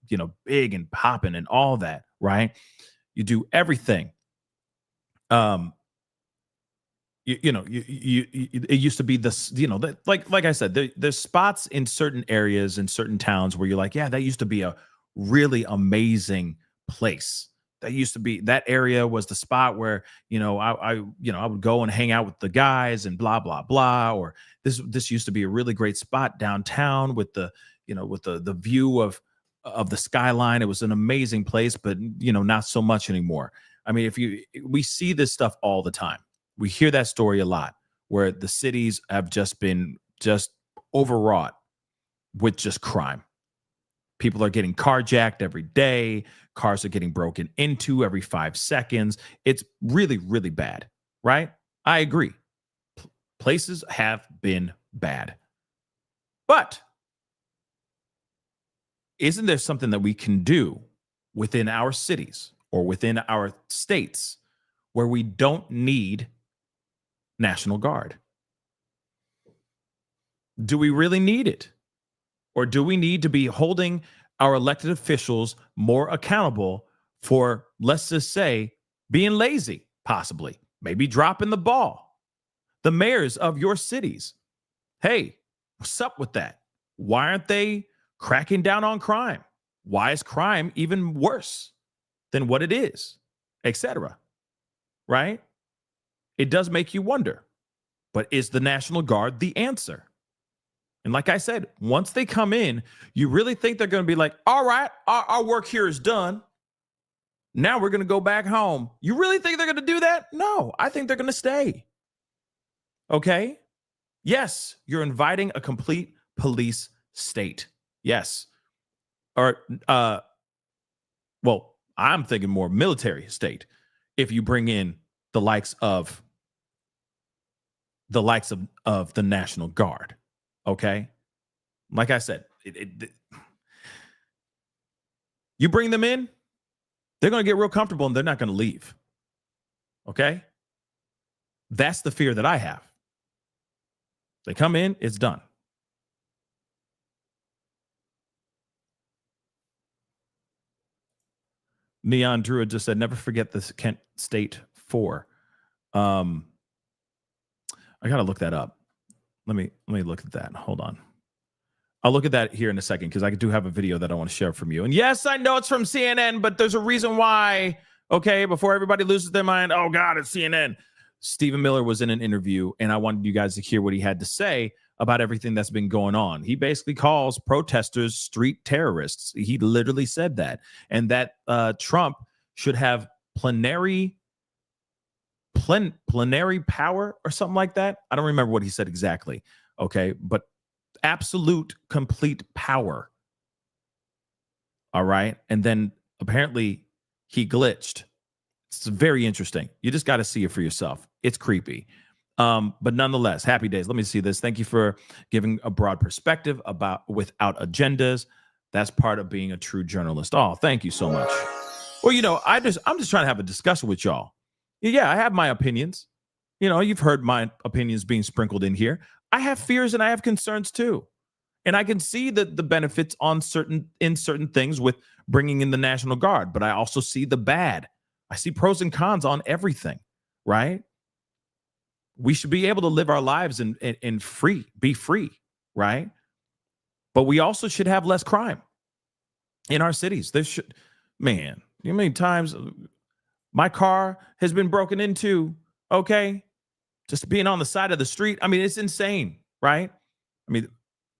big and popping and all that, right? You do everything. It used to be this, like I said, there's spots in certain areas in certain towns where you're like, yeah, that used to be a really amazing place. That area was the spot where, I would go and hang out with the guys and blah, blah, blah. Or this used to be a really great spot downtown with the view of the skyline. It was an amazing place, but not so much anymore. I mean, we see this stuff all the time. We hear that story a lot where the cities have just been overwrought with just crime. People are getting carjacked every day. Cars are getting broken into every 5 seconds. It's really, really bad, right? I agree. Places have been bad. But isn't there something that we can do within our cities or within our states where we don't need National Guard? Do we really need it? Or do we need to be holding our elected officials more accountable for, let's just say, being lazy, possibly, maybe dropping the ball? The mayors of your cities, hey, what's up with that? Why aren't they cracking down on crime? Why is crime even worse than what it is, etc.? Right? It does make you wonder, but is the National Guard the answer? And like I said, once they come in, you really think they're going to be like, all right, our work here is done. Now we're going to go back home. You really think they're going to do that? No, I think they're going to stay. Okay? Yes, you're inviting a complete police state. Yes. Or, well, I'm thinking more military state. If you bring in the likes of the National Guard. Okay. Like I said, you bring them in, they're going to get real comfortable and they're not going to leave. Okay. That's the fear that I have. They come in, it's done. Neon Druid just said, never forget this Kent State 4. I got to look that up. Let me look at that. Hold on. I'll look at that here in a second because I do have a video that I want to share from you. And yes, I know it's from CNN, but there's a reason why. Okay, before everybody loses their mind, oh God, it's CNN. Stephen Miller was in an interview, and I wanted you guys to hear what he had to say about everything that's been going on. He basically calls protesters street terrorists. He literally said that, and that Trump should have plenary power or something like that. I don't remember what he said exactly. Okay, but absolute complete power. All right, and then apparently he glitched. It's very interesting. You just got to see it for yourself. It's creepy. But nonetheless, happy days. Let me see this. Thank you for giving a broad perspective about without agendas. That's part of being a true journalist. Oh, thank you so much. Well, you know, I'm just trying to have a discussion with y'all. Yeah, I have my opinions. You know, you've heard my opinions being sprinkled in here. I have fears and I have concerns too. And I can see the benefits on certain things with bringing in the National Guard, but I also see the bad. I see pros and cons on everything, right? We should be able to live our lives and be free, right? But we also should have less crime in our cities. Man, you know how many times my car has been broken into, okay? Just being on the side of the street. I mean, it's insane, right? I mean,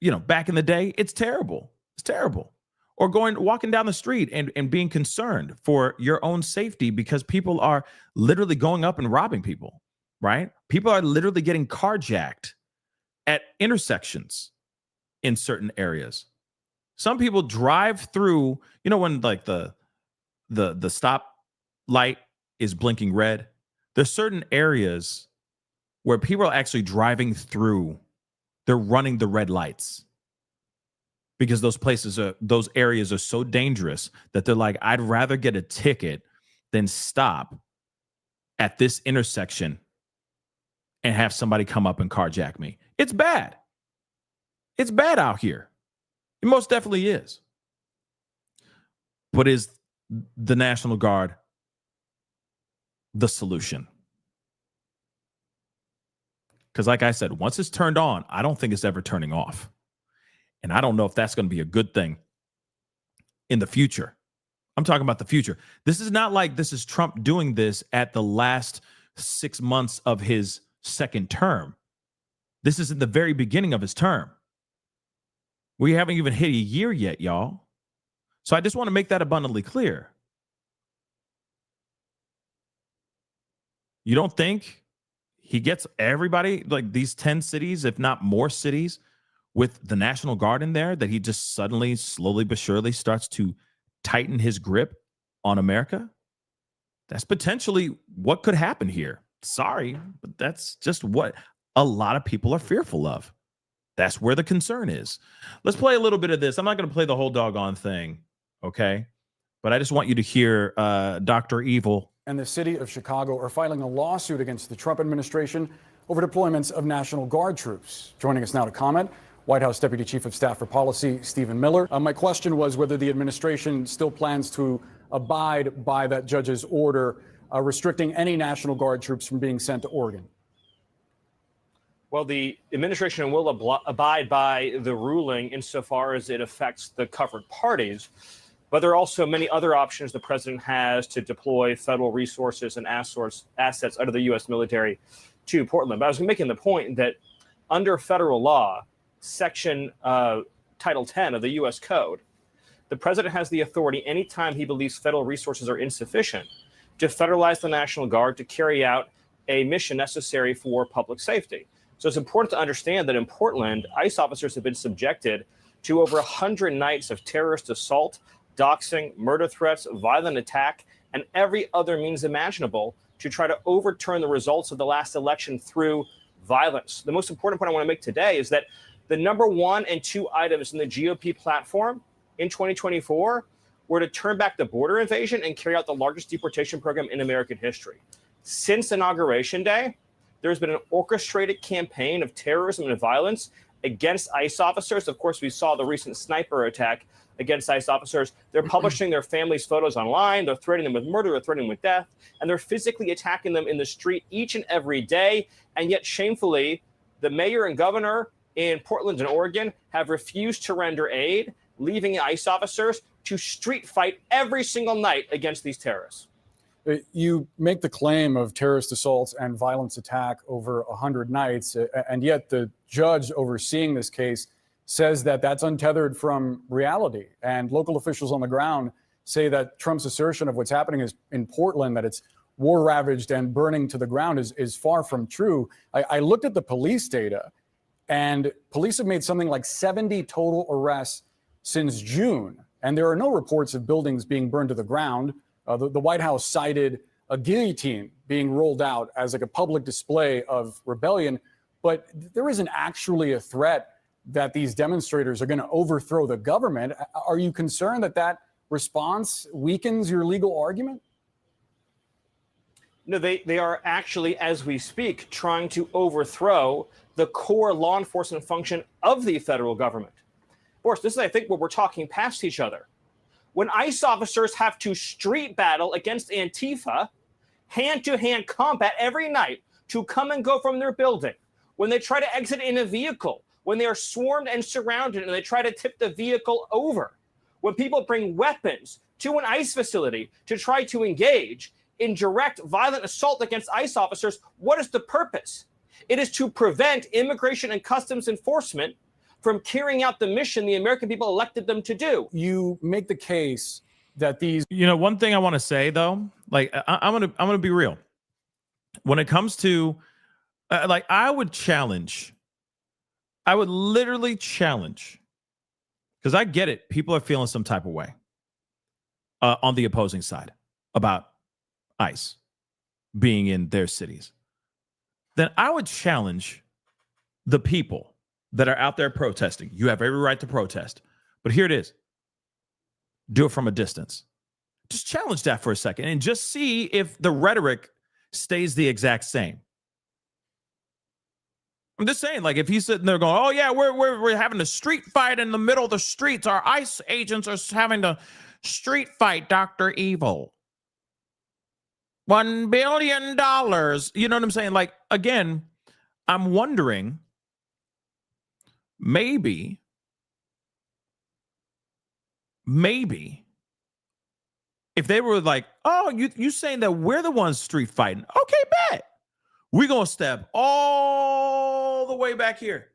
you know, back in the day, it's terrible. It's terrible. Or walking down the street and being concerned for your own safety because people are literally going up and robbing people, right? People are literally getting carjacked at intersections in certain areas. Some people drive through, you know, when like the stop light is blinking red. There's certain areas where people are actually driving through. They're running the red lights. Because those areas are so dangerous that they're like, I'd rather get a ticket than stop at this intersection and have somebody come up and carjack me. It's bad. It's bad out here. It most definitely is. But is the National Guard the solution? Because like I said, once it's turned on, I don't think it's ever turning off. And I don't know if that's going to be a good thing in the future. I'm talking about the future. This is not like this is Trump doing this at the last 6 months of his second term. This is in the very beginning of his term. We haven't even hit a year yet, y'all. So I just want to make that abundantly clear. You don't think he gets everybody, like these 10 cities, if not more cities, with the National Guard in there, that he just suddenly, slowly but surely starts to tighten his grip on America? That's potentially what could happen here. Sorry, but that's just what a lot of people are fearful of. That's where the concern is. Let's play a little bit of this. I'm not going to play the whole doggone thing, okay? But I just want you to hear Dr. Evil. And the city of Chicago are filing a lawsuit against the Trump administration over deployments of National Guard troops. Joining us now to comment, White House Deputy Chief of Staff for Policy, Stephen Miller. My question was whether the administration still plans to abide by that judge's order restricting any National Guard troops from being sent to Oregon. Well, the administration will abide by the ruling insofar as it affects the covered parties. But there are also many other options the president has to deploy federal resources and assets under the U.S. military to Portland. But I was making the point that under federal law, Section Title 10 of the U.S. Code, the president has the authority anytime he believes federal resources are insufficient to federalize the National Guard to carry out a mission necessary for public safety. So it's important to understand that in Portland, ICE officers have been subjected to over 100 nights of terrorist assault, doxing, murder threats, violent attack, and every other means imaginable to try to overturn the results of the last election through violence. The most important point I want to make today is that the number 1 and 2 items in the GOP platform in 2024 were to turn back the border invasion and carry out the largest deportation program in American history. Since Inauguration Day, there's been an orchestrated campaign of terrorism and violence against ICE officers. Of course, we saw the recent sniper attack against ICE officers. They're publishing their families' photos online. They're threatening them with murder. They're threatening them with death. And they're physically attacking them in the street each and every day. And yet, shamefully, the mayor and governor in Portland and Oregon have refused to render aid, leaving ICE officers to street fight every single night against these terrorists. You make the claim of terrorist assaults and violence attack over 100 nights, and yet the judge overseeing this case says that that's untethered from reality. And local officials on the ground say that Trump's assertion of what's happening is in Portland, that it's war-ravaged and burning to the ground, is far from true. I looked at the police data, and police have made something like 70 total arrests since June. And there are no reports of buildings being burned to the ground. The White House cited a guillotine being rolled out as like a public display of rebellion, but there isn't actually a threat that these demonstrators are going to overthrow the government. Are you concerned that that response weakens your legal argument? No, they are actually, as we speak, trying to overthrow the core law enforcement function of the federal government. Of course, this is, I think, where we're talking past each other. When ICE officers have to street battle against Antifa, hand-to-hand combat every night to come and go from their building, when they try to exit in a vehicle, when they are swarmed and surrounded and they try to tip the vehicle over, when people bring weapons to an ICE facility to try to engage in direct violent assault against ICE officers, what is the purpose? It is to prevent immigration and customs enforcement from carrying out the mission the American people elected them to do. You make the case that these... You know, one thing I want to say, though, like, I'm gonna be real. When it comes to, like, I would literally challenge, because I get it. People are feeling some type of way on the opposing side about ICE being in their cities. Then I would challenge the people that are out there protesting. You have every right to protest, but here it is. Do it from a distance. Just challenge that for a second and just see if the rhetoric stays the exact same. I'm just saying, like, if he's sitting there going, oh yeah, we're having a street fight in the middle of the streets. Our ICE agents are having to street fight Dr. Evil. $1 billion. You know what I'm saying? Like, again, I'm wondering, maybe if they were like, oh, you saying that we're the ones street fighting. Okay, bet. We're going to step all the way back here.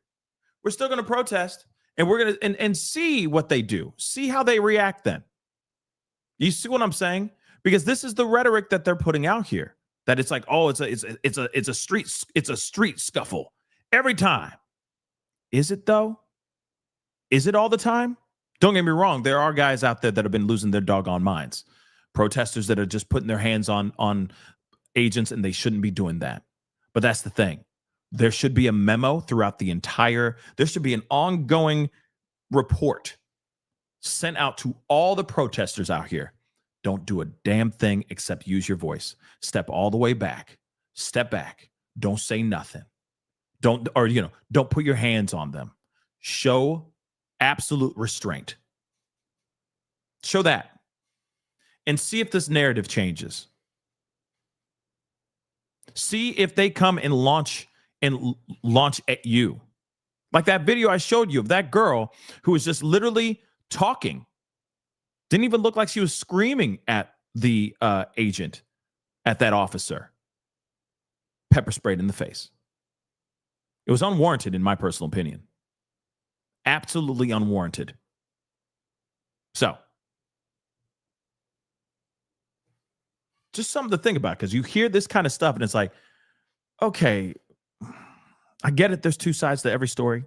We're still going to protest, and we're going to and see what they do. See how they react then. You see what I'm saying? Because this is the rhetoric that they're putting out here. That it's like, oh, it's a street scuffle every time. Is it though? Is it all the time? Don't get me wrong. There are guys out there that have been losing their doggone minds. Protesters that are just putting their hands on agents, and they shouldn't be doing that. But that's the thing. There should be a memo throughout the entire, there should be an ongoing report sent out to all the protesters out here. Don't do a damn thing except use your voice. Step all the way back. Step back. Don't say nothing. Don't put your hands on them. Show absolute restraint. Show that. And see if this narrative changes. See if they come and launch at you. Like that video I showed you of that girl who was just literally talking. Didn't even look like she was screaming at the agent, at that officer. Pepper sprayed in the face. It was unwarranted, in my personal opinion. Absolutely unwarranted. So, just something to think about, because you hear this kind of stuff and it's like, okay, I get it. There's two sides to every story.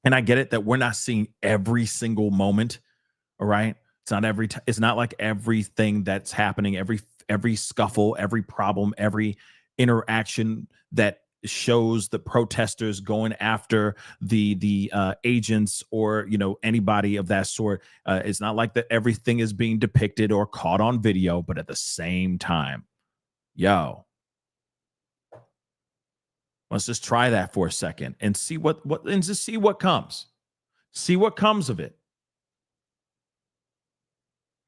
And I get it that we're not seeing every single moment. All right. It's not like everything that's happening, every scuffle, every problem, every interaction that shows the protesters going after the agents or, anybody of that sort. It's not like that everything is being depicted or caught on video, but at the same time, let's just try that for a second and see and just see what comes. See what comes of it.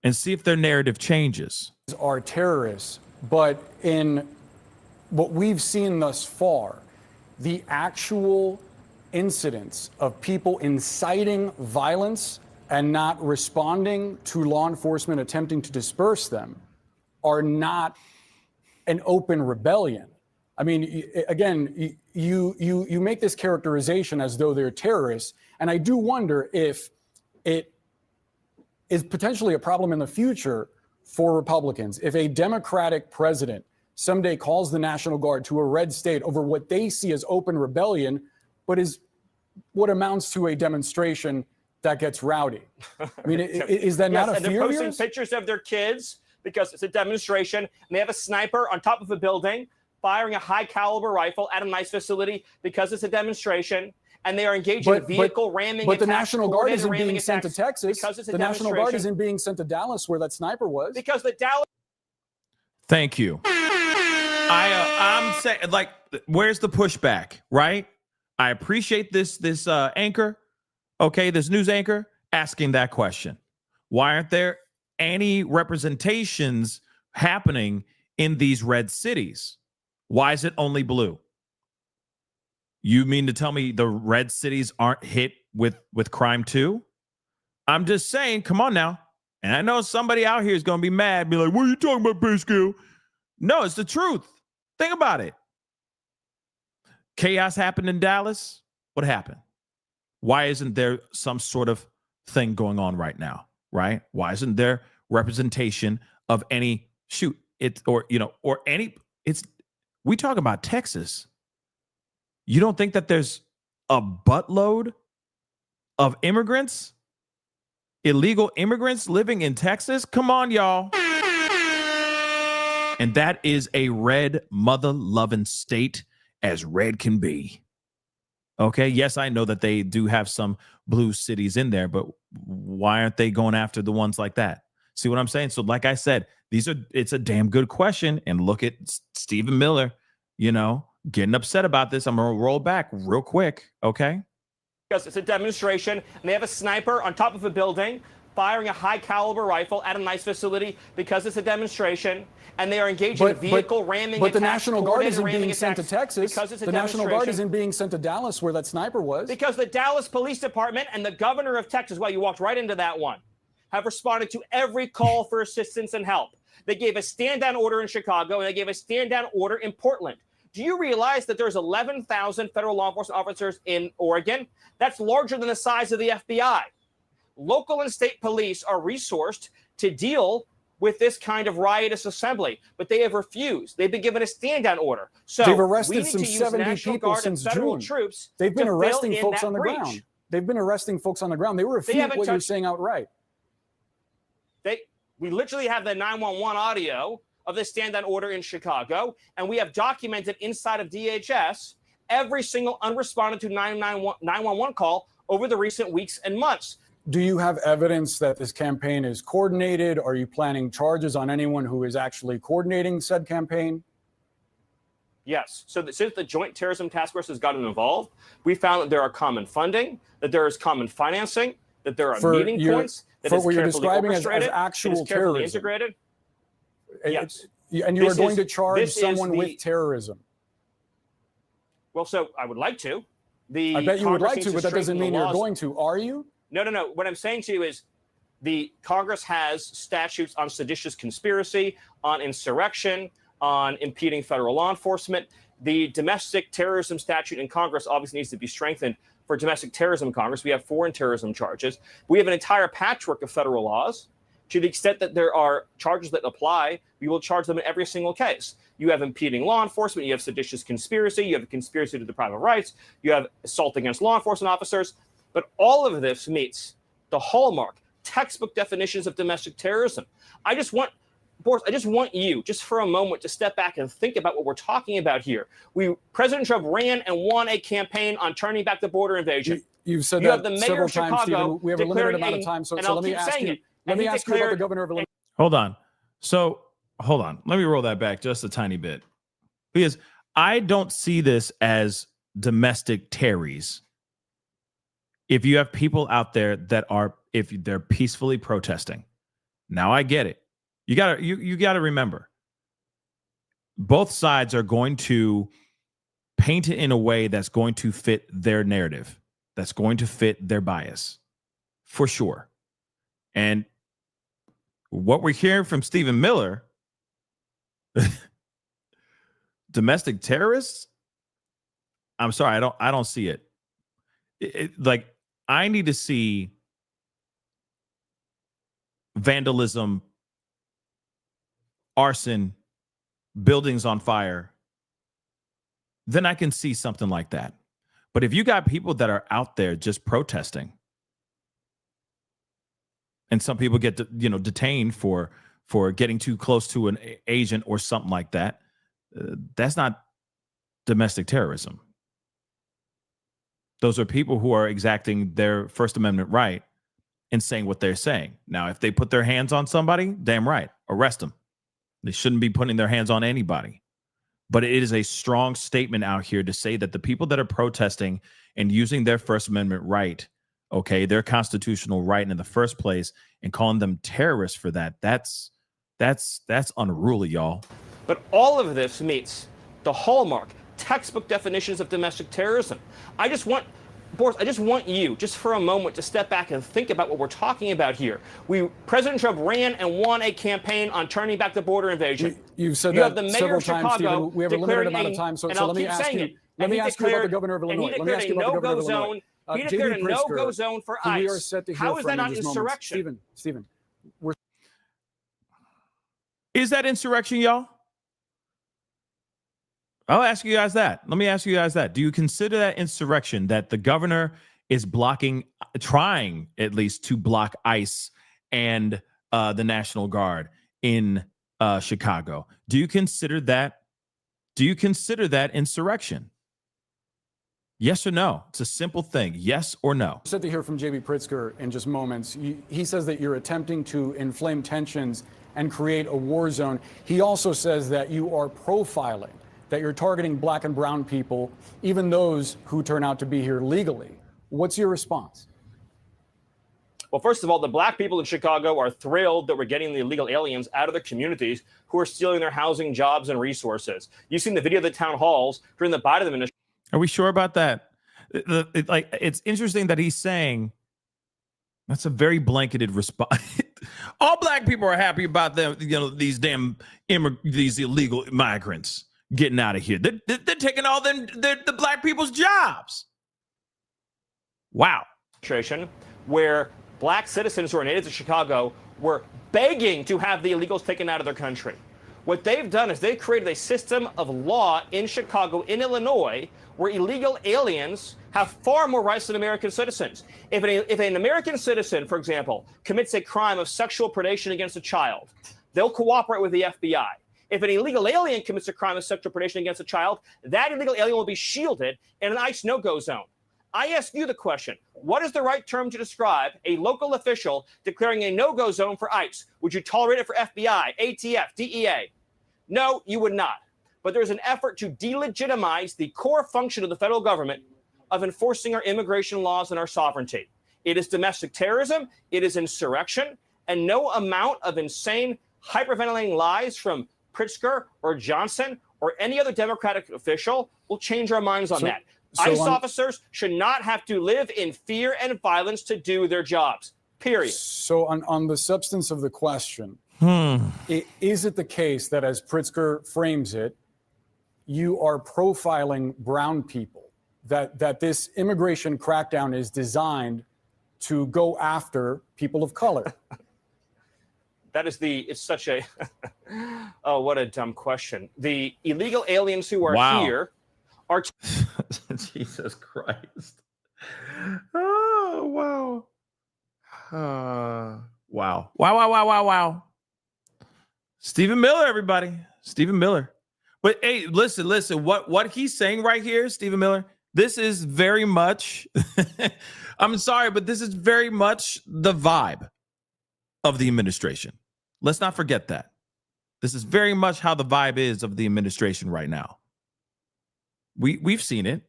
And see if their narrative changes. Are terrorists, but in what we've seen thus far, the actual incidents of people inciting violence and not responding to law enforcement attempting to disperse them are not an open rebellion. I mean, again, you make this characterization as though they're terrorists, and I do wonder if it is potentially a problem in the future for Republicans. If a Democratic president someday calls the National Guard to a red state over what they see as open rebellion, but is what amounts to a demonstration that gets rowdy. I mean, is that not a and fear they're of posting yours? pictures of their kids because it's a demonstration, and they have a sniper on top of a building firing a high caliber rifle at a nice facility because it's a demonstration, and they are engaged in vehicle ramming But the attacks, National Guard coordinated isn't ramming being sent to attacks Texas. because it's a The National Guard demonstration. isn't being sent to Dallas where that sniper was. Because the Dallas. Thank you. I'm saying, like, where's the pushback, right? I appreciate this anchor, okay, this news anchor asking that question. Why aren't there any representations happening in these red cities? Why is it only blue? You mean to tell me the red cities aren't hit with crime too? I'm just saying, come on now. And I know somebody out here is going to be mad, be like, what are you talking about, Pascal? No, it's the truth. Think about it. Chaos happened in Dallas. What happened? Why isn't there some sort of thing going on right now, right? Why isn't there representation of any we talk about Texas. You don't think that there's a buttload of immigrants, illegal immigrants living in Texas? Come on, y'all. And that is a red mother-loving state as red can be. Okay, yes, I know that they do have some blue cities in there, but why aren't they going after the ones like that? See what I'm saying? So like I said, it's a damn good question. And look at Stephen Miller, getting upset about this. I'm going to roll back real quick, okay? Because it's a demonstration, and they have a sniper on top of a building firing a high caliber rifle at a nice facility because it's a demonstration, and they are engaged in vehicle ramming But the attacks, National Guard isn't coordinated being ramming sent to attacks Texas. because it's a The National Guard demonstration. isn't being sent to Dallas where that sniper was. Because the Dallas Police Department and the governor of Texas, well, you walked right into that one, have responded to every call for assistance and help. They gave a stand-down order in Chicago, and they gave a stand-down order in Portland. Do you realize that there's 11,000 federal law enforcement officers in Oregon? That's larger than the size of the FBI. Local and state police are resourced to deal with this kind of riotous assembly, but they have refused. They've been given a stand-down order. So they've we arrested need some to use 70 National people Guard and since federal June. troops They've been to arresting fill in folks that on the breach. ground. They've been arresting folks on the ground. They refute haven't what you're touched- saying outright. We literally have the 911 audio of the stand-down order in Chicago, and we have documented inside of DHS every single unresponded to 911 call over the recent weeks and months. Do you have evidence that this campaign is coordinated? Are you planning charges on anyone who is actually coordinating said campaign? Yes. So since the Joint Terrorism Task Force has gotten involved, we found that there are common funding, that there is common financing, that there are meeting points, that it's what you're carefully describing as orchestrated, actual that it's carefully terrorism. integrated. Yes. And you are This going is- to charge this is someone the- with terrorism. Well, so I would like to. I bet you would Congress like needs to, but that doesn't straighten the mean you're laws. going to. Are you? No. What I'm saying to you is the Congress has statutes on seditious conspiracy, on insurrection, on impeding federal law enforcement. The domestic terrorism statute in Congress obviously needs to be strengthened for domestic terrorism in Congress. We have foreign terrorism charges. We have an entire patchwork of federal laws. To the extent that there are charges that apply, we will charge them in every single case. You have impeding law enforcement, you have seditious conspiracy, you have a conspiracy to deprive of rights, you have assault against law enforcement officers. But all of this meets the hallmark, textbook definitions of domestic terrorism. Boris, I just want you, just for a moment, to step back and think about what we're talking about here. President Trump ran and won a campaign on turning back the border invasion. You've said You that have the mayor several of times, Chicago Stephen. We have a limited declaring amount of time, so and let I'll me keep ask saying you. it. Let And me he ask you about the declared governor of Illinois. Hold on. So, hold on. Let me roll that back just a tiny bit. Because I don't see this as domestic terrors. If you have people out there that are, if they're peacefully protesting. Now I get it. You gotta remember. Both sides are going to paint it in a way that's going to fit their narrative, that's going to fit their bias, for sure. And what we're hearing from Stephen Miller, domestic terrorists, I'm sorry, I don't see it. Like, I need to see vandalism, arson, buildings on fire. Then I can see something like that. But if you got people that are out there just protesting, and some people get detained for getting too close to an agent or something like that, that's not domestic terrorism. Those are people who are exacting their First Amendment right and saying what they're saying. Now, if they put their hands on somebody, damn right, arrest them. They shouldn't be putting their hands on anybody. But it is a strong statement out here to say that the people that are protesting and using their First Amendment right, okay, their constitutional right in the first place, and calling them terrorists for that, that's unruly, y'all. But all of this meets the hallmark, textbook definitions of domestic terrorism. Boris, I just want you, just for a moment, to step back and think about what we're talking about here. President Trump ran and won a campaign on turning back the border invasion. You've said you that have the mayor several of times, Chicago. Stephen. We have a limited amount of time, so let me ask you. Let me ask you about the governor of Illinois. He declared a no-go zone. He declared a no-go zone for ICE. We are set to hear How is that not in insurrection? Stephen, Is that insurrection, y'all? I'll ask you guys that. Let me ask you guys that. Do you consider that insurrection, that the governor is trying at least to block ICE and the National Guard in Chicago? Do you consider that insurrection? Yes or no? It's a simple thing. Yes or no? Set to hear from J.B. Pritzker in just moments. He says that you're attempting to inflame tensions and create a war zone. He also says that you are profiling, that you're targeting black and brown people, even those who turn out to be here legally. What's your response? Well, first of all, the black people in Chicago are thrilled that we're getting the illegal aliens out of their communities who are stealing their housing, jobs, and resources. You've seen the video of the town halls during the Biden administration. Are we sure about that? It's interesting that he's saying that's a very blanketed response. All black people are happy about them, these these illegal migrants getting out of here. They're taking all the black people's jobs. Wow. Where black citizens who are natives of Chicago were begging to have the illegals taken out of their country. What they've done is they've created a system of law in Chicago, in Illinois, where illegal aliens have far more rights than American citizens. If an American citizen, for example, commits a crime of sexual predation against a child, they'll cooperate with the FBI. If an illegal alien commits a crime of sexual predation against a child, that illegal alien will be shielded in an ICE no-go zone. I ask you the question, what is the right term to describe a local official declaring a no-go zone for ICE? Would you tolerate it for FBI, ATF, DEA? No, you would not. But there's an effort to delegitimize the core function of the federal government of enforcing our immigration laws and our sovereignty. It is domestic terrorism, it is insurrection, and no amount of insane hyperventilating lies from Pritzker or Johnson or any other Democratic official will change our minds on that. ICE officers should not have to live in fear and violence to do their jobs, period. So on the substance of the question, is it the case that, as Pritzker frames it, you are profiling brown people, that this immigration crackdown is designed to go after people of color? It's such a, oh, what a dumb question. The illegal aliens who are here are. Jesus Christ. Oh, wow. Wow. Stephen Miller, everybody. Stephen Miller. But hey, listen, what he's saying right here, Stephen Miller, this is very much, I'm sorry, but this is very much the vibe of the administration. Let's not forget that. This is very much how the vibe is of the administration right now. We've seen it.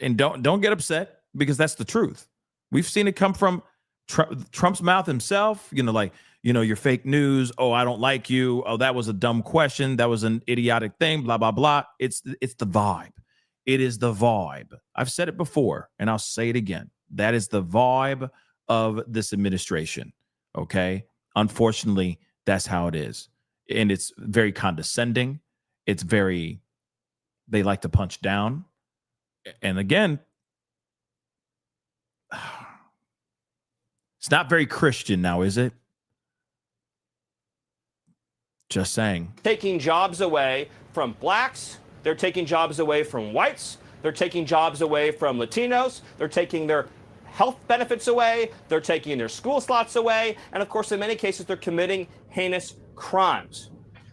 And don't get upset, because that's the truth. We've seen it come from Trump's mouth himself, your fake news. Oh, I don't like you. Oh, that was a dumb question. That was an idiotic thing, blah, blah, blah. It's the vibe. It is the vibe. I've said it before, and I'll say it again. That is the vibe of this administration. Okay. Unfortunately, that's how it is. And it's very condescending. It's very, they like to punch down. And again, it's not very Christian now, is it? Just saying. Taking jobs away from blacks. They're taking jobs away from whites. They're taking jobs away from Latinos. They're taking their health benefits away. They're taking their school slots away. And of course, in many cases, they're committing heinous crimes.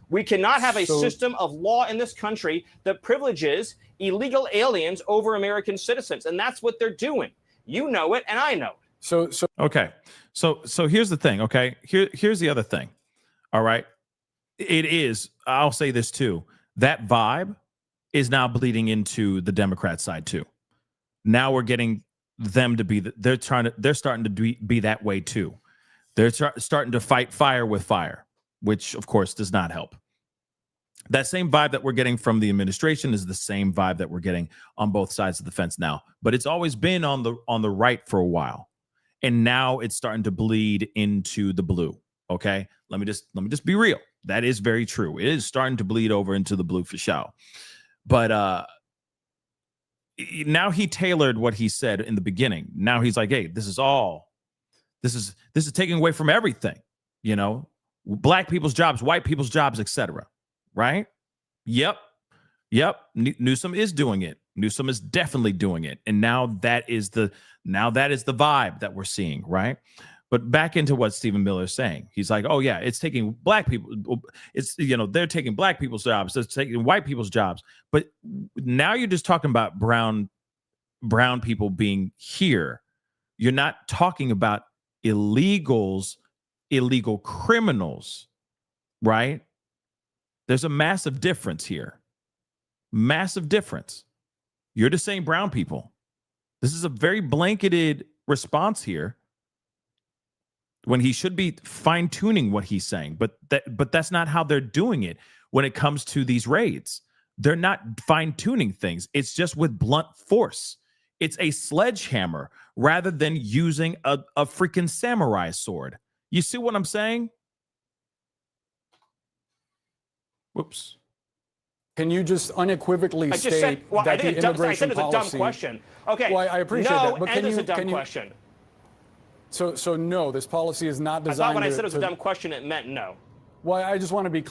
We cannot have a system of law in this country that privileges illegal aliens over American citizens. And that's what they're doing. You know it, and I know it. Okay. So here's the thing. Okay. Here's the other thing. All right. It is, I'll say this too. That vibe is now bleeding into the Democrat side too. Now we're getting them to be, they're starting to be that way too. They're starting to fight fire with fire, which of course does not help. That same vibe that we're getting from the administration is the same vibe that we're getting on both sides of the fence now. But it's always been on the right for a while. And now it's starting to bleed into the blue. Okay. Let me just be real. That is very true. It is starting to bleed over into the blue for sure. But now he tailored what he said in the beginning. Now he's like, hey, this is taking away from everything, you know, black people's jobs, white people's jobs, etc. Right? Yep. Newsom is doing it. Newsom is definitely doing it. And now that is the vibe that we're seeing, right? But back into what Stephen Miller is saying. He's like, oh yeah, it's taking black people. It's, you know, they're taking black people's jobs. It's taking white people's jobs. But now you're just talking about brown people being here. You're not talking about illegal criminals, right? There's a massive difference here. Massive difference. You're just saying brown people. This is a very blanketed response here, when he should be fine-tuning what he's saying. But that's not how they're doing it when it comes to these raids. They're not fine-tuning things. It's just with blunt force. It's a sledgehammer rather than using a freaking samurai sword. You see what I'm saying? Whoops. Can you just unequivocally state that the immigration policy... I said it's a dumb question. Okay. Well, I appreciate that. But and it's a dumb question. So no, this policy is not designed. I thought when I said it was a dumb question, it meant no. Well, I just want to be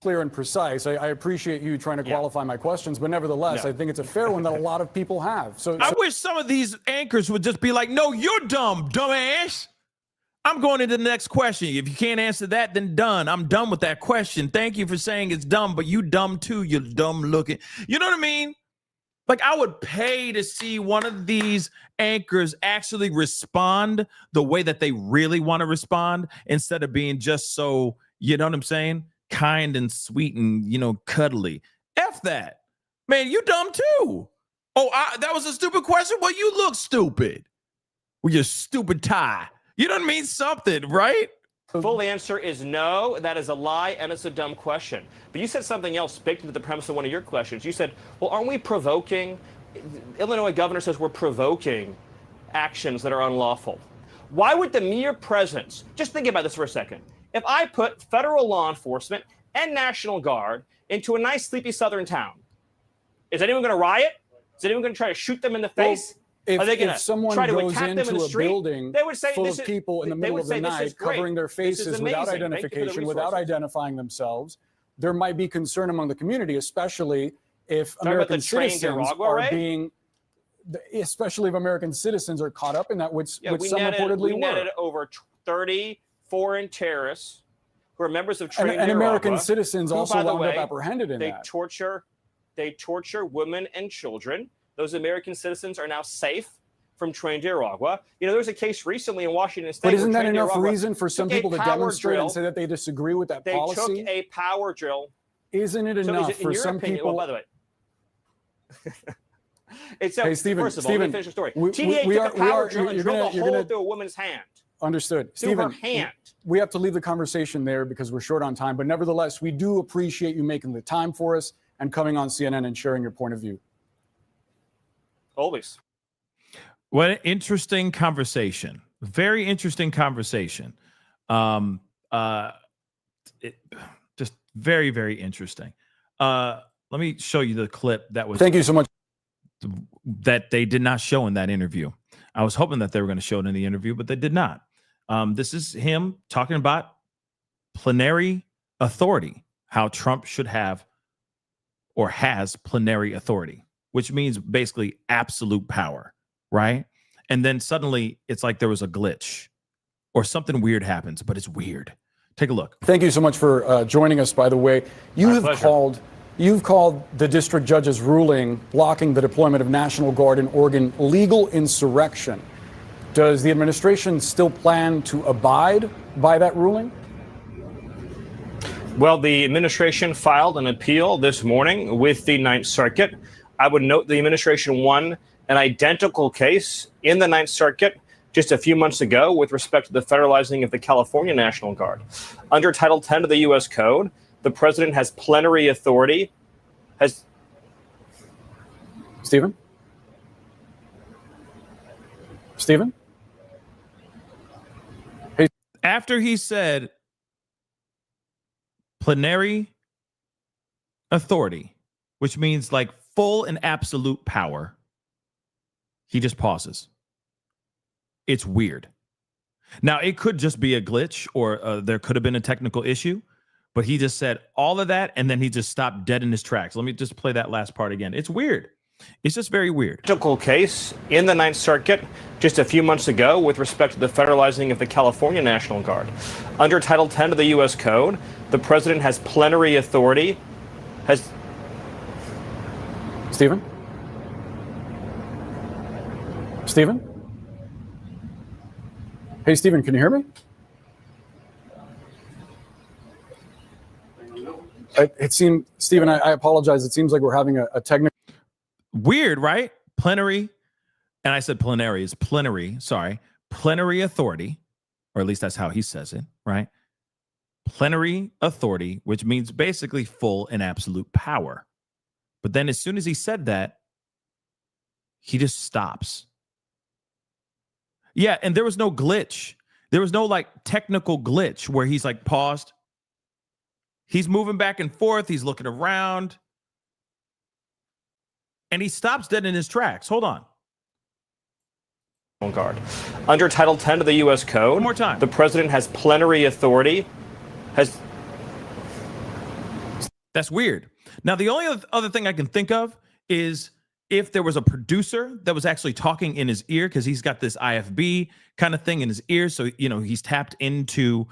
clear and precise. I appreciate you trying to qualify my questions, but nevertheless, I think it's a fair one that a lot of people have. So I wish some of these anchors would just be like, no, you're dumb, dumbass. I'm going into the next question. If you can't answer that, then done. I'm done with that question. Thank you for saying it's dumb, but you dumb too, you dumb looking. You know what I mean? Like, I would pay to see one of these anchors actually respond the way that they really want to respond, instead of being just so, you know what I'm saying, kind and sweet and, you know, cuddly. F that. Man, you dumb too. Oh, that was a stupid question? Well, you look stupid with your stupid tie. You know what I mean? Something, right? Full answer is no. That is a lie, and it's a dumb question. But you said something else, speaking to the premise of one of your questions. You said, well, aren't we provoking? Illinois governor says we're provoking actions that are unlawful. Why would the mere presence, just think about this for a second. If I put federal law enforcement and National Guard into a nice, sleepy southern town, is anyone going to riot? Is anyone going to try to shoot them in the face? If, Are they going if someone try to goes attack them into in the a street? building They would say, full of people in the middle of the night covering their faces without identification, without identifying themselves, there might be concern among the community, especially if American citizens are being, especially if American citizens are caught up in that, which some reportedly were. We netted over 30 foreign terrorists who are members of Train and American citizens also wound up apprehended in that. They torture women and children. Those American citizens are now safe from Train Nicaragua. You know, there was a case recently in Washington State. But isn't that enough reason for some people to demonstrate and say that they disagree with that policy? They took a power drill. Isn't it enough for some people? Well, by the way, hey, Stephen, first of all, let me finish the story. TDA took a power drill and drilled a hole through a woman's hand. Understood. Through her hand. We have to leave the conversation there because we're short on time. But nevertheless, we do appreciate you making the time for us. and coming on CNN and sharing your point of view. Always. What an interesting conversation. Very interesting conversation. Just very, very interesting. Let me show you the clip that was. Thank you so much. That they did not show in that interview. I was hoping that they were going to show it in the interview, but they did not. This is him talking about plenary authority, how Trump should have or has plenary authority, which means basically absolute power, right? And then suddenly it's like there was a glitch or something weird happens, but it's weird. Take a look. Thank you so much for joining us, by the way. You've called the district judge's ruling blocking the deployment of National Guard in Oregon legal insurrection. Does the administration still plan to abide by that ruling? Well, the administration filed an appeal this morning with the Ninth Circuit. I would note the administration won an identical case in the Ninth Circuit just a few months ago with respect to the federalizing of the California National Guard. Under Title 10 of the U.S. Code, the president has plenary authority. Stephen? Hey. After he said plenary authority, which means like full and absolute power, he just pauses. It's weird. Now, it could just be a glitch or there could have been a technical issue, but he just said all of that and then he just stopped dead in his tracks. Let me just play that last part again. It's weird. It's just very weird. Identical case in the Ninth Circuit just a few months ago with respect to the federalizing of the California National Guard. Under Title 10 of the U.S. Code, the president has plenary authority. Stephen? Hey, Stephen, can you hear me? It seemed, Stephen, I apologize. It seems like we're having a technical. Weird, right? Plenary. And I said plenary is plenary. Sorry. Plenary authority, or at least that's how he says it, right? Plenary authority, which means basically full and absolute power. But then as soon as he said that, he just stops. Yeah, and there was no glitch. There was no like technical glitch where he's like paused. He's moving back and forth. He's looking around. And he stops dead in his tracks. Hold on. Guard. Under Title 10 of the U.S. Code, one more time. The president has plenary authority. That's weird. Now, the only other thing I can think of is if there was a producer that was actually talking in his ear, because he's got this IFB kind of thing in his ear. So, you know, he's tapped into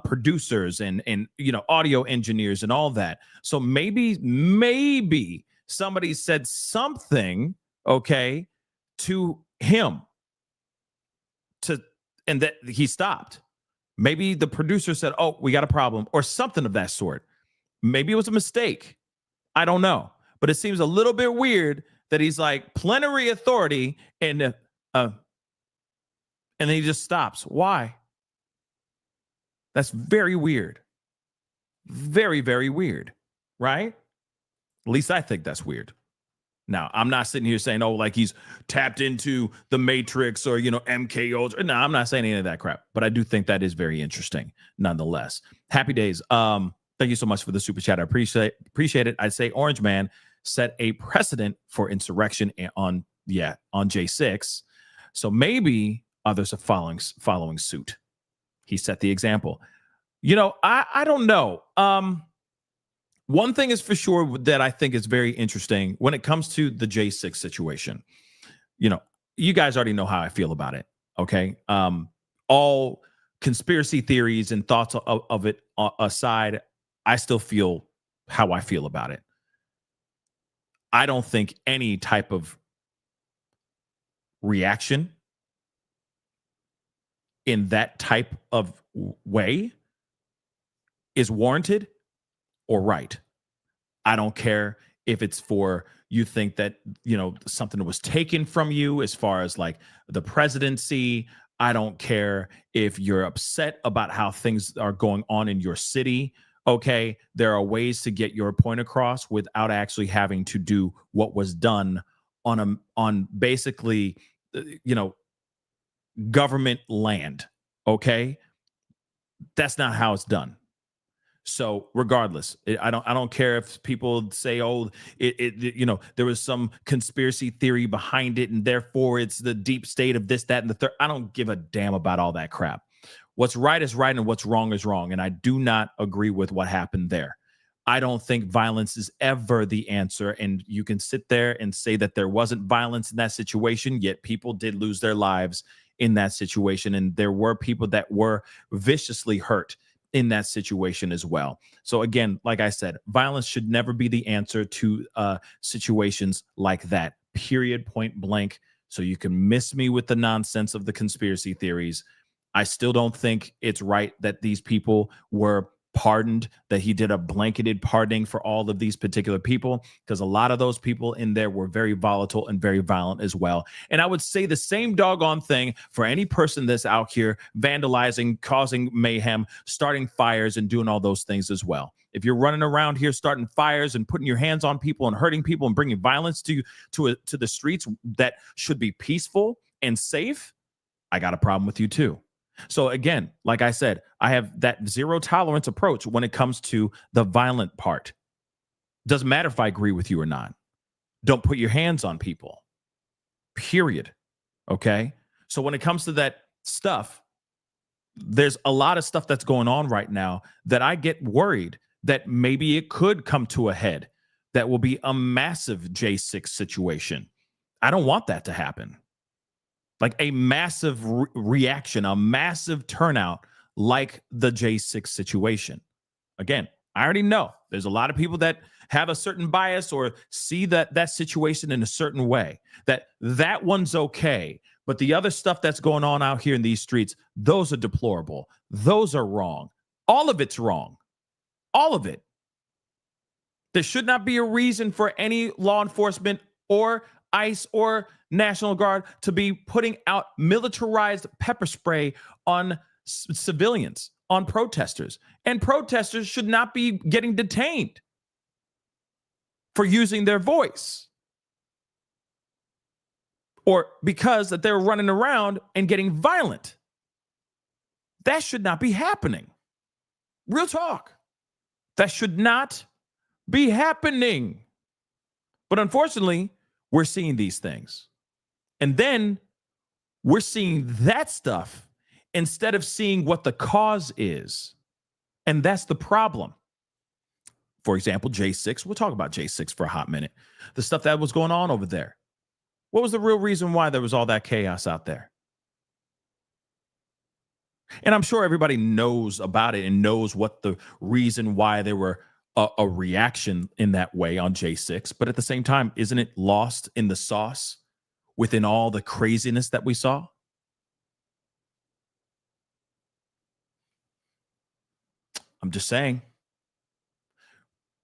producers and you know, audio engineers and all that. So maybe somebody said something, okay, to him and that he stopped. Maybe the producer said, "Oh, we got a problem," or something of that sort. Maybe it was a mistake. I don't know. But it seems a little bit weird that he's like plenary authority and then he just stops. Why? That's very weird. Very, very weird, right? At least I think that's weird. Now, I'm not sitting here saying, oh, like he's tapped into the Matrix or, you know, MK Ultra. No, I'm not saying any of that crap, but I do think that is very interesting nonetheless. Happy days. Thank you so much for the super chat. I appreciate it. I'd say Orange Man set a precedent for insurrection on J6. So maybe others are following suit. He set the example. You know, I don't know. One thing is for sure that I think is very interesting when it comes to the J6 situation. You know, you guys already know how I feel about it. Okay. All conspiracy theories and thoughts of it aside, I still feel how I feel about it. I don't think any type of reaction in that type of way is warranted or right. I don't care if it's for you think that, you know, something was taken from you as far as like the presidency. I don't care if you're upset about how things are going on in your city Okay, there are ways to get your point across without actually having to do what was done on basically, government land. Okay, that's not how it's done. So regardless, I don't care if people say, oh, there was some conspiracy theory behind it, and therefore it's the deep state of this, that, and the third. I don't give a damn about all that crap. What's right is right, and what's wrong is wrong. And I do not agree with what happened there. I don't think violence is ever the answer. And you can sit there and say that there wasn't violence in that situation, yet people did lose their lives in that situation. And there were people that were viciously hurt in that situation as well. So again, like I said, violence should never be the answer to situations like that, period, point blank. So you can miss me with the nonsense of the conspiracy theories. I still don't think it's right that these people were pardoned, that he did a blanketed pardoning for all of these particular people, because a lot of those people in there were very volatile and very violent as well. And I would say the same doggone thing for any person that's out here vandalizing, causing mayhem, starting fires, and doing all those things as well. If you're running around here starting fires and putting your hands on people and hurting people and bringing violence to the streets that should be peaceful and safe, I got a problem with you too. So again, like I said, I have that zero tolerance approach when it comes to the violent part. Doesn't matter if I agree with you or not. Don't put your hands on people. Period. Okay? So when it comes to that stuff, there's a lot of stuff that's going on right now that I get worried that maybe it could come to a head. That will be a massive J6 situation. I don't want that to happen. Like a massive reaction, a massive turnout like the J6 situation. Again, I already know there's a lot of people that have a certain bias or see that situation in a certain way, that one's okay. But the other stuff that's going on out here in these streets, those are deplorable. Those are wrong. All of it's wrong. All of it. There should not be a reason for any law enforcement or ICE or National Guard to be putting out militarized pepper spray on civilians, on protesters. And protesters should not be getting detained for using their voice or because that they're running around and getting violent. That should not be happening. Real talk. That should not be happening. But unfortunately, we're seeing these things. And then we're seeing that stuff instead of seeing what the cause is. And that's the problem. For example, J6. We'll talk about J6 for a hot minute. The stuff that was going on over there. What was the real reason why there was all that chaos out there? And I'm sure everybody knows about it and knows what the reason why there were a reaction in that way on J6. But at the same time, isn't it lost in the sauce within all the craziness that we saw? I'm just saying.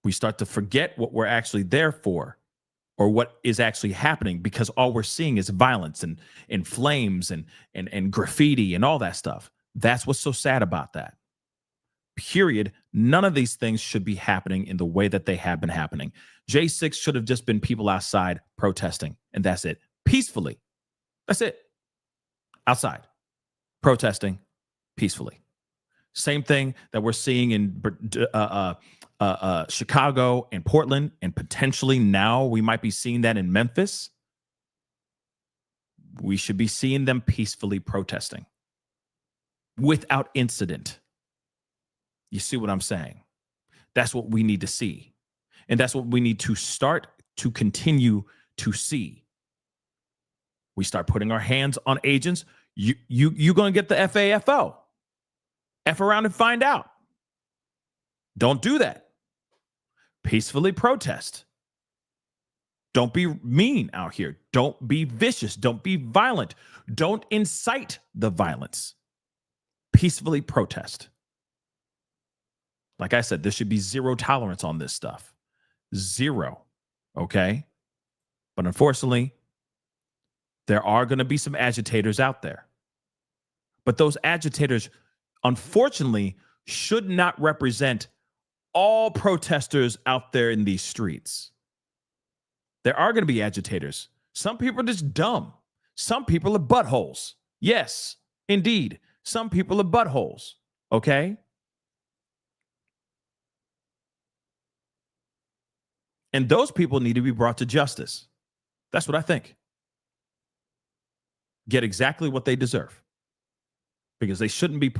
We start to forget what we're actually there for or what is actually happening because all we're seeing is violence and flames and graffiti and all that stuff. That's what's so sad about that. Period. None of these things should be happening in the way that they have been happening. J6 should have just been people outside protesting, and that's it. Peacefully. That's it. Outside. Protesting peacefully. Same thing that we're seeing in Chicago and Portland, and potentially now we might be seeing that in Memphis. We should be seeing them peacefully protesting without incident. You see what I'm saying? That's what we need to see. And that's what we need to start to continue to see. We start putting our hands on agents. You're going to get the FAFO. F around and find out. Don't do that. Peacefully protest. Don't be mean out here. Don't be vicious. Don't be violent. Don't incite the violence. Peacefully protest. Like I said, there should be zero tolerance on this stuff. Zero. Okay? But unfortunately, there are going to be some agitators out there. But those agitators, unfortunately, should not represent all protesters out there in these streets. There are going to be agitators. Some people are just dumb. Some people are buttholes. Yes, indeed. Some people are buttholes. Okay? And those people need to be brought to justice. That's what I think. Get exactly what they deserve. Because they shouldn't be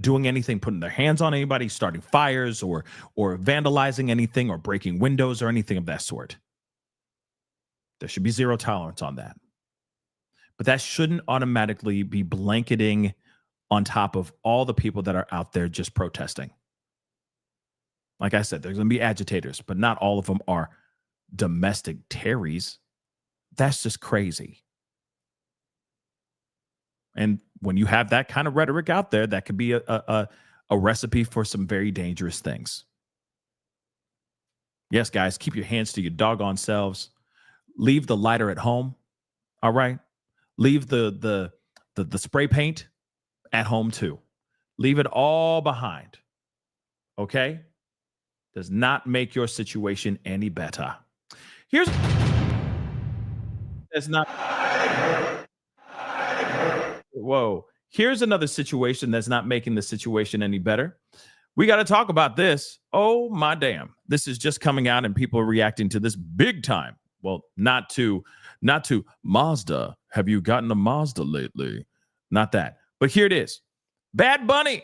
doing anything, putting their hands on anybody, starting fires or vandalizing anything or breaking windows or anything of that sort. There should be zero tolerance on that. But that shouldn't automatically be blanketing on top of all the people that are out there just protesting. Like I said, there's going to be agitators, but not all of them are domestic terrorists. That's just crazy. And when you have that kind of rhetoric out there, that could be a recipe for some very dangerous things. Yes, guys, keep your hands to your doggone selves. Leave the lighter at home. All right. Leave the spray paint at home too. Leave it all behind. Okay? Does not make your situation any better. Here's another situation that's not making the situation any better. We got to talk about this. Oh my damn. This is just coming out and people are reacting to this big time. Well, not to Mazda. Have you gotten a Mazda lately? Not that. But here it is. Bad Bunny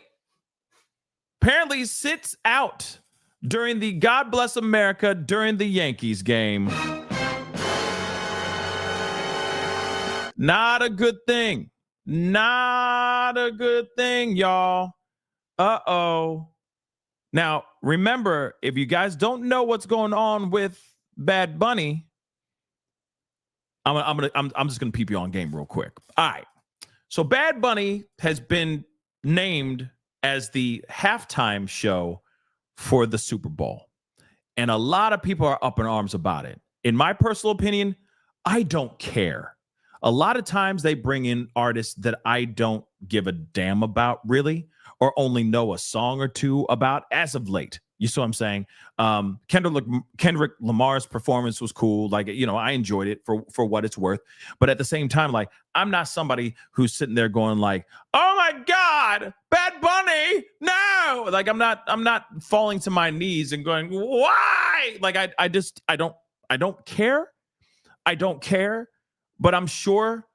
apparently sits out during the God Bless America during the Yankees game. Not a good thing. Not a good thing, y'all. Uh-oh. Now, remember, if you guys don't know what's going on with Bad Bunny, I'm just gonna peep you on game real quick. All right. So Bad Bunny has been named as the halftime show for the Super Bowl. And a lot of people are up in arms about it. In my personal opinion, I don't care. A lot of times they bring in artists that I don't give a damn about, really, or only know a song or two about as of late. You see what I'm saying? Kendrick Lamar's performance was cool. Like, you know, I enjoyed it for what it's worth. But at the same time, like, I'm not somebody who's sitting there going like, oh my God, Bad Bunny, no. Like, I'm not falling to my knees and going, why? Like, I don't care. I don't care. But I'm sure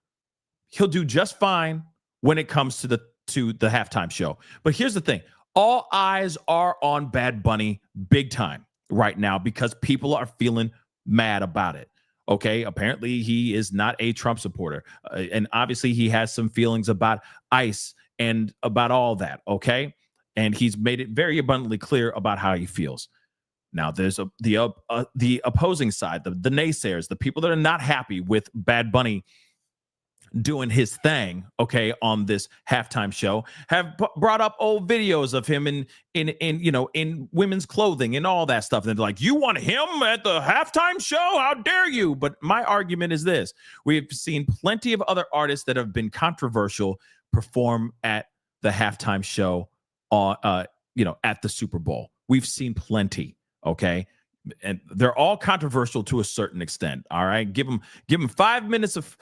he'll do just fine when it comes to the halftime show. But here's the thing. All eyes are on Bad Bunny big time right now because people are feeling mad about it. Okay. Apparently he is not a Trump supporter. And obviously he has some feelings about ICE and about all that. Okay. And he's made it very abundantly clear about how he feels. Now, there's the opposing side, the naysayers, the people that are not happy with Bad Bunny doing his thing, okay, on this halftime show, have brought up old videos of him in women's clothing and all that stuff. And they're like, you want him at the halftime show? How dare you? But my argument is this: we've seen plenty of other artists that have been controversial perform at the halftime show at the Super Bowl. We've seen plenty. Okay. And they're all controversial to a certain extent. All right. Give them 5 minutes of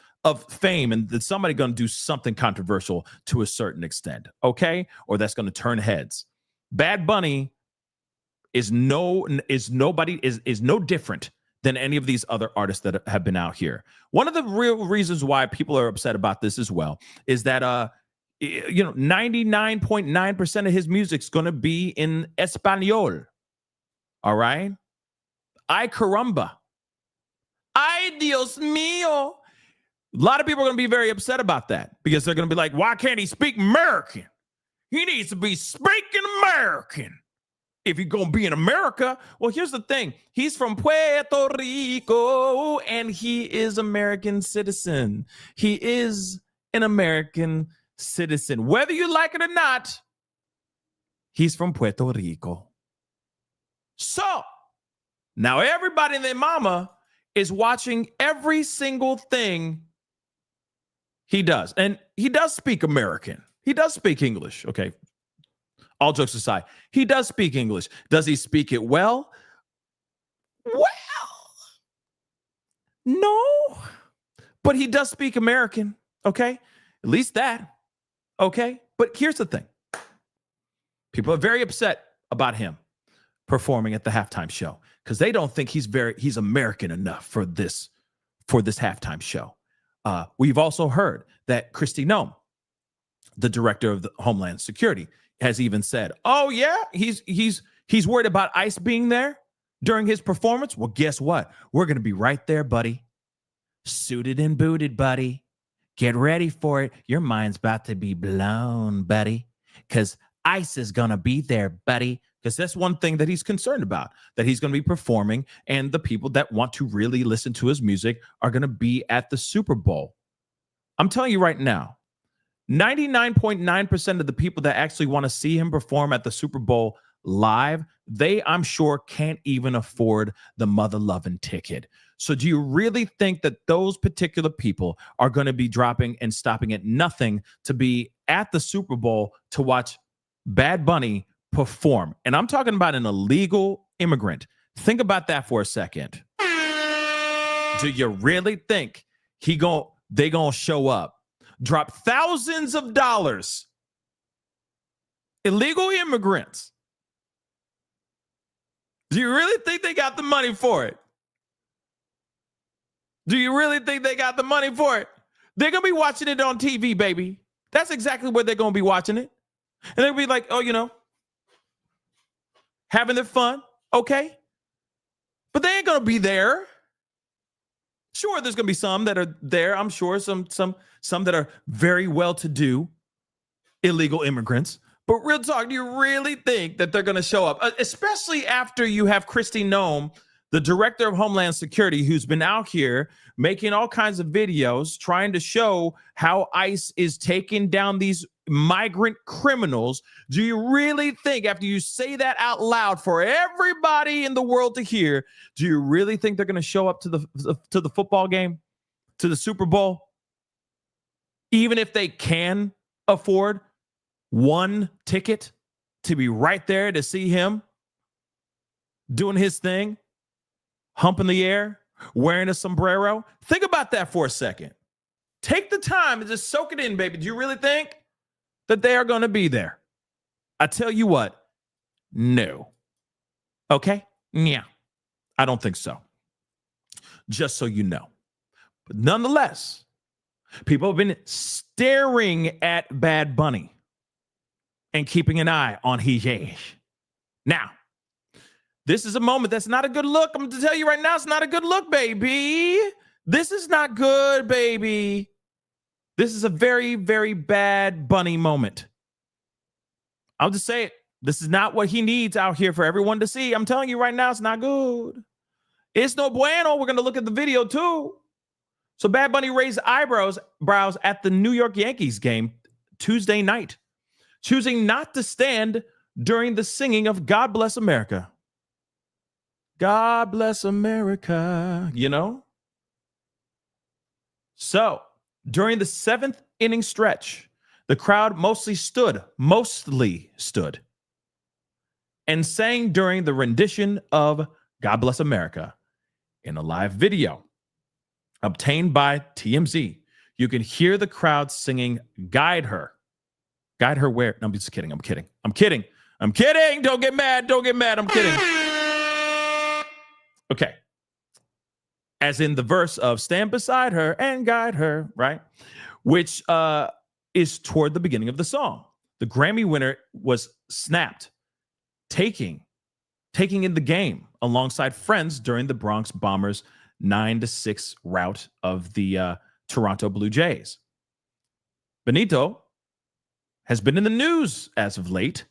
fame and then somebody going to do something controversial to a certain extent. Okay. Or that's going to turn heads. Bad Bunny is no different than any of these other artists that have been out here. One of the real reasons why people are upset about this as well is that 99.9% of his music's going to be in Espanol. All right. Ay caramba. Ay Dios mío. A lot of people are going to be very upset about that because they're going to be like, why can't he speak American? He needs to be speaking American. If you're going to be in America, well, here's the thing. He's from Puerto Rico and he is American citizen. He is an American citizen. Whether you like it or not, he's from Puerto Rico. So now everybody and their mama is watching every single thing he does. And he does speak American. He does speak English. Okay. all jokes aside, he does speak English. Does he speak it well? Well, no, but he does speak American. Okay, at least that. Okay, but here's the thing. People are very upset about him performing at the halftime show because they don't think he's American enough for this halftime show. We've also heard that Kristi Noem, the director of the Homeland Security, has even said, "Oh yeah, he's worried about ICE being there during his performance." Well, guess what? We're gonna be right there, buddy. Suited and booted, buddy. Get ready for it. Your mind's about to be blown, buddy, because ICE is gonna be there, buddy. Because that's one thing that he's concerned about, that he's going to be performing, and the people that want to really listen to his music are going to be at the Super Bowl. I'm telling you right now, 99.9% of the people that actually want to see him perform at the Super Bowl live, they, I'm sure, can't even afford the mother-loving ticket. So do you really think that those particular people are going to be dropping and stopping at nothing to be at the Super Bowl to watch Bad Bunny perform? And I'm talking about an illegal immigrant. Think about that for a second. Do you really think they gonna show up, drop thousands of dollars, illegal immigrants? Do you really think they got the money for it? Do you really think they got the money for it? They're gonna be watching it on TV, baby. That's exactly where they're gonna be watching it. And they'll be like, oh, having their fun, okay? But they ain't gonna be there. Sure, there's gonna be some that are there. I'm sure some that are very well-to-do illegal immigrants. But real talk, do you really think that they're gonna show up? Especially after you have Kristi Noem, the director of Homeland Security, who's been out here making all kinds of videos trying to show how ICE is taking down these migrant criminals. Do you really think, after you say that out loud for everybody in the world to hear, do you really think they're going to show up to the football game, to the Super Bowl, even if they can afford one ticket to be right there to see him doing his thing, humping the air, wearing a sombrero? Think about that for a second. Take the time and just soak it in, baby. Do you really think that they are going to be there? I tell you what, no. Okay? Yeah, I don't think so. Just so you know. But nonetheless, people have been staring at Bad Bunny and keeping an eye on his ass. Now, this is a moment that's not a good look. I'm going to tell you right now, it's not a good look, baby. This is not good, baby. This is a very, very bad Bunny moment. I'll just say it. This is not what he needs out here for everyone to see. I'm telling you right now, it's not good. It's no bueno. We're going to look at the video too. So Bad Bunny raised eyebrows at the New York Yankees game Tuesday night, choosing not to stand during the singing of God Bless America. God bless America, So, during the 7th inning stretch, the crowd mostly stood, and sang during the rendition of God Bless America. In a live video obtained by TMZ, you can hear the crowd singing Guide Her. Guide her where? No, I'm just kidding. I'm kidding. Don't get mad. I'm kidding. Okay. As in the verse of stand beside her and guide her, right? Which is toward the beginning of the song. The Grammy winner was snapped, taking in the game alongside friends during the Bronx Bombers' 9-6 rout of the Toronto Blue Jays. Benito has been in the news as of late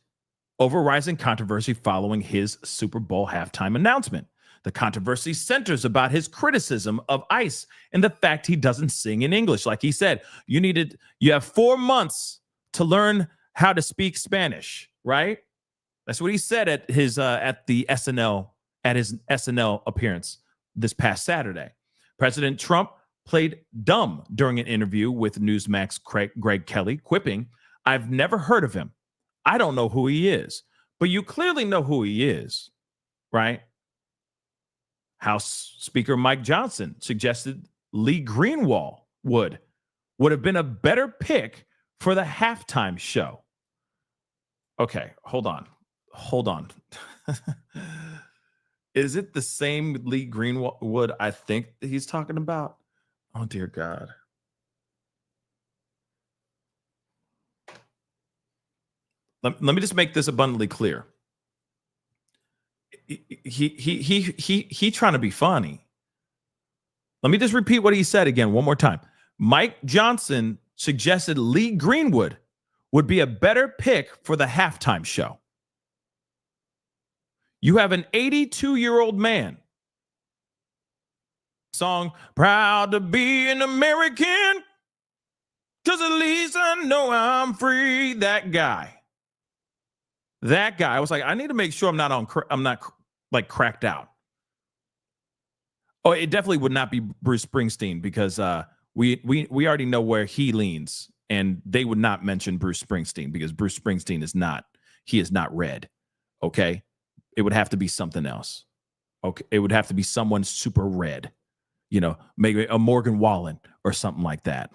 over rising controversy following his Super Bowl halftime announcement. The controversy centers about his criticism of ICE and the fact he doesn't sing in English. Like he said, you have 4 months to learn how to speak Spanish, right? That's what he said at his SNL appearance this past Saturday. President Trump played dumb during an interview with Newsmax Greg Kelly, quipping, "I've never heard of him. I don't know who he is, but you clearly know who he is, right? House Speaker Mike Johnson suggested Lee Greenwald would have been a better pick for the halftime show. Okay, hold on. Is it the same Lee Greenwood I think he's talking about? Oh, dear God. Let me just make this abundantly clear. He trying to be funny. Let me just repeat what he said again one more time. Mike Johnson suggested Lee Greenwood would be a better pick for the halftime show. You have an 82-year-old man. Song, proud to be an American, because at least I know I'm free. That guy. I was like, I need to make sure I'm not like cracked out. Oh, it definitely would not be Bruce Springsteen, because we already know where he leans, and they would not mention Bruce Springsteen because Bruce Springsteen is not red. Okay. It would have to be something else. Okay. It would have to be someone super red, maybe a Morgan Wallen or something like that.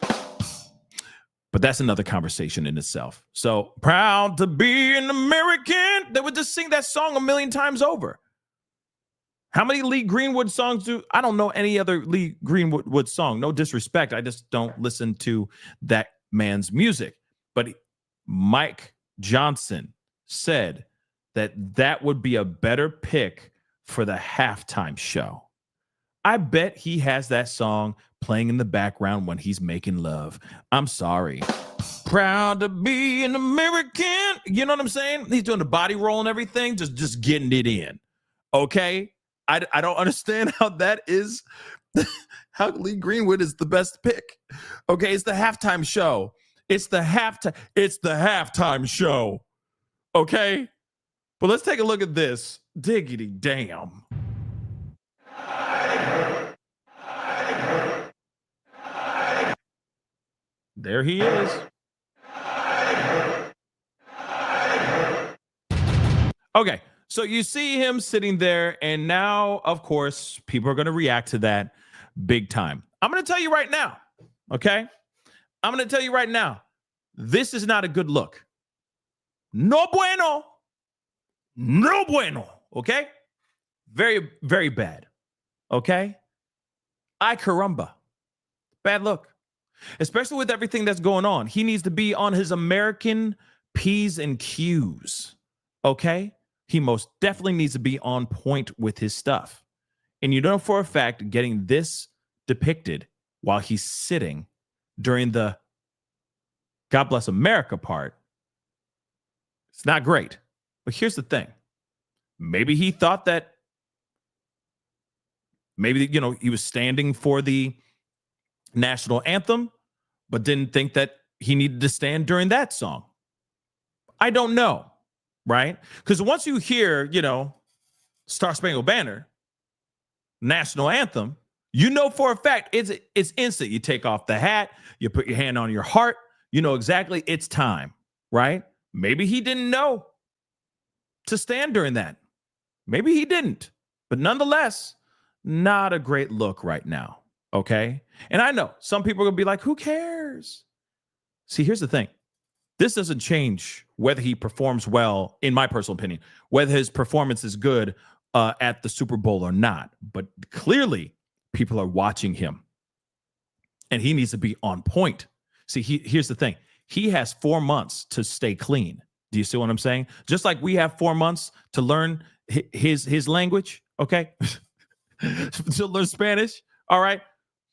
But that's another conversation in itself. So proud to be an American. They would just sing that song a million times over. How many Lee Greenwood songs I don't know any other Lee Greenwood song. No disrespect. I just don't listen to that man's music. But Mike Johnson said that would be a better pick for the halftime show. I bet he has that song playing in the background when he's making love. I'm sorry. Proud to be an American. You know what I'm saying? He's doing the body roll and everything, just getting it in. Okay? I don't understand how that is, how Lee Greenwood is the best pick. Okay, it's the halftime show. It's the halftime show. Okay? But let's take a look at this. Diggity damn. There he is. Okay, so you see him sitting there, and now, of course, people are going to react to that big time. I'm going to tell you right now, okay? I'm going to tell you right now, this is not a good look. No bueno. No bueno, okay? Very, very bad, okay? Ay caramba. Bad look. Especially with everything that's going on. He needs to be on his American P's and Q's, okay? He most definitely needs to be on point with his stuff. And you know for a fact, getting this depicted while he's sitting during the God Bless America part, it's not great. But here's the thing. Maybe he thought that he was standing for the national anthem, but didn't think that he needed to stand during that song. I don't know, right? Because once you hear, Star Spangled Banner, national anthem, you know for a fact it's instant. You take off the hat, you put your hand on your heart, you know exactly it's time, right? Maybe he didn't know to stand during that. Maybe he didn't. But nonetheless, not a great look right now, okay? And I know some people are going to be like, who cares? See, here's the thing. This doesn't change whether he performs well, in my personal opinion, whether his performance is good at the Super Bowl or not. But clearly, people are watching him. And he needs to be on point. See, here's the thing. He has 4 months to stay clean. Do you see what I'm saying? Just like we have 4 months to learn his language, okay? To learn Spanish, all right?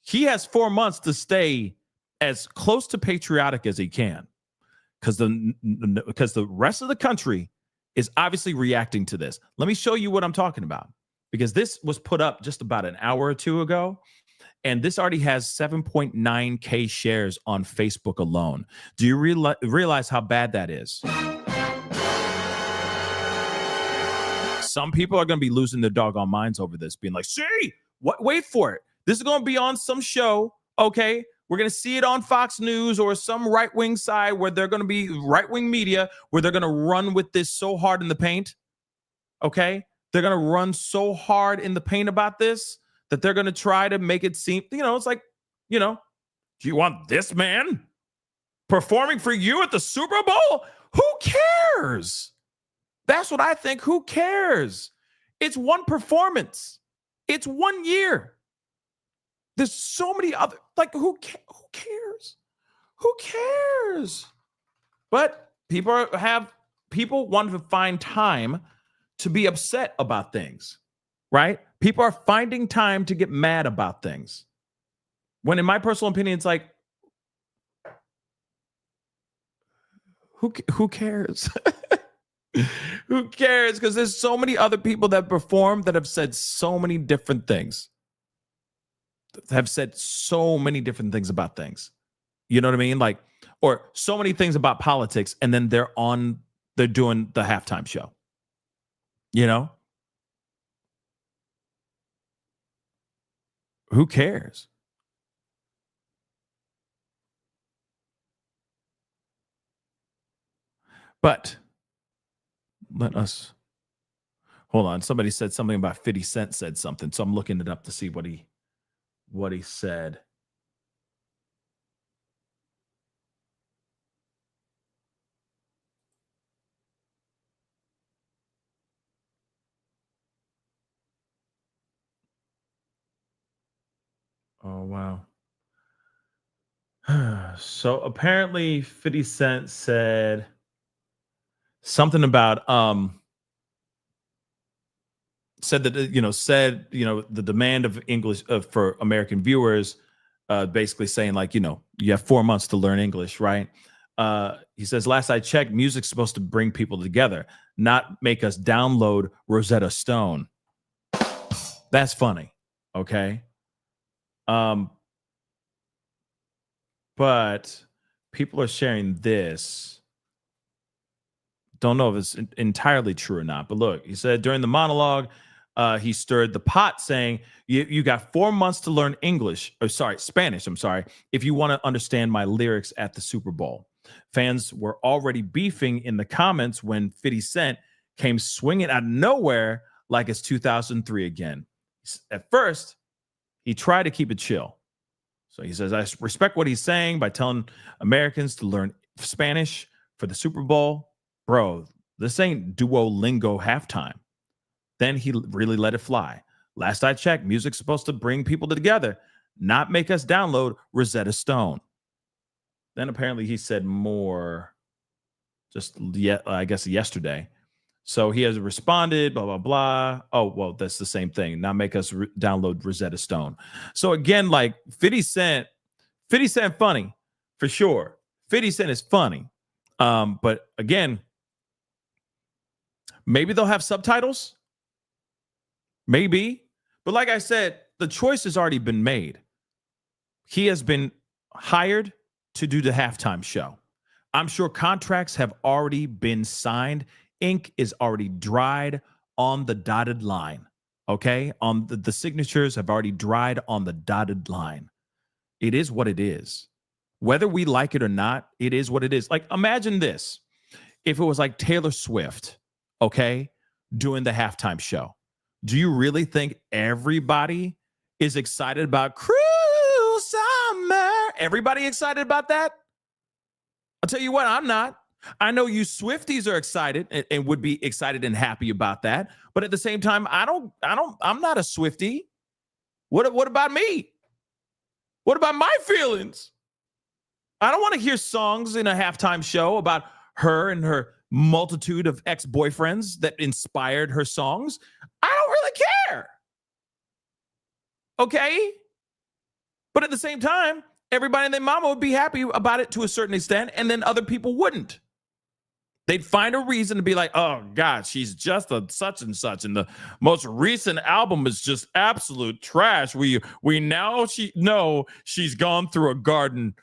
He has 4 months to stay as close to patriotic as he can, because the rest of the country is obviously reacting to this. Let me show you what I'm talking about, because this was put up just about an hour or two ago, and this already has 7.9K shares on Facebook alone. Do you realize how bad that is? Some people are going to be losing their doggone minds over this, being like, see, wait for it. This is going to be on some show, okay, We're going to see it on Fox News or some right-wing side where they're going to be right-wing media where they're going to run with this so hard in the paint. Okay? They're going to run so hard in the paint about this that they're going to try to make it seem, it's like, do you want this man performing for you at the Super Bowl? Who cares? That's what I think. Who cares? It's one performance. It's 1 year. There's so many other, who cares? Who cares? But people want to find time to be upset about things, right? People are finding time to get mad about things. When in my personal opinion, it's like, who cares? Who cares? Because there's so many other people that perform that have said so many different things. Have said so many different things about things. You know what I mean? Or so many things about politics, and then they're doing the halftime show. Who cares? But let us hold on. Somebody said something about 50 Cent said something. So I'm looking it up to see what he said. Oh, wow. So apparently 50 Cent said something about said that the demand of English for American viewers, basically saying you have 4 months to learn English, right? He says, last I checked, music's supposed to bring people together, not make us download Rosetta Stone. That's funny, okay? But people are sharing this. Don't know if it's entirely true or not, but look, he said during the monologue, he stirred the pot saying, you got 4 months to learn Spanish, if you want to understand my lyrics at the Super Bowl. Fans were already beefing in the comments when 50 Cent came swinging out of nowhere like it's 2003 again. At first, he tried to keep it chill. So he says, I respect what he's saying by telling Americans to learn Spanish for the Super Bowl. Bro, this ain't Duolingo halftime. Then he really let it fly. Last I checked, music's supposed to bring people together, not make us download Rosetta Stone. Then apparently he said more I guess yesterday. So he has responded, blah, blah, blah. Oh, well, that's the same thing. Not make us download Rosetta Stone. So again, 50 Cent funny for sure. 50 Cent is funny. But again, maybe they'll have subtitles. Maybe. But like I said, the choice has already been made. He has been hired to do the halftime show. I'm sure contracts have already been signed. Ink is already dried on the dotted line. Okay? On the signatures have already dried on the dotted line. It is what it is. Whether we like it or not, it is what it is. Imagine this. If it was like Taylor Swift, okay, doing the halftime show. Do you really think everybody is excited about Cruel Summer? Everybody excited about that? I'll tell you what, I'm not. I know you Swifties are excited and would be excited and happy about that. But at the same time, I'm not a Swiftie. What about me? What about my feelings? I don't want to hear songs in a halftime show about her and her multitude of ex-boyfriends that inspired her songs. I don't really care. Okay? But at the same time, everybody and their mama would be happy about it to a certain extent, and then other people wouldn't. They'd find a reason to be like, oh, God, she's just a such and such, and the most recent album is just absolute trash. We now know she's gone through a garden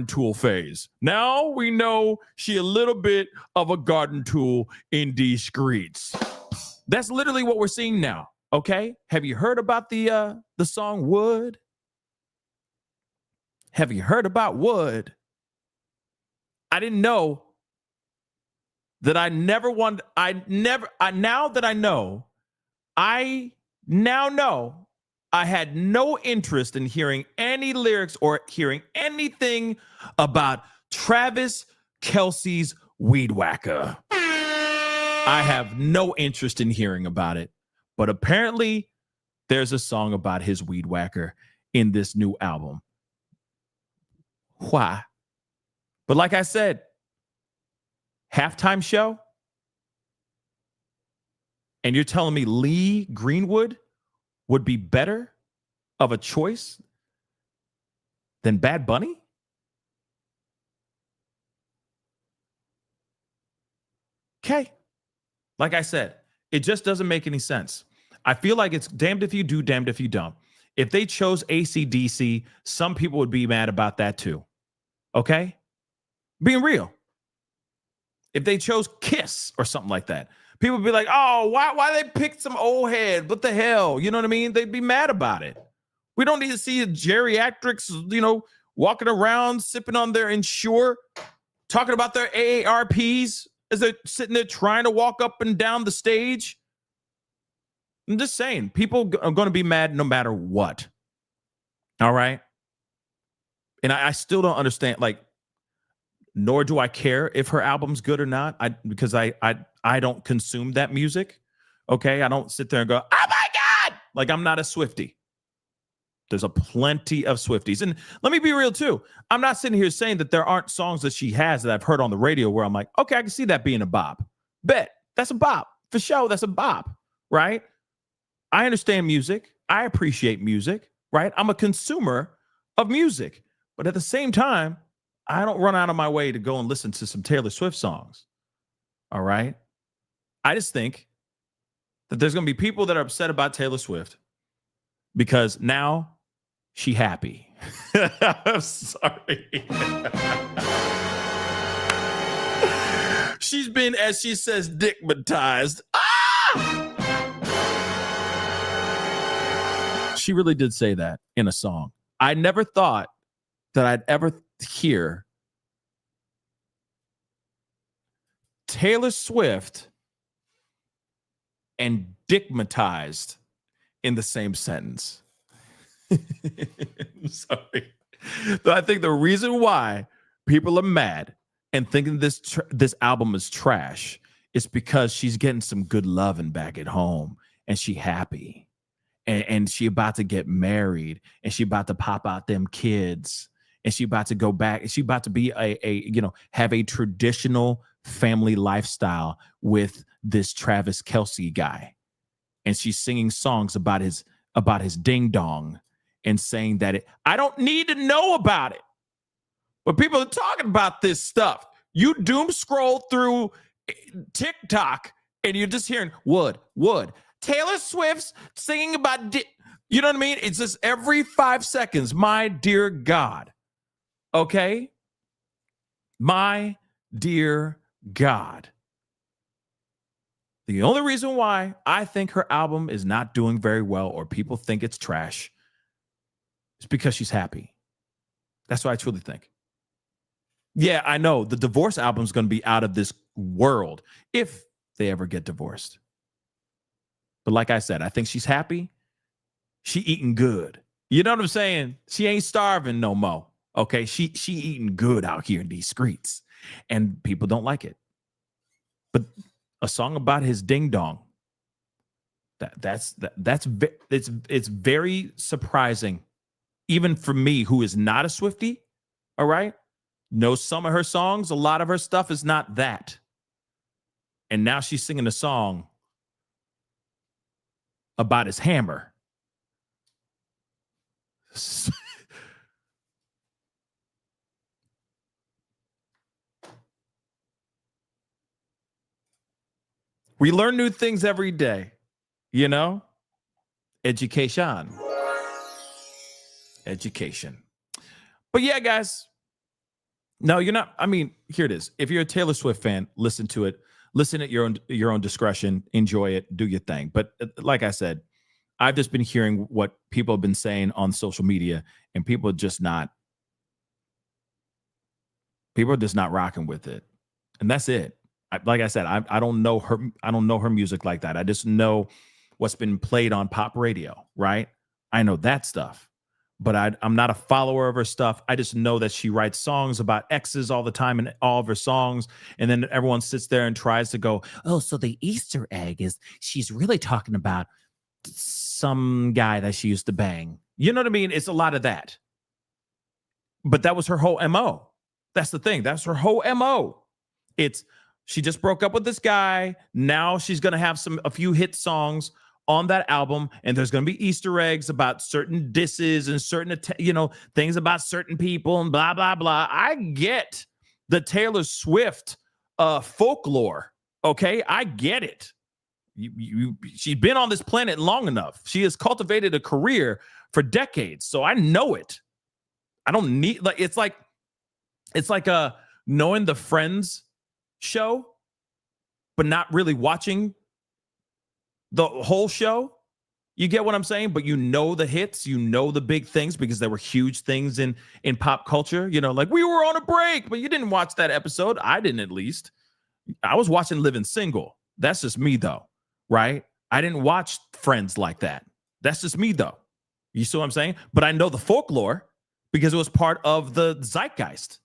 tool phase. Now we know she a little bit of a garden tool in these streets. That's literally what we're seeing now, okay? Have you heard about the song Wood? Have you heard about Wood? I didn't know that I never wanted, now that I know, I now know I had no interest in hearing any lyrics or hearing anything about Travis Kelce's Weed Whacker. I have no interest in hearing about it, but apparently there's a song about his Weed Whacker in this new album. Why? But like I said, halftime show, and you're telling me Lee Greenwood would be better of a choice than Bad Bunny? Okay. Like I said, it just doesn't make any sense. I feel like it's damned if you do, damned if you don't. If they chose AC/DC, some people would be mad about that too. Okay? Being real. If they chose Kiss or something like that, people would be like, oh, why they picked some old head? What the hell? You know what I mean? They'd be mad about it. We don't need to see geriatrics, walking around, sipping on their Ensure, talking about their AARPs as they're sitting there trying to walk up and down the stage. I'm just saying, people are going to be mad no matter what. All right? And I still don't understand, nor do I care if her album's good or not, because I don't consume that music. Okay? I don't sit there and go, oh my God! Like, I'm not a Swiftie. There's a plenty of Swifties. And let me be real too. I'm not sitting here saying that there aren't songs that she has that I've heard on the radio where I'm like, okay, I can see that being a bop. Bet. That's a bop. For sure, that's a bop, right? I understand music. I appreciate music, right? I'm a consumer of music. But at the same time, I don't run out of my way to go and listen to some Taylor Swift songs. All right? I just think that there's going to be people that are upset about Taylor Swift because now she happy. I'm sorry. She's been, as she says, dickmatized. She really did say that in a song. I never thought that I'd ever hear Taylor Swift and dickmatized in the same sentence. I'm sorry. But I think the reason why people are mad and thinking this album is trash is because she's getting some good loving back at home and she happy. And she about to get married and she about to pop out them kids and she about to go back and she about to be have a traditional family lifestyle with this Travis Kelce guy. And she's singing songs about his ding dong and saying that I don't need to know about it. But people are talking about this stuff. You doom scroll through TikTok and you're just hearing Wood. Taylor Swift's singing about, you know what I mean? It's just every 5 seconds, my dear God. Okay? My dear God. The only reason why I think her album is not doing very well or people think it's trash is because she's happy. That's what I truly think. Yeah, I know the divorce album is going to be out of this world if they ever get divorced. But like I said, I think she's happy. She eating good. You know what I'm saying? She ain't starving no more. Okay, she eating good out here in these streets, and people don't like it. But a song about his ding dong. It's very surprising, even for me, who is not a Swiftie. All right, knows some of her songs. A lot of her stuff is not that. And now she's singing a song about his hammer. We learn new things every day, Education. But yeah, guys. No, you're not. I mean, here it is. If you're a Taylor Swift fan, listen to it. Listen at your own discretion. Enjoy it. Do your thing. But like I said, I've just been hearing what people have been saying on social media, and people are just not People are just not rocking with it. And that's it. Like I said, I don't know her. I don't know her music like that. I just know what's been played on pop radio, right? I know that stuff, but I'm not a follower of her stuff. I just know that she writes songs about exes all the time in all of her songs. And then everyone sits there and tries to go, oh, so the Easter egg is she's really talking about some guy that she used to bang. You know what I mean? It's a lot of that. But that was her whole MO. That's the thing. That's her whole MO. It's she just broke up with this guy. Now she's going to have a few hit songs on that album, and there's going to be Easter eggs about certain disses and certain, things about certain people and blah, blah, blah. I get the Taylor Swift folklore, okay? I get it. She's been on this planet long enough. She has cultivated a career for decades, so I know it. I don't need, it's like knowing the Friends show, but not really watching the whole show. You get what I'm saying? But you know the hits, you know the big things because there were huge things in pop culture. Like we were on a break, but you didn't watch that episode. I didn't, at least. I was watching Living Single. That's just me, though, right? I didn't watch Friends like that. That's just me, though. You see what I'm saying? But I know the folklore because it was part of the zeitgeist.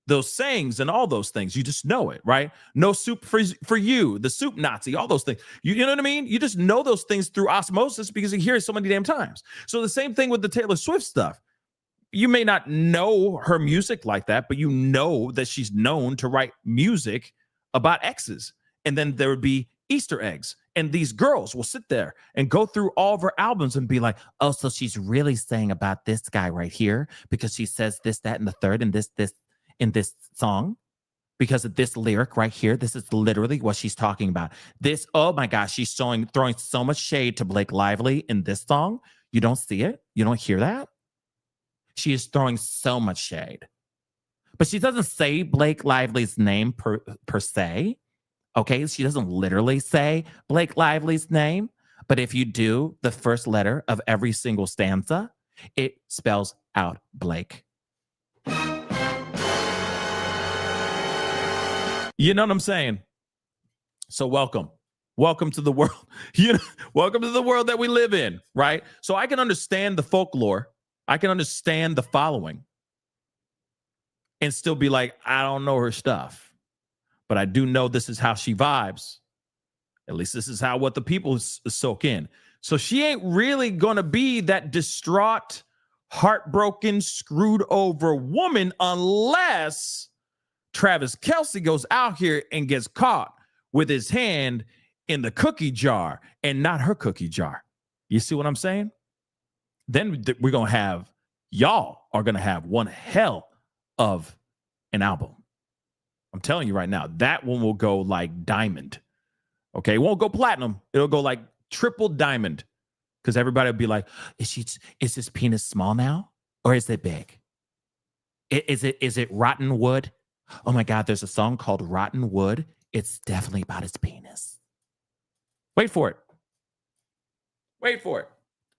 Those sayings and all those things, you just know it, right? No soup for you, the soup Nazi, all those things. You know what I mean? You just know those things through osmosis because you hear it so many damn times. So the same thing with the Taylor Swift stuff. You may not know her music like that, but you know that she's known to write music about exes. And then there would be Easter eggs. And these girls will sit there and go through all of her albums and be like, oh, so she's really saying about this guy right here because she says this, that, and the third, and this in this song because of this lyric right here. This is literally what she's talking about. This, oh my gosh, she's throwing so much shade to Blake Lively in this song. You don't see it? You don't hear that? She is throwing so much shade. But she doesn't say Blake Lively's name per se. Okay, she doesn't literally say Blake Lively's name. But if you do the first letter of every single stanza, it spells out Blake. You know what I'm saying? So welcome to the world. Welcome to the world that we live in, right? So I can understand the folklore. I can understand the following and still be like, I don't know her stuff, but I do know this is how she vibes. At least this is what the people soak in. So she ain't really going to be that distraught, heartbroken, screwed over woman unless Travis Kelce goes out here and gets caught with his hand in the cookie jar and not her cookie jar. You see what I'm saying? Then we're going to have, y'all are going to have one hell of an album. I'm telling you right now, that one will go like diamond. Okay, it won't go platinum. It'll go like triple diamond because everybody will be like, is this penis small now or is it big? Is it rotten wood? Oh my God, there's a song called Rotten Wood. It's definitely about his penis. Wait for it.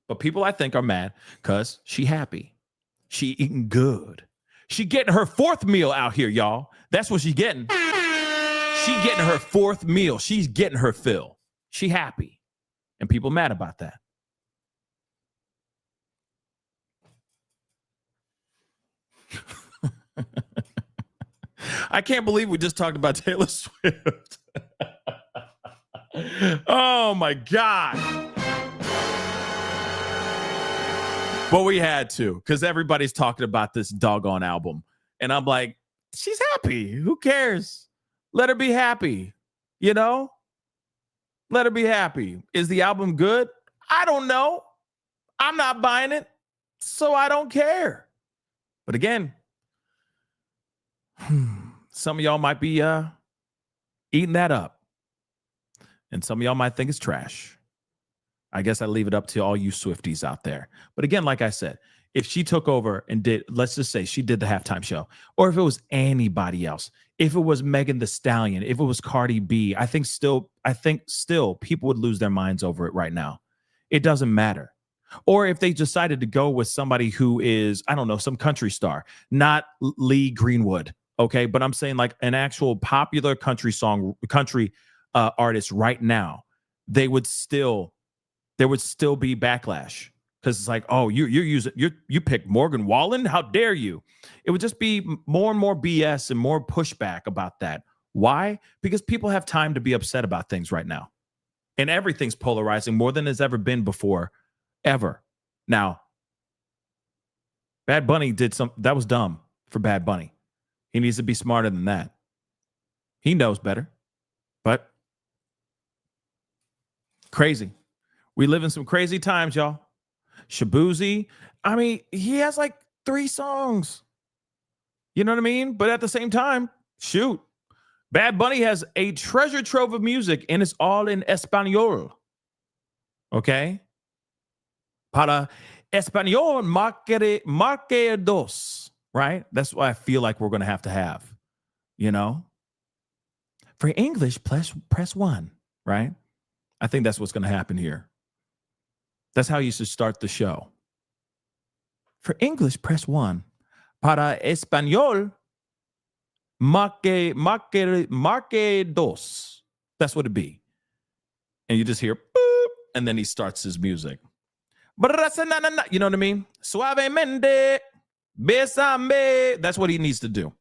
But people, I think, are mad because she happy. She eating good. She getting her fourth meal out here, y'all. That's what she's getting. She getting her fourth meal. She's getting her fill. She happy. And people mad about that. I can't believe we just talked about Taylor Swift. Oh my God. Well, we had to because everybody's talking about this doggone album. And I'm like, she's happy. Who cares? Let her be happy. Let her be happy. Is the album good? I don't know. I'm not buying it. So I don't care. But again, some of y'all might be eating that up. And some of y'all might think it's trash. I guess I leave it up to all you Swifties out there. But again, like I said, if she took over and did, let's just say she did the halftime show, or if it was anybody else, if it was Megan Thee Stallion, if it was Cardi B, I think still people would lose their minds over it right now. It doesn't matter. Or if they decided to go with somebody who is, I don't know, some country star, not Lee Greenwood. Okay, but I'm saying like an actual popular country artist right now, there would still be backlash because it's like, oh, you picked Morgan Wallen, how dare you? It would just be more and more BS and more pushback about that. Why? Because people have time to be upset about things right now, and everything's polarizing more than it's ever been before, ever. Now, Bad Bunny did something that was dumb for Bad Bunny. He needs to be smarter than that. He knows better, but crazy. We live in some crazy times, y'all. Shabuzi, I mean, he has like 3 songs. You know what I mean? But at the same time, shoot, Bad Bunny has a treasure trove of music and it's all in Espanol. Okay? Para Español, marque dos. Right? That's what I feel like we're going to have, you know? For English, press 1, right? I think that's what's going to happen here. That's how you should start the show. For English, press 1. Para Español, marque dos. That's what it'd be. And you just hear, boop, and then he starts his music. You know what I mean? Suavemente. Besame. That's what he needs to do.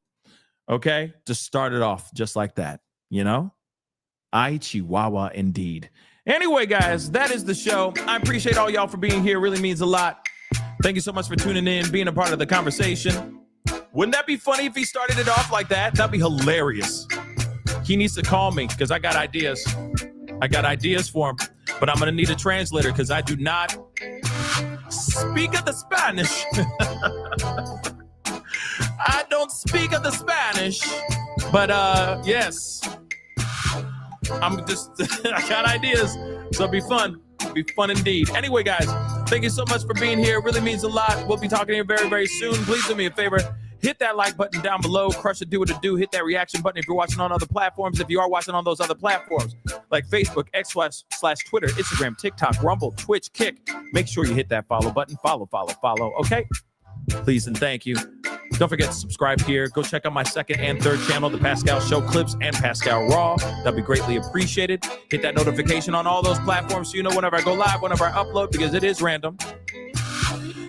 Okay? Just start it off just like that. You know? Ay, Chihuahua, indeed. Anyway, guys, that is the show. I appreciate all y'all for being here. It really means a lot. Thank you so much for tuning in, being a part of the conversation. Wouldn't that be funny if he started it off like that? That'd be hilarious. He needs to call me because I got ideas. I got ideas for him. But I'm going to need a translator because I do not speak of the Spanish. I don't speak of the Spanish. But yes, I'm just, I got ideas. So it'll be fun. It'll be fun indeed. Anyway, guys, thank you so much for being here. It really means a lot. We'll be talking here very, very soon. Please do me a favor. Hit that like button down below. Crush it, do what it do. Hit that reaction button if you're watching on other platforms. If you are watching on those other platforms like Facebook, X/Twitter, Instagram, TikTok, Rumble, Twitch, Kick. Make sure you hit that follow button. Follow. Okay? Please and thank you. Don't forget to subscribe here. Go check out my second and third channel, The Pascal Show Clips and Pascal Raw. That'd be greatly appreciated. Hit that notification on all those platforms so you know whenever I go live, whenever I upload, because it is random.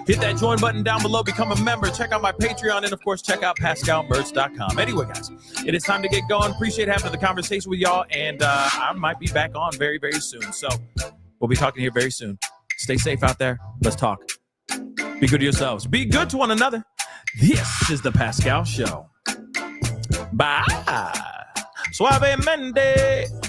Hit that join button down below. Become a member. Check out my Patreon. And, of course, check out PascalMerch.com. Anyway, guys, it is time to get going. Appreciate having the conversation with y'all. And I might be back on very, very soon. So we'll be talking here very soon. Stay safe out there. Let's talk. Be good to yourselves. Be good to one another. This is The Pascal Show. Bye. Suavemente.